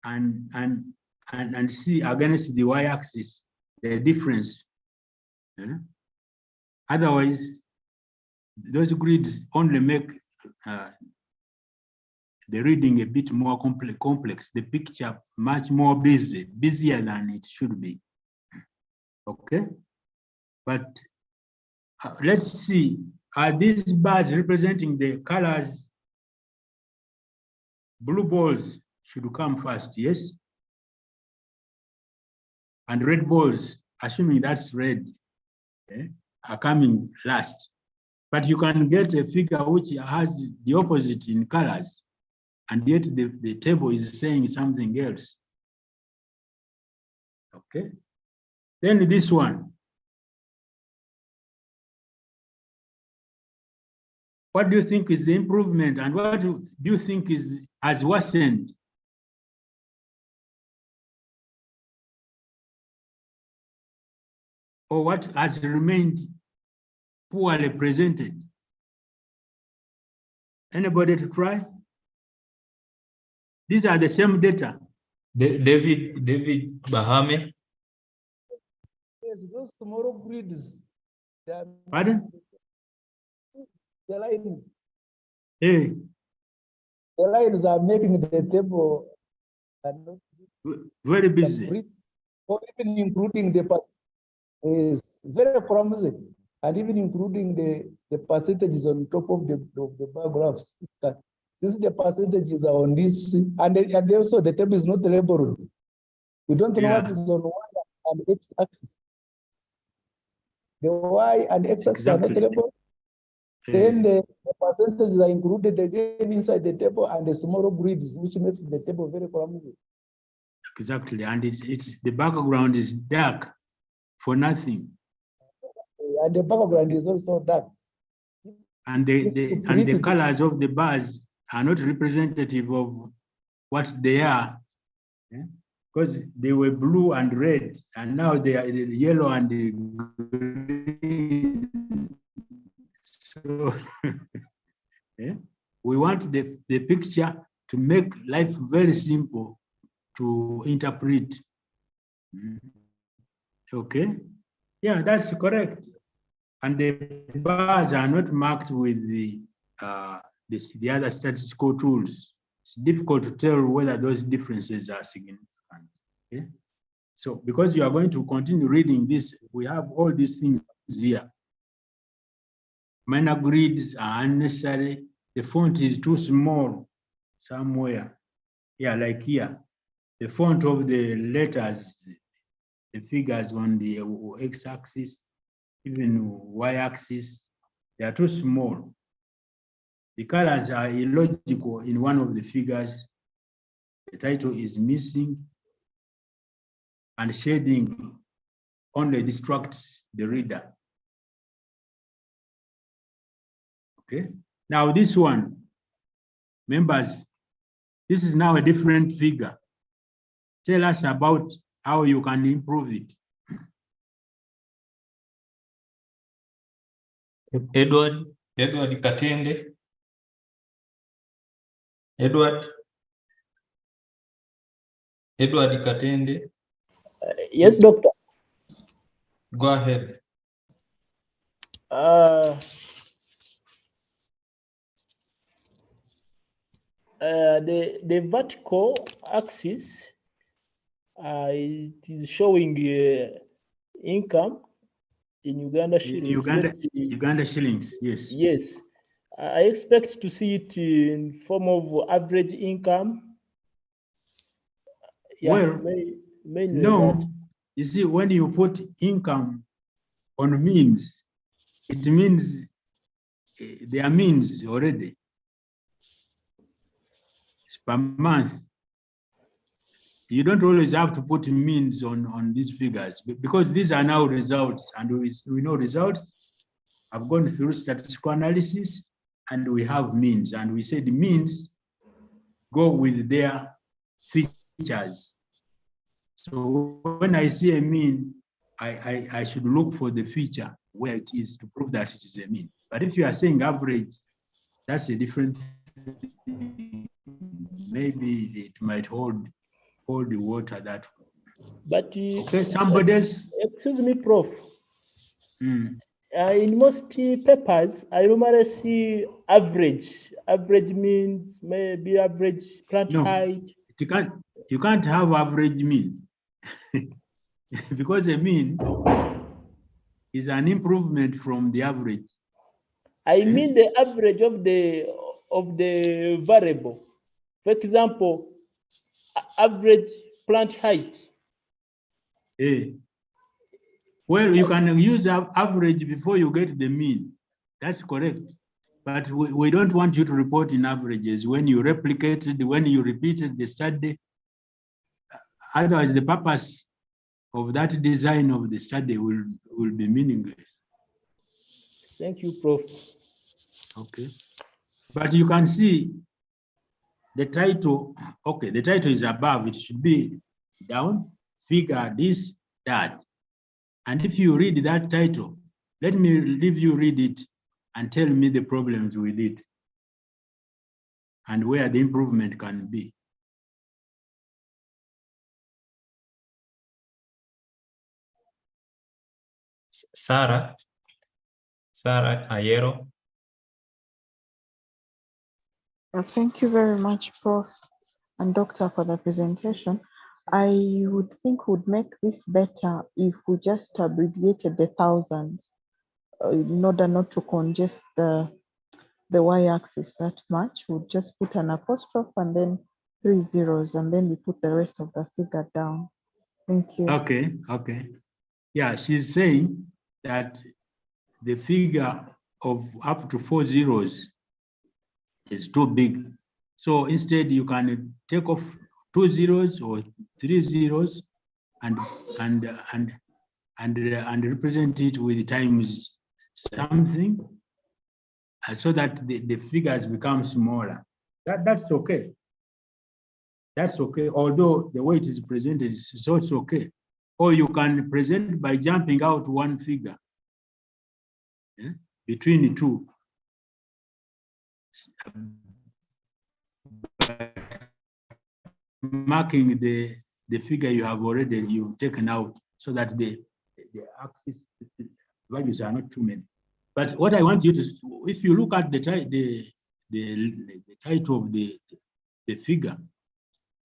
and see against the y-axis the difference. Yeah? Otherwise, those grids only make the reading a bit more complex, the picture much more busier than it should be. Okay, but let's see, are these bars representing the colors? Blue balls should come first, yes? And red balls, assuming that's red, okay, are coming last. But you can get a figure which has the opposite in colors, and yet the table is saying something else. Okay, then this one. What do you think is the improvement, and what do you think has worsened? Or what has remained poorly presented? Anybody to try? These are the same data. David Bahame. Yes, those small grids. Pardon? The lines. Hey. The lines are making the table very busy. Or even including the is very promising, and even including the percentages on top of the bar graphs. Since the percentages are on this, and also the table is not labeled. We don't know what is on Y and X axis. The Y and X axis are not labeled. Then the percentages are included again inside the table and the smaller grids, which makes the table very promising. Exactly, and it's the background is dark for nothing. And the background is also dark. And the colors of the bars are not representative of what they are, because they were blue and red, and now they are yellow and green. So we want the picture to make life very simple to interpret. Okay, yeah, that's correct. And the bars are not marked with the other statistical tools. it's difficult to tell whether those differences are significant. Okay? So because you are going to continue reading this, we have all these things here. Minor grids are unnecessary. The font is too small somewhere. Yeah, like here. The font of the letters, the figures on the x-axis, even y-axis, they are too small. The colors are illogical in one of the figures. The title is missing, and shading only distracts the reader. Okay, now this one, members, this is now a different figure. Tell us about how you can improve it. Edward Katende. Edward Katende. Yes, doctor. Go ahead. The vertical axis, it is showing income in Uganda shillings. Uganda shillings, yes. Yes. I expect to see it in form of average income. Yeah, Well, mainly no, that. you see, when you put income on means, it means there are means already. It's per month. You don't always have to put means on these figures because these are now results, and we know results. I've gone through statistical analysis, and we have means, and we say the means go with their features. So when I see a mean, I should look for the feature where it is to prove that it is a mean. But if you are saying average, that's a different thing. Maybe it might hold the water that way. But okay, somebody else. Excuse me, Prof. In most papers, I normally see average. Average means maybe average plant height. You can't have average mean because a mean is an improvement from the average. I mean the average of the variable. For example, average plant height. Well, you can use average before you get the mean. That's correct. But we don't want you to report in averages when you replicated, when you repeated the study. Otherwise, the purpose of that design of the study will be meaningless. Thank you, Prof. Okay. But you can see the title. Okay, the title is above. It should be down, figure this, that. And if you read that title, let me leave you read it and tell me the problems with it and where the improvement can be. Sarah Ayero. Thank you very much, Prof. and Doctor, for the presentation. I would think would make this better if we just abbreviated the thousands in order not to congest the y-axis that much. We'll just put an apostrophe and then 3 zeros, and then we put the rest of the figure down. Thank you. Okay. Yeah, she's saying that the figure of up to 4 zeros is too big. So instead, you can take off 2 zeros or 3 zeros and represent it with times something, so that the figures become smaller. That's okay. That's okay. Although the way it is presented is also okay. Or you can present by jumping out one figure between the two. Marking the figure you have already taken out so that the axis values are not too many. But what I want you to, if you look at the title of the the figure.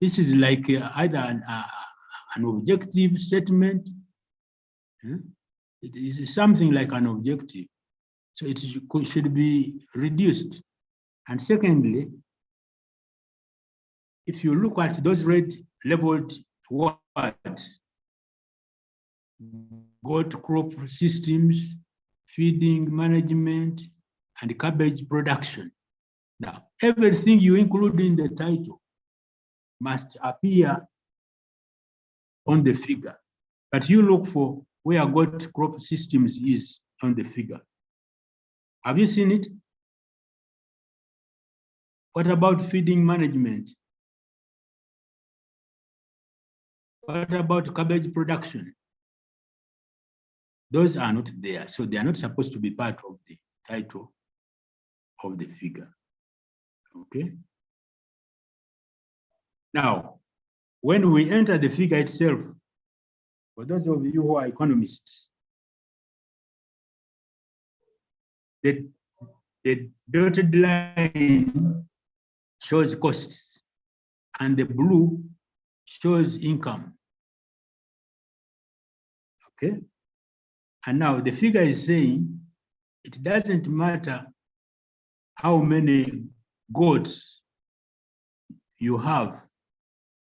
This is like either an objective statement. It is something like an objective. So it should be reduced. And secondly, if you look at those red labeled words, goat crop systems, feeding management, and cabbage production. Now, everything you include in the title must appear on the figure. But you look for where goat crop systems is on the figure. Have you seen it? What about feeding management? What about cabbage production? Those are not there, so they are not supposed to be part of the title of the figure. Okay. Now, when we enter the figure itself, for those of you who are economists, the dotted line shows costs and the blue shows income. Okay. And now the figure is saying it doesn't matter how many goats you have,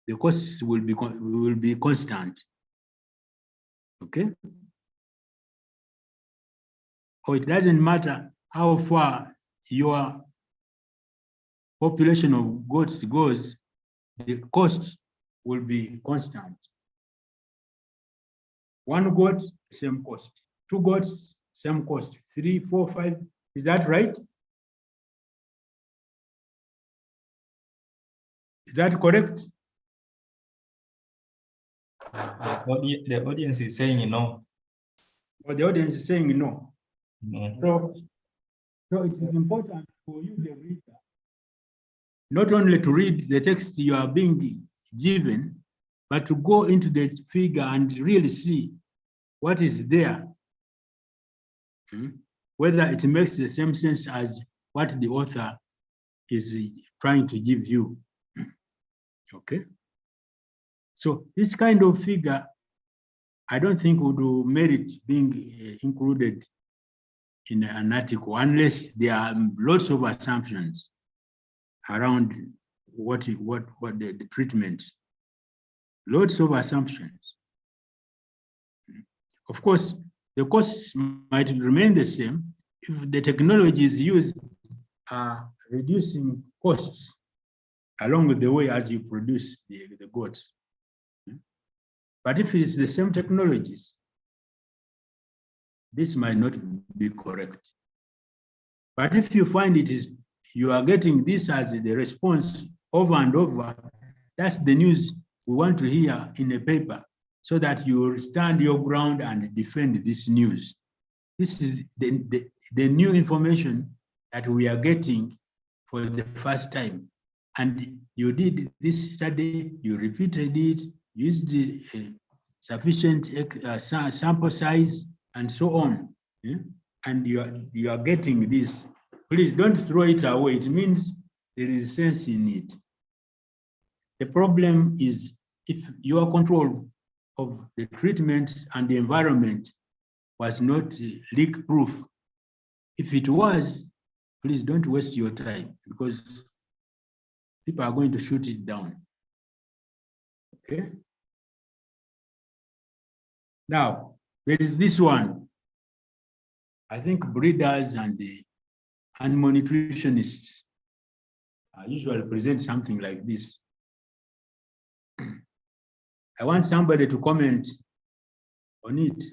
the costs will be constant. Okay. Or it doesn't matter how far your population of goats goes, the cost will be constant. One goat, same cost. Two goats, same cost. 3, 4, 5. Is that right? Is that correct? The audience is saying no. Or the audience is saying no. No. So it is important for you, the reader, not only to read the text you are being given, but to go into the figure and really see what is there, whether it makes the same sense as what the author is trying to give you. Okay. So this kind of figure, I don't think would merit being included in an article unless there are lots of assumptions around what the treatment. Lots of assumptions. Of course, the costs might remain the same if the technologies used are reducing costs along with the way as you produce the goods. But if it's the same technologies, this might not be correct. But if you find you are getting this as the response over and over, that's the news we want to hear in a paper so that you stand your ground and defend this news. This is the new information that we are getting for the first time. And you did this study, you repeated it, used the sufficient sample size, and so on. Yeah? And you are getting this. Please don't throw it away. It means there is sense in it. The problem is if your control of the treatments and the environment was not leak-proof. If it was, please don't waste your time because people are going to shoot it down. Okay. Now, there is this one. I think breeders and the animal nutritionists usually present something like this. I want somebody to comment on it.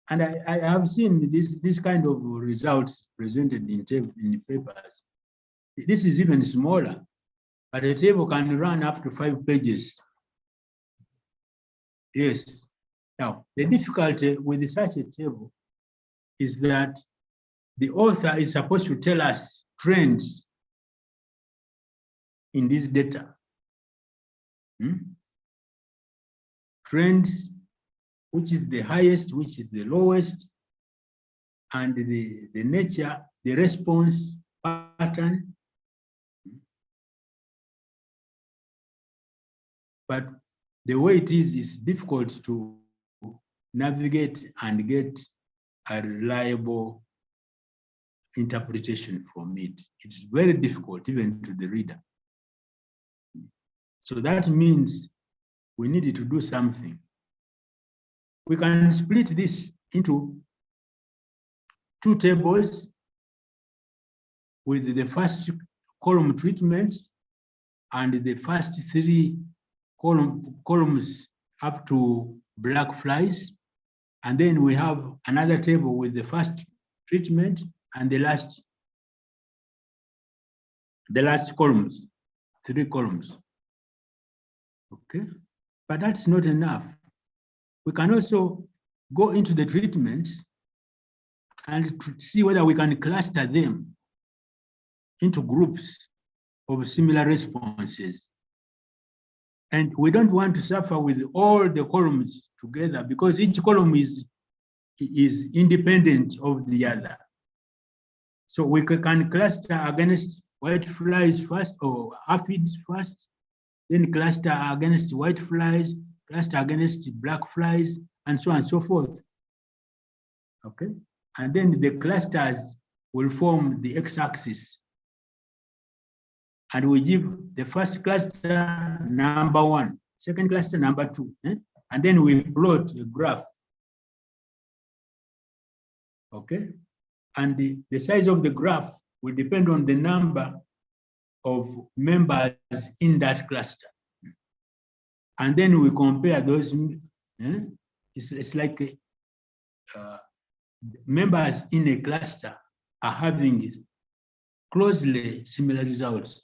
And I have seen this kind of results presented in the papers. This is even smaller, but a table can run up to 5 pages. Yes. Now, the difficulty with such a table is that the author is supposed to tell us trends in this data. Trends, which is the highest, which is the lowest, and the nature, the response pattern, but the way it is difficult to navigate and get a reliable interpretation from it. It's very difficult even to the reader. So that means we need to do something. We can split this into two tables with the first column treatments and the first three columns up to black flies. And then we have another table with the first treatment and the last columns, 3 columns. Okay, but that's not enough. We can also go into the treatments and see whether we can cluster them into groups of similar responses. And we don't want to suffer with all the columns together because each column is independent of the other. So we can cluster against white flies first or aphids first, then cluster against white flies, cluster against black flies, and so on and so forth. Okay, and then the clusters will form the x-axis. And we give the first cluster number 1, second cluster number 2, and then we plot a graph. Okay, and the size of the graph will depend on the number of members in that cluster. And then we compare those. It's like members in a cluster are having closely similar results,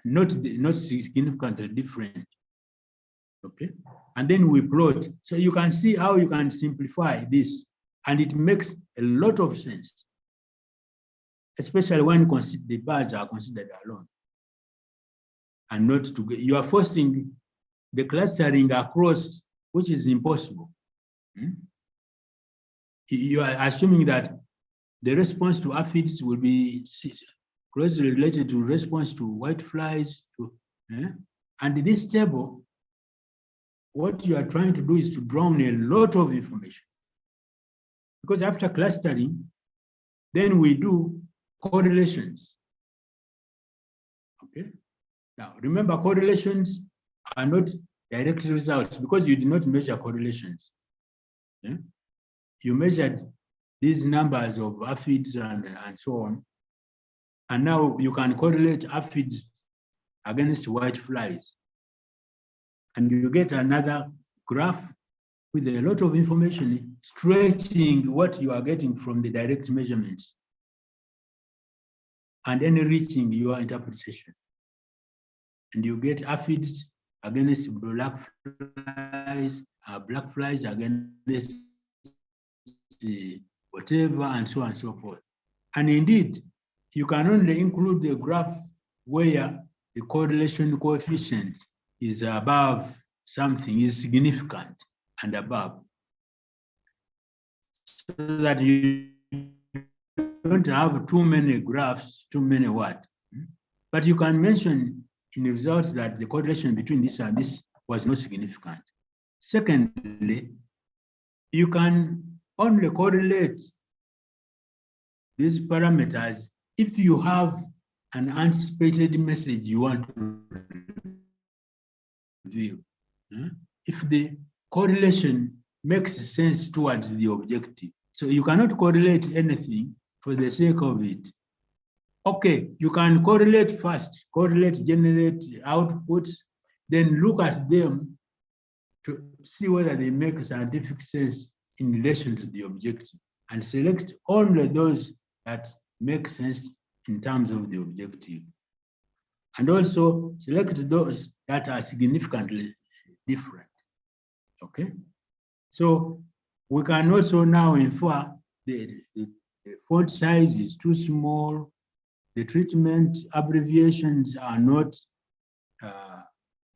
not significantly different. Okay, and then we plot. So you can see how you can simplify this, and it makes a lot of sense, especially when the bars are considered alone and not together. You are forcing the clustering across, which is impossible. You are assuming that the response to aphids will be closely related to response to white flies. And this table, what you are trying to do is to draw on a lot of information. Because after clustering, then we do correlations. Okay. Now, remember, correlations are not direct results because you did not measure correlations. You measured these numbers of aphids and so on. And now you can correlate aphids against white flies. And you get another graph with a lot of information stretching what you are getting from the direct measurements and enriching your interpretation. And you get aphids against black flies against whatever, and so on and so forth. And indeed, you can only include the graph where the correlation coefficient is above something, is significant and above, so that you don't have too many graphs, too many what. But you can mention in the results that the correlation between this and this was not significant. Secondly, you can only correlate these parameters if you have an anticipated message you want to reveal. If the correlation makes sense towards the objective. So you cannot correlate anything for the sake of it. Okay, you can correlate first, generate outputs, then look at them to see whether they make scientific sense in relation to the objective, and select only those that make sense in terms of the objective. And also select those that are significantly different. Okay? So we can also now infer the font size is too small, the treatment abbreviations are not, there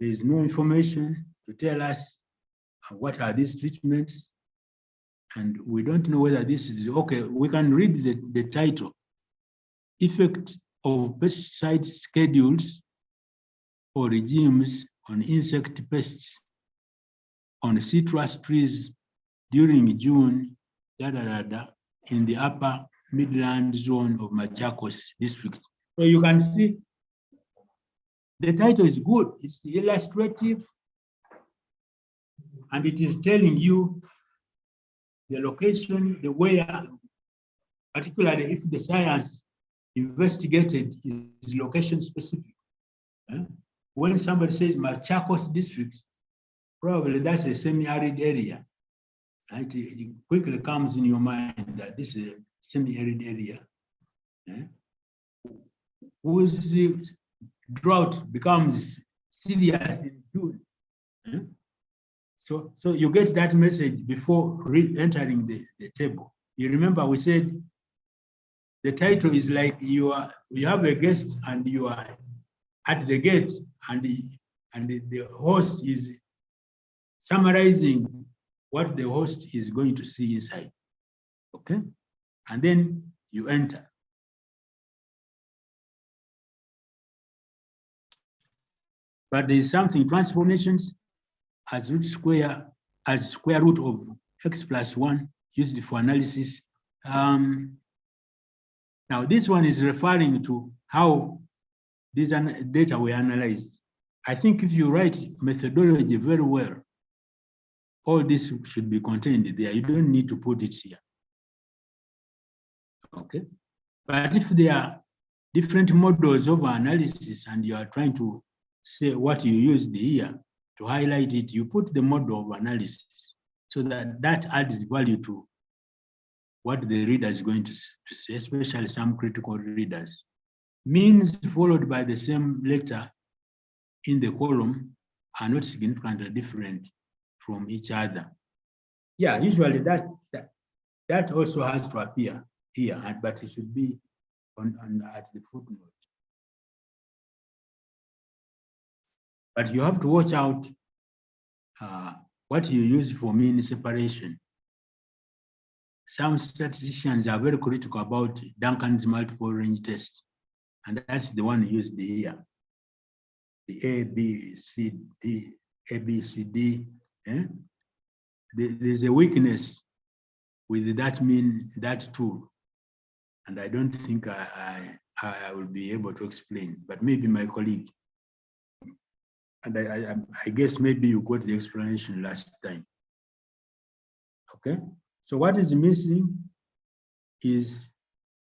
is no information to tell us what are these treatments, and we don't know whether this is okay. We can read the title, Effect of Pesticide Schedules or Regimes on insect pests on citrus trees during June, in the upper Midland zone of Machakos district. So you can see the title is good. It's illustrative, and it is telling you the location, the where, particularly if the science investigated is location specific. When somebody says Machakos district, probably that's a semi-arid area. Right? It quickly comes in your mind that this is a semi-arid area, whose drought becomes serious in June. So you get that message before entering the table. You remember we said the title is like you have a guest and you are at the gate, and the host is summarizing what the host is going to see inside. Okay? And then you enter. But there is something, transformations as square root of x plus 1 used for analysis. Now this one is referring to how these data were analyzed. I think if you write methodology very well, all this should be contained there. You don't need to put it here. Okay? But if there are different models of analysis and you are trying to say what you used here to highlight it, you put the model of analysis so that adds value to what the reader is going to say, especially some critical readers. Means followed by the same letter in the column are not significantly different from each other. Yeah, usually that also has to appear here, but it should be at the footnote. But you have to watch out what you use for mean separation. Some statisticians are very critical about Duncan's multiple range test, and that's the one used here. The A, B, C, D, A, B, C, D. There's a weakness with that tool, and I don't think I will be able to explain, but maybe my colleague. And I guess maybe you got the explanation last time. Okay, so what is missing is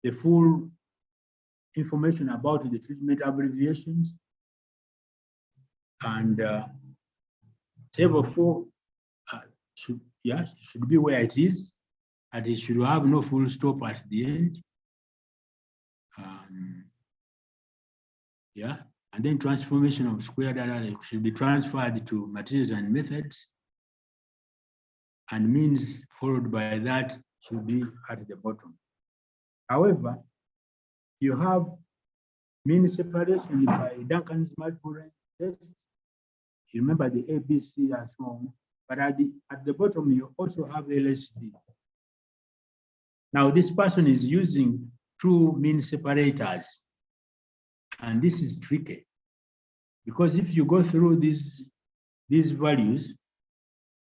the full information about the treatment abbreviations, and table 4 should be where it is, and it should have no full stop at the end. And then transformation of square data should be transferred to materials and methods, and means followed by that should be at the bottom. However, you have mean separation by Duncan's multiple range test. You remember the A, B, C, and so on. But at the bottom, you also have LSD. Now, this person is using two mean separators, and this is tricky, because if you go through these values,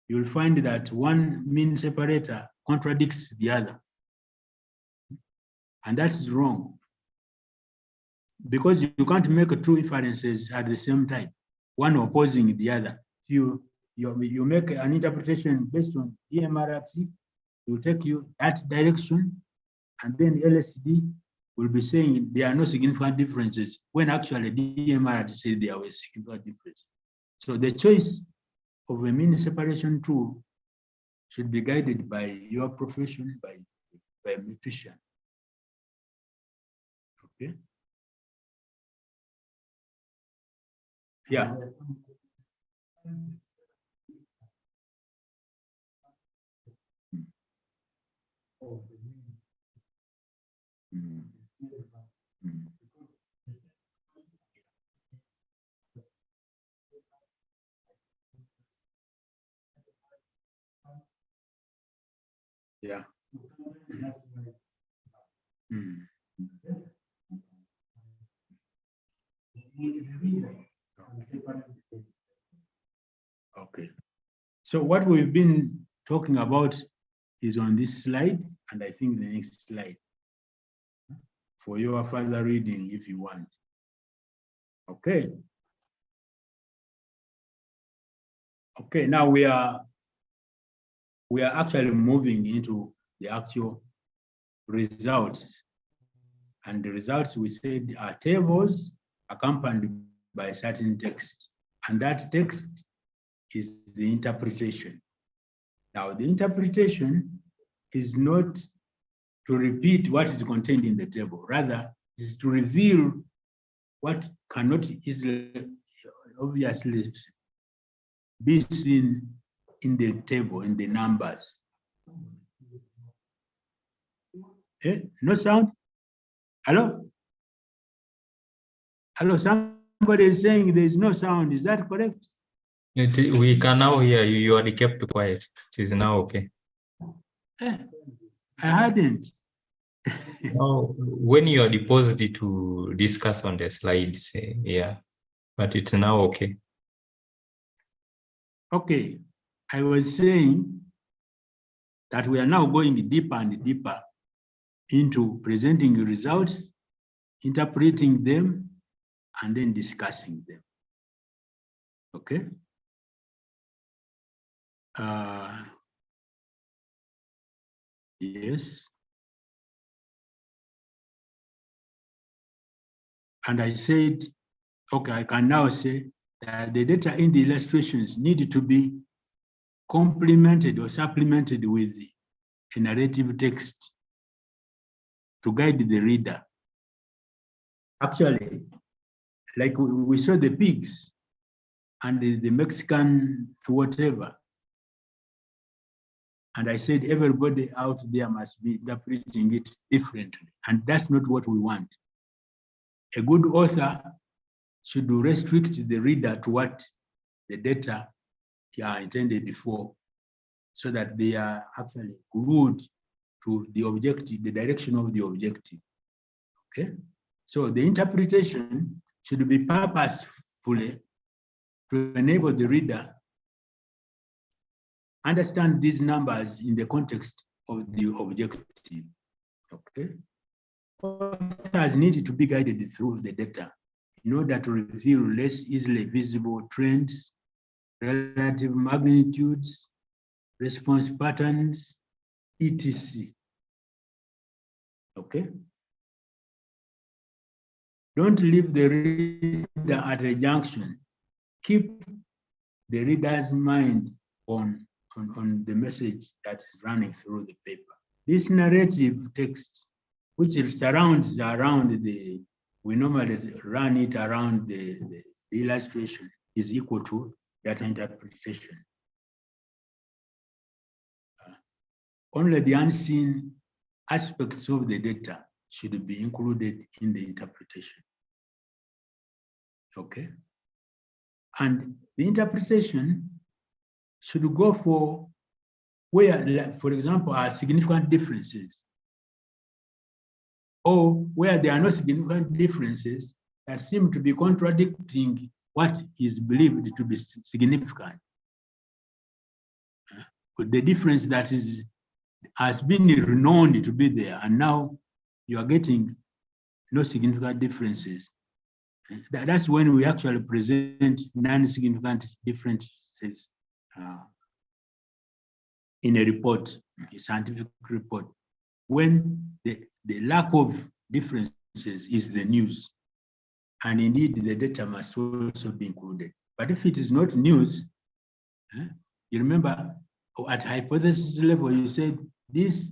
you'll find that one mean separator contradicts the other. And that's wrong, because you can't make two inferences at the same time, one opposing the other. You make an interpretation based on DMRT, will take you that direction, and then LSD will be saying there are no significant differences, when actually DMRT says there were significant differences. So the choice of a mean separation tool should be guided by your profession, by a nutrition. Okay. Yeah. Yeah. So what we've been talking about is on this slide, and I think the next slide for your further reading if you want. Okay. Okay, now we are actually moving into the actual results. And the results we said are tables accompanied by a certain text. And that text is the interpretation. Now, the interpretation is not to repeat what is contained in the table. Rather, it is to reveal what cannot easily, obviously, be seen in the table, in the numbers. No sound? Hello? Hello, somebody is saying there is no sound. Is that correct? We can now hear you. You are kept quiet. It is now okay. I hadn't. No, when you are deposited to discuss on the slides, yeah, but it's now okay. Okay, I was saying that we are now going deeper and deeper into presenting the results, interpreting them, and then discussing them. Okay? Yes. And I said, okay, I can now say that the data in the illustrations need to be complemented or supplemented with a narrative text to guide the reader. Actually, like we saw the pigs and the Mexican whatever. And I said everybody out there must be interpreting it differently. And that's not what we want. A good author should restrict the reader to what the data are intended for, so that they are actually glued to the objective, the direction of the objective. Okay? So the interpretation should be purposefully to enable the reader understand these numbers in the context of the objective. Okay? Authors need to be guided through the data in order to reveal less easily visible trends, relative magnitudes, response patterns, etc. Okay? Don't leave the reader at a junction. Keep the reader's mind on the message that is running through the paper. This narrative text, which surrounds around we normally run it around the illustration, is equal to data interpretation. Only the unseen aspects of the data should be included in the interpretation. Okay? And the interpretation should go for where, for example, are significant differences, or where there are no significant differences that seem to be contradicting what is believed to be significant. The difference that has been known to be there, and now you are getting no significant differences. That's when we actually present non-significant differences in a report, a scientific report, when the lack of differences is the news. And indeed, the data must also be included. But if it is not news, you remember at hypothesis level, you said this,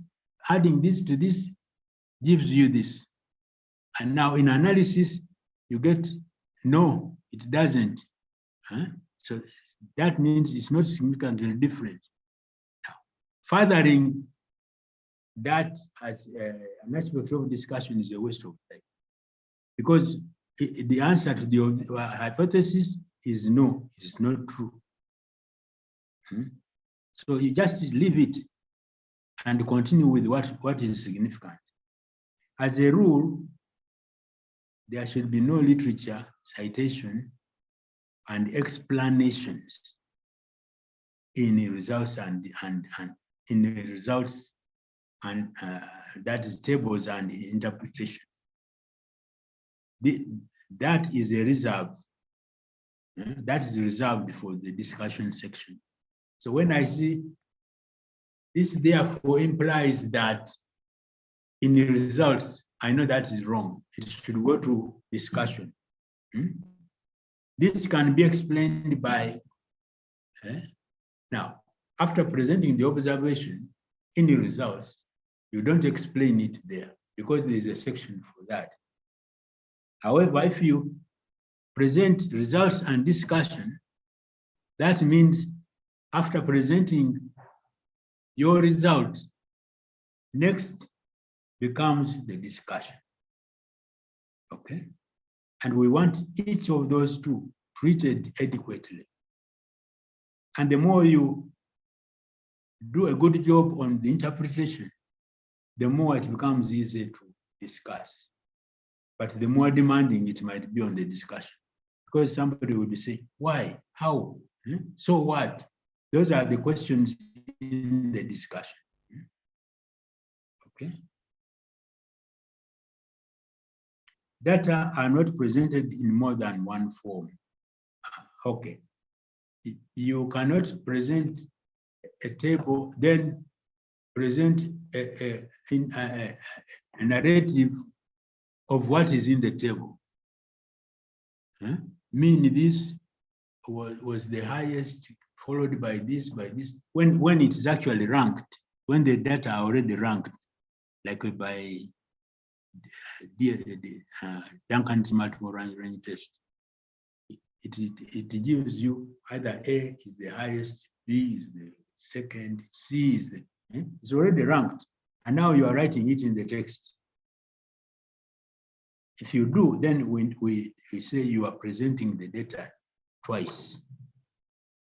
adding this to this gives you this. And now in analysis, you get, no, it doesn't. So that means it's not significantly different. Now, furthering that as an aspect of discussion is a waste of time, because the answer to the hypothesis is no, it's not true. So you just leave it and continue with what is significant. As a rule, there should be no literature, citation, and explanations in the results and in the results and that is tables and interpretation. That is a reserve. That is reserved for the discussion section. So when I see this, therefore implies that in the results, I know that is wrong. It should go to discussion. This can be explained by, now, after presenting the observation in the results, you don't explain it there because there is a section for that. However, if you present results and discussion, that means after presenting your result, next becomes the discussion. Okay? And we want each of those two treated adequately. And the more you do a good job on the interpretation, the more it becomes easy to discuss. But the more demanding it might be on the discussion. Because somebody will be saying, why, how, so what? Those are the questions in the discussion. Okay. Data are not presented in more than one form. Okay. You cannot present a table, then present a narrative of what is in the table. Mean this was the highest, followed by this, when it is actually ranked, when the data are already ranked, like by Duncan's multiple range test. It gives you either A is the highest, B is the second, C is the, it's already ranked. And now you are writing it in the text. If you do, then we say you are presenting the data twice,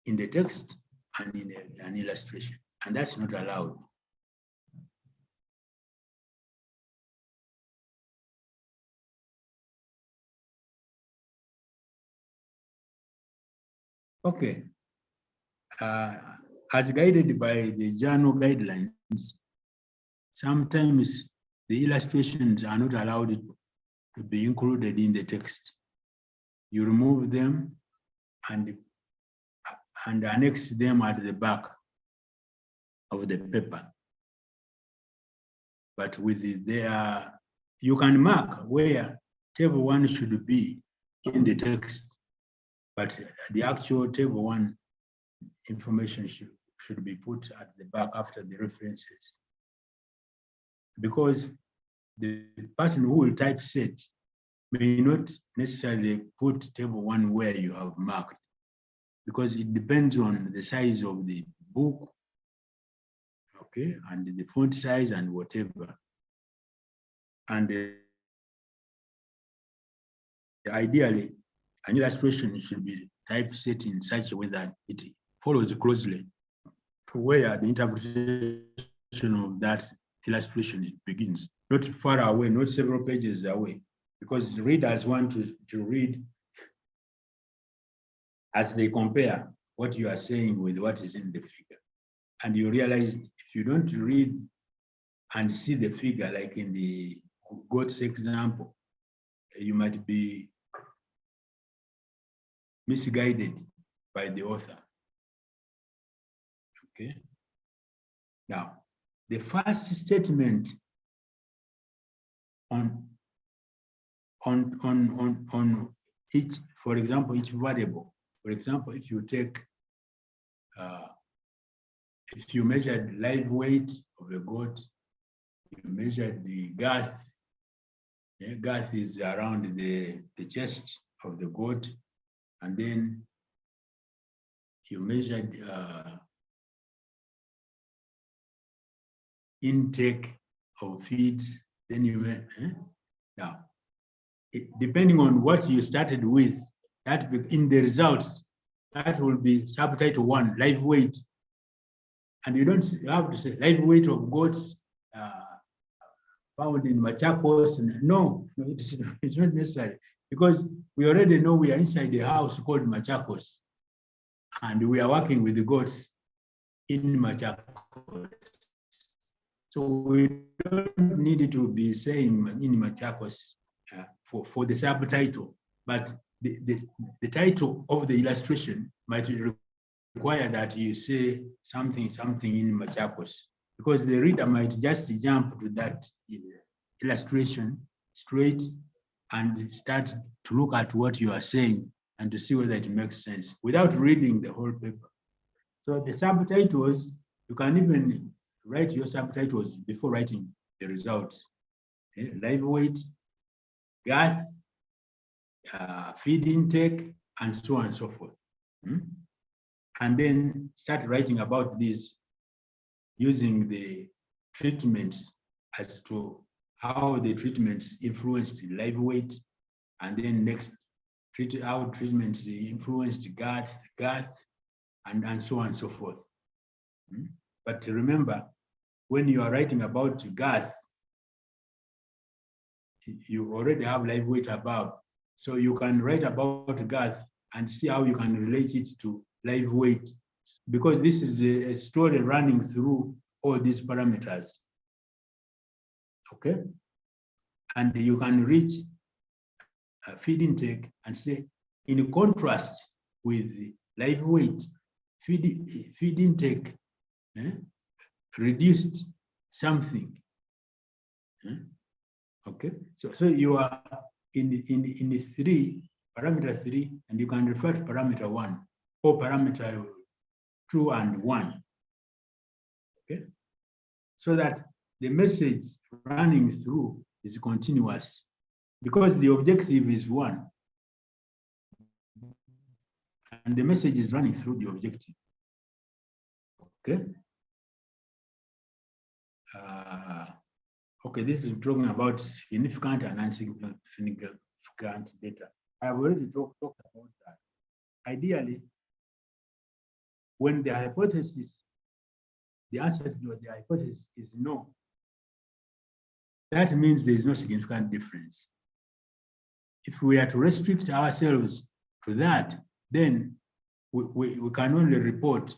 in the text and in an illustration, and that's not allowed. Okay, as guided by the journal guidelines, sometimes the illustrations are not allowed to be included in the text. You remove them and annex them at the back of the paper. But with you can mark where table 1 should be in the text, but the actual table 1 information should be put at the back after the references. Because the person who will typeset may not necessarily put table 1 where you have marked, because it depends on the size of the book, okay, and the font size and whatever. And ideally, an illustration should be typeset in such a way that it follows closely to where the interpretation of that illustration begins. Not far away, not several pages away, because the readers want to read as they compare what you are saying with what is in the figure. And you realize if you don't read and see the figure, like in the goat's example, you might be misguided by the author. Okay. Now, the first statement on each, for example, each variable. For example, if you take, if you measured live weight of a goat, you measured the girth. The girth is around the chest of the goat, and then you measured intake of feeds. Then you now, depending on what you started with, that in the results, that will be subtitle 1, live weight. And you don't have to say live weight of goats found in Machakos. No, it's not necessary, because we already know we are inside a house called Machakos, and we are working with the goats. in Machakos. So we don't need to be saying in Machakos for the subtitle, but the title of the illustration might require that you say something in Machakos, because the reader might just jump to that illustration straight and start to look at what you are saying and to see whether it makes sense without reading the whole paper. So the subtitles, you can even write your subtitles before writing the results. Live weight, gas, feed intake, and so on and so forth. And then start writing about this using the treatments as to how the treatments influenced live weight, and then next, how treatments influenced gas, and so on and so forth. But remember, when you are writing about gas, you already have live weight above. So you can write about gas and see how you can relate it to live weight, because this is a story running through all these parameters. Okay? And you can reach feed intake and say, in contrast with live weight, feed intake reduced something. Okay, so you are in parameter 3, and you can refer to parameter 1 or parameter 2 and 1. Okay, so that the message running through is continuous, because the objective is 1 and the message is running through the objective. Okay. Okay, this is talking about significant and insignificant data. I've already talked about that. Ideally, when the hypothesis, the answer to the hypothesis is no, that means there is no significant difference. If we are to restrict ourselves to that, then we can only report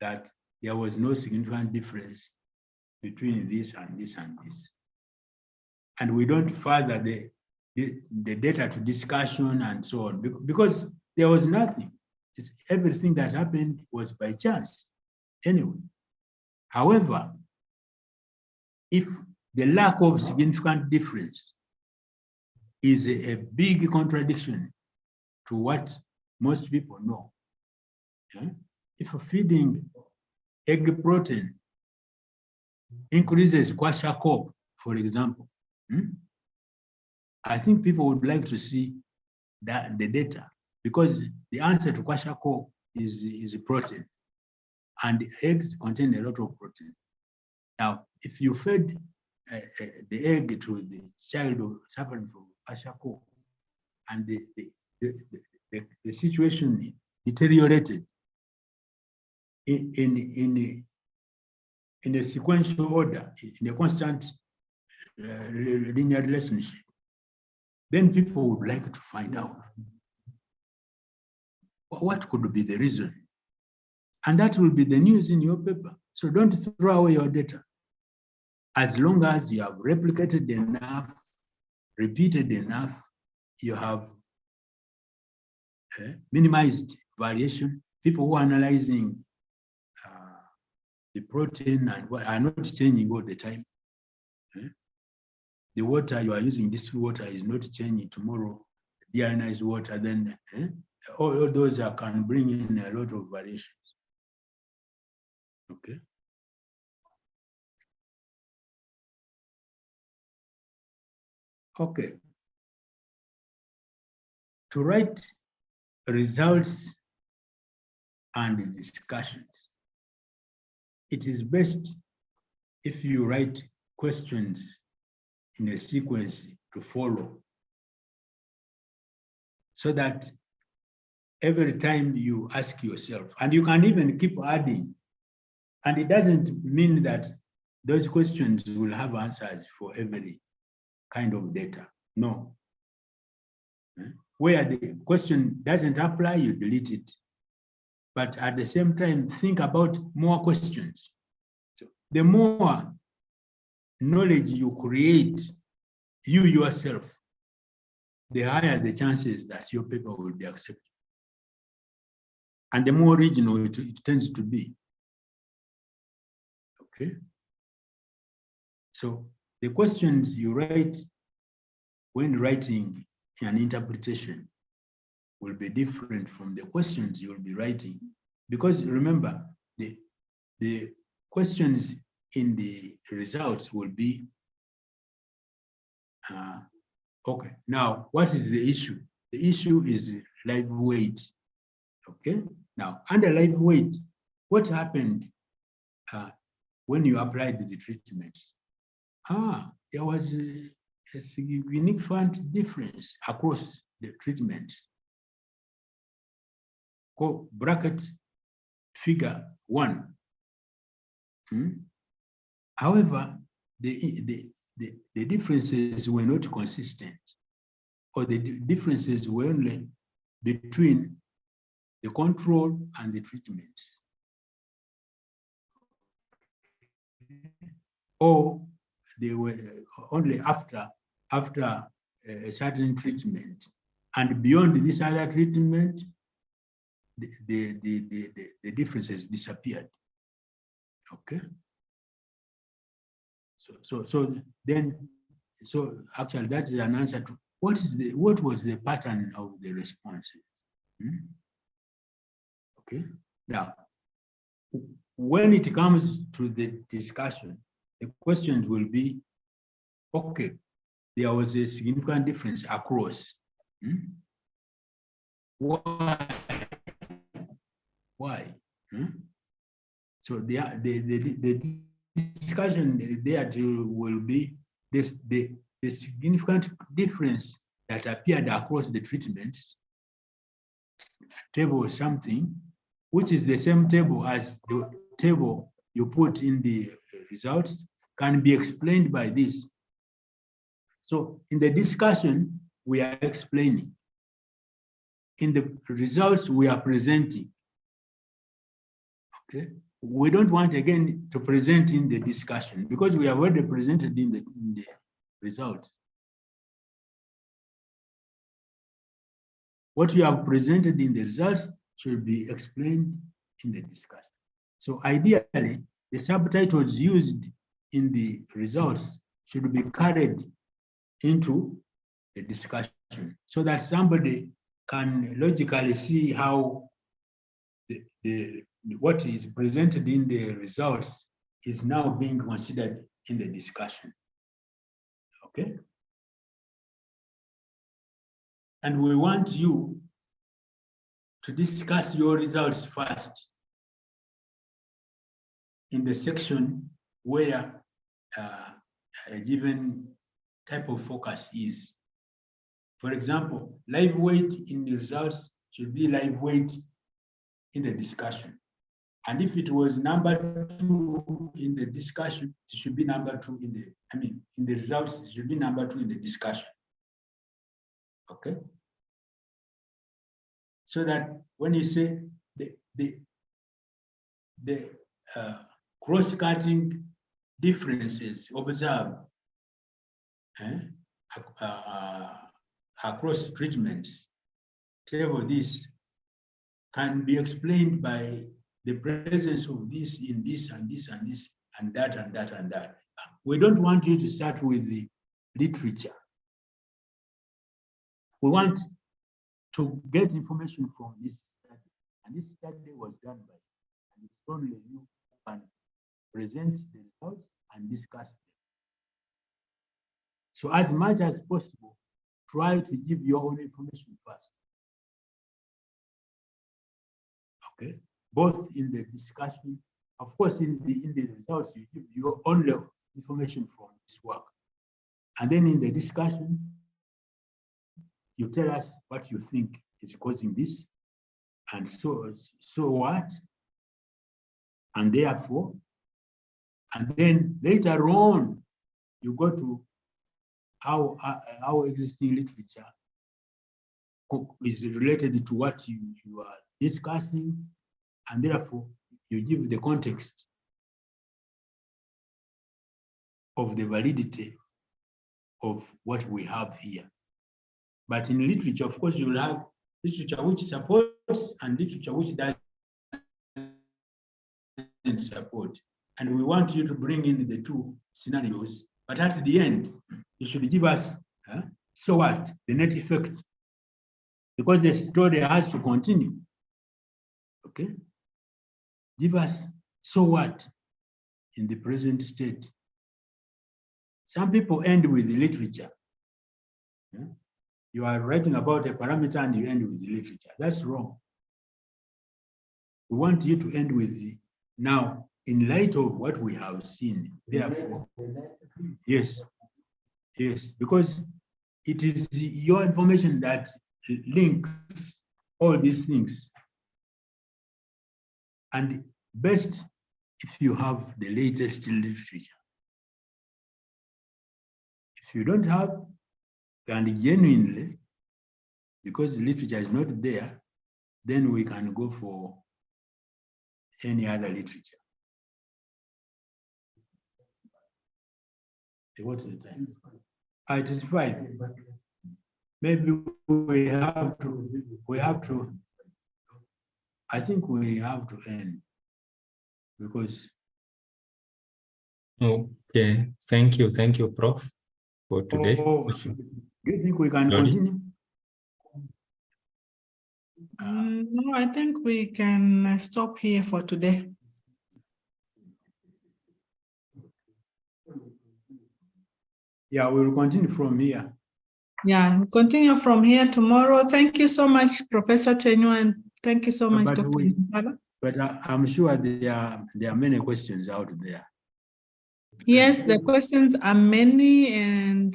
that there was no significant difference between this and this and this. And we don't further the data to discussion and so on, because there was nothing. Everything that happened was by chance anyway. However, if the lack of significant difference is a big contradiction to what most people know, if feeding egg protein increases kwashiorkor, for example, I think people would like to see that the data, because the answer to kwashiorkor is protein, and eggs contain a lot of protein. Now, if you fed the egg to the child suffering from kwashiorkor, and the situation deteriorated in a sequential order, in a constant linear relationship, then people would like to find out what could be the reason. And that will be the news in your paper. So don't throw away your data. As long as you have replicated enough, repeated enough, you have minimized variation. People who are analyzing the protein and what are not changing all the time. The water you are using, distilled water, is not changing tomorrow. Deionized water, then all those can bring in a lot of variations. Okay. Okay. To write results and discussions, it is best if you write questions in a sequence to follow, so that every time you ask yourself, and you can even keep adding, and it doesn't mean that those questions will have answers for every kind of data. No. Where the question doesn't apply, you delete it. but at the same time, think about more questions. So the more knowledge you create, you yourself, the higher the chances that your paper will be accepted. And the more original it tends to be. Okay. So the questions you write when writing an interpretation will be different from the questions you'll be writing. Because remember, the questions in the results will be, okay, now what is the issue? The issue is live weight. Okay, now under live weight, what happened when you applied the treatments? There was a significant difference across the treatments. Go bracket figure 1. However, the differences were not consistent, or the differences were only between the control and the treatments. Or they were only after a certain treatment. And beyond this other treatment, the differences disappeared. Okay. So actually that is an answer to what was the pattern of the responses. Okay. Now, when it comes to the discussion, the questions will be, okay, there was a significant difference across. Why? So the discussion there will be this, the significant difference that appeared across the treatments, table something, which is the same table as the table you put in the results, can be explained by this. So in the discussion, we are explaining. In the results, we are presenting. Okay. We don't want again to present in the discussion because we have already presented in the results. What you have presented in the results should be explained in the discussion. So ideally, the subtitles used in the results should be carried into the discussion so that somebody can logically see how what is presented in the results is now being considered in the discussion. Okay? And we want you to discuss your results first in the section where a given type of focus is. For example, live weight in the results should be live weight in the discussion. And if it was number 2 in the discussion, it should be number 2 in the, in the results, it should be number 2 in the discussion. Okay? So that when you say the cross-cutting differences observed across treatments, table this can be explained by the presence of this in this and this and this and that and that and that. We don't want you to start with the literature. We want to get information from this study. And this study was done by, and it's only you who can present the results and discuss them. So as much as possible, try to give your own information first. Okay, both in the discussion, of course, in the results, you give your own information from this work. And then in the discussion, you tell us what you think is causing this, and so what, and therefore, and then later on, you go to how existing literature is related to what you are discussing, and therefore you give the context of the validity of what we have here. But in literature, of course, you will have literature which supports and literature which doesn't support. And we want you to bring in the two scenarios, but at the end, you should give us, so what, the net effect, because the story has to continue, okay? Give us, so what, in the present state. Some people end with the literature. Yeah? You are writing about a parameter and you end with the literature. That's wrong. We want you to end with the, now, in light of what we have seen, therefore, yes, because it is your information that links all these things. And best if you have the latest literature. If you don't have, and genuinely, because the literature is not there, then we can go for any other literature. What's the time? It is 5. Maybe we have to, I think we have to end because. Okay, thank you, Prof, for today. Do you think we can continue? No, I think we can stop here for today. Yeah, we will continue from here. Yeah, we'll continue from here tomorrow. Thank you so much, Professor Tenyo, and thank you so much, Dr. Mpala. But I'm sure there are many questions out there. Yes, the questions are many, and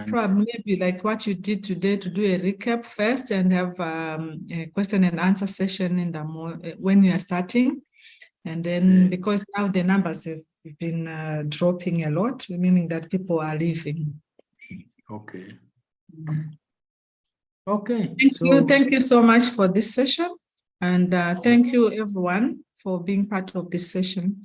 probably maybe like what you did today, to do a recap first and have a question and answer session in the when you are starting. And then because now the numbers have been dropping a lot, meaning that people are leaving. Okay. Okay. Thank you so much for this session. And thank you everyone for being part of this session.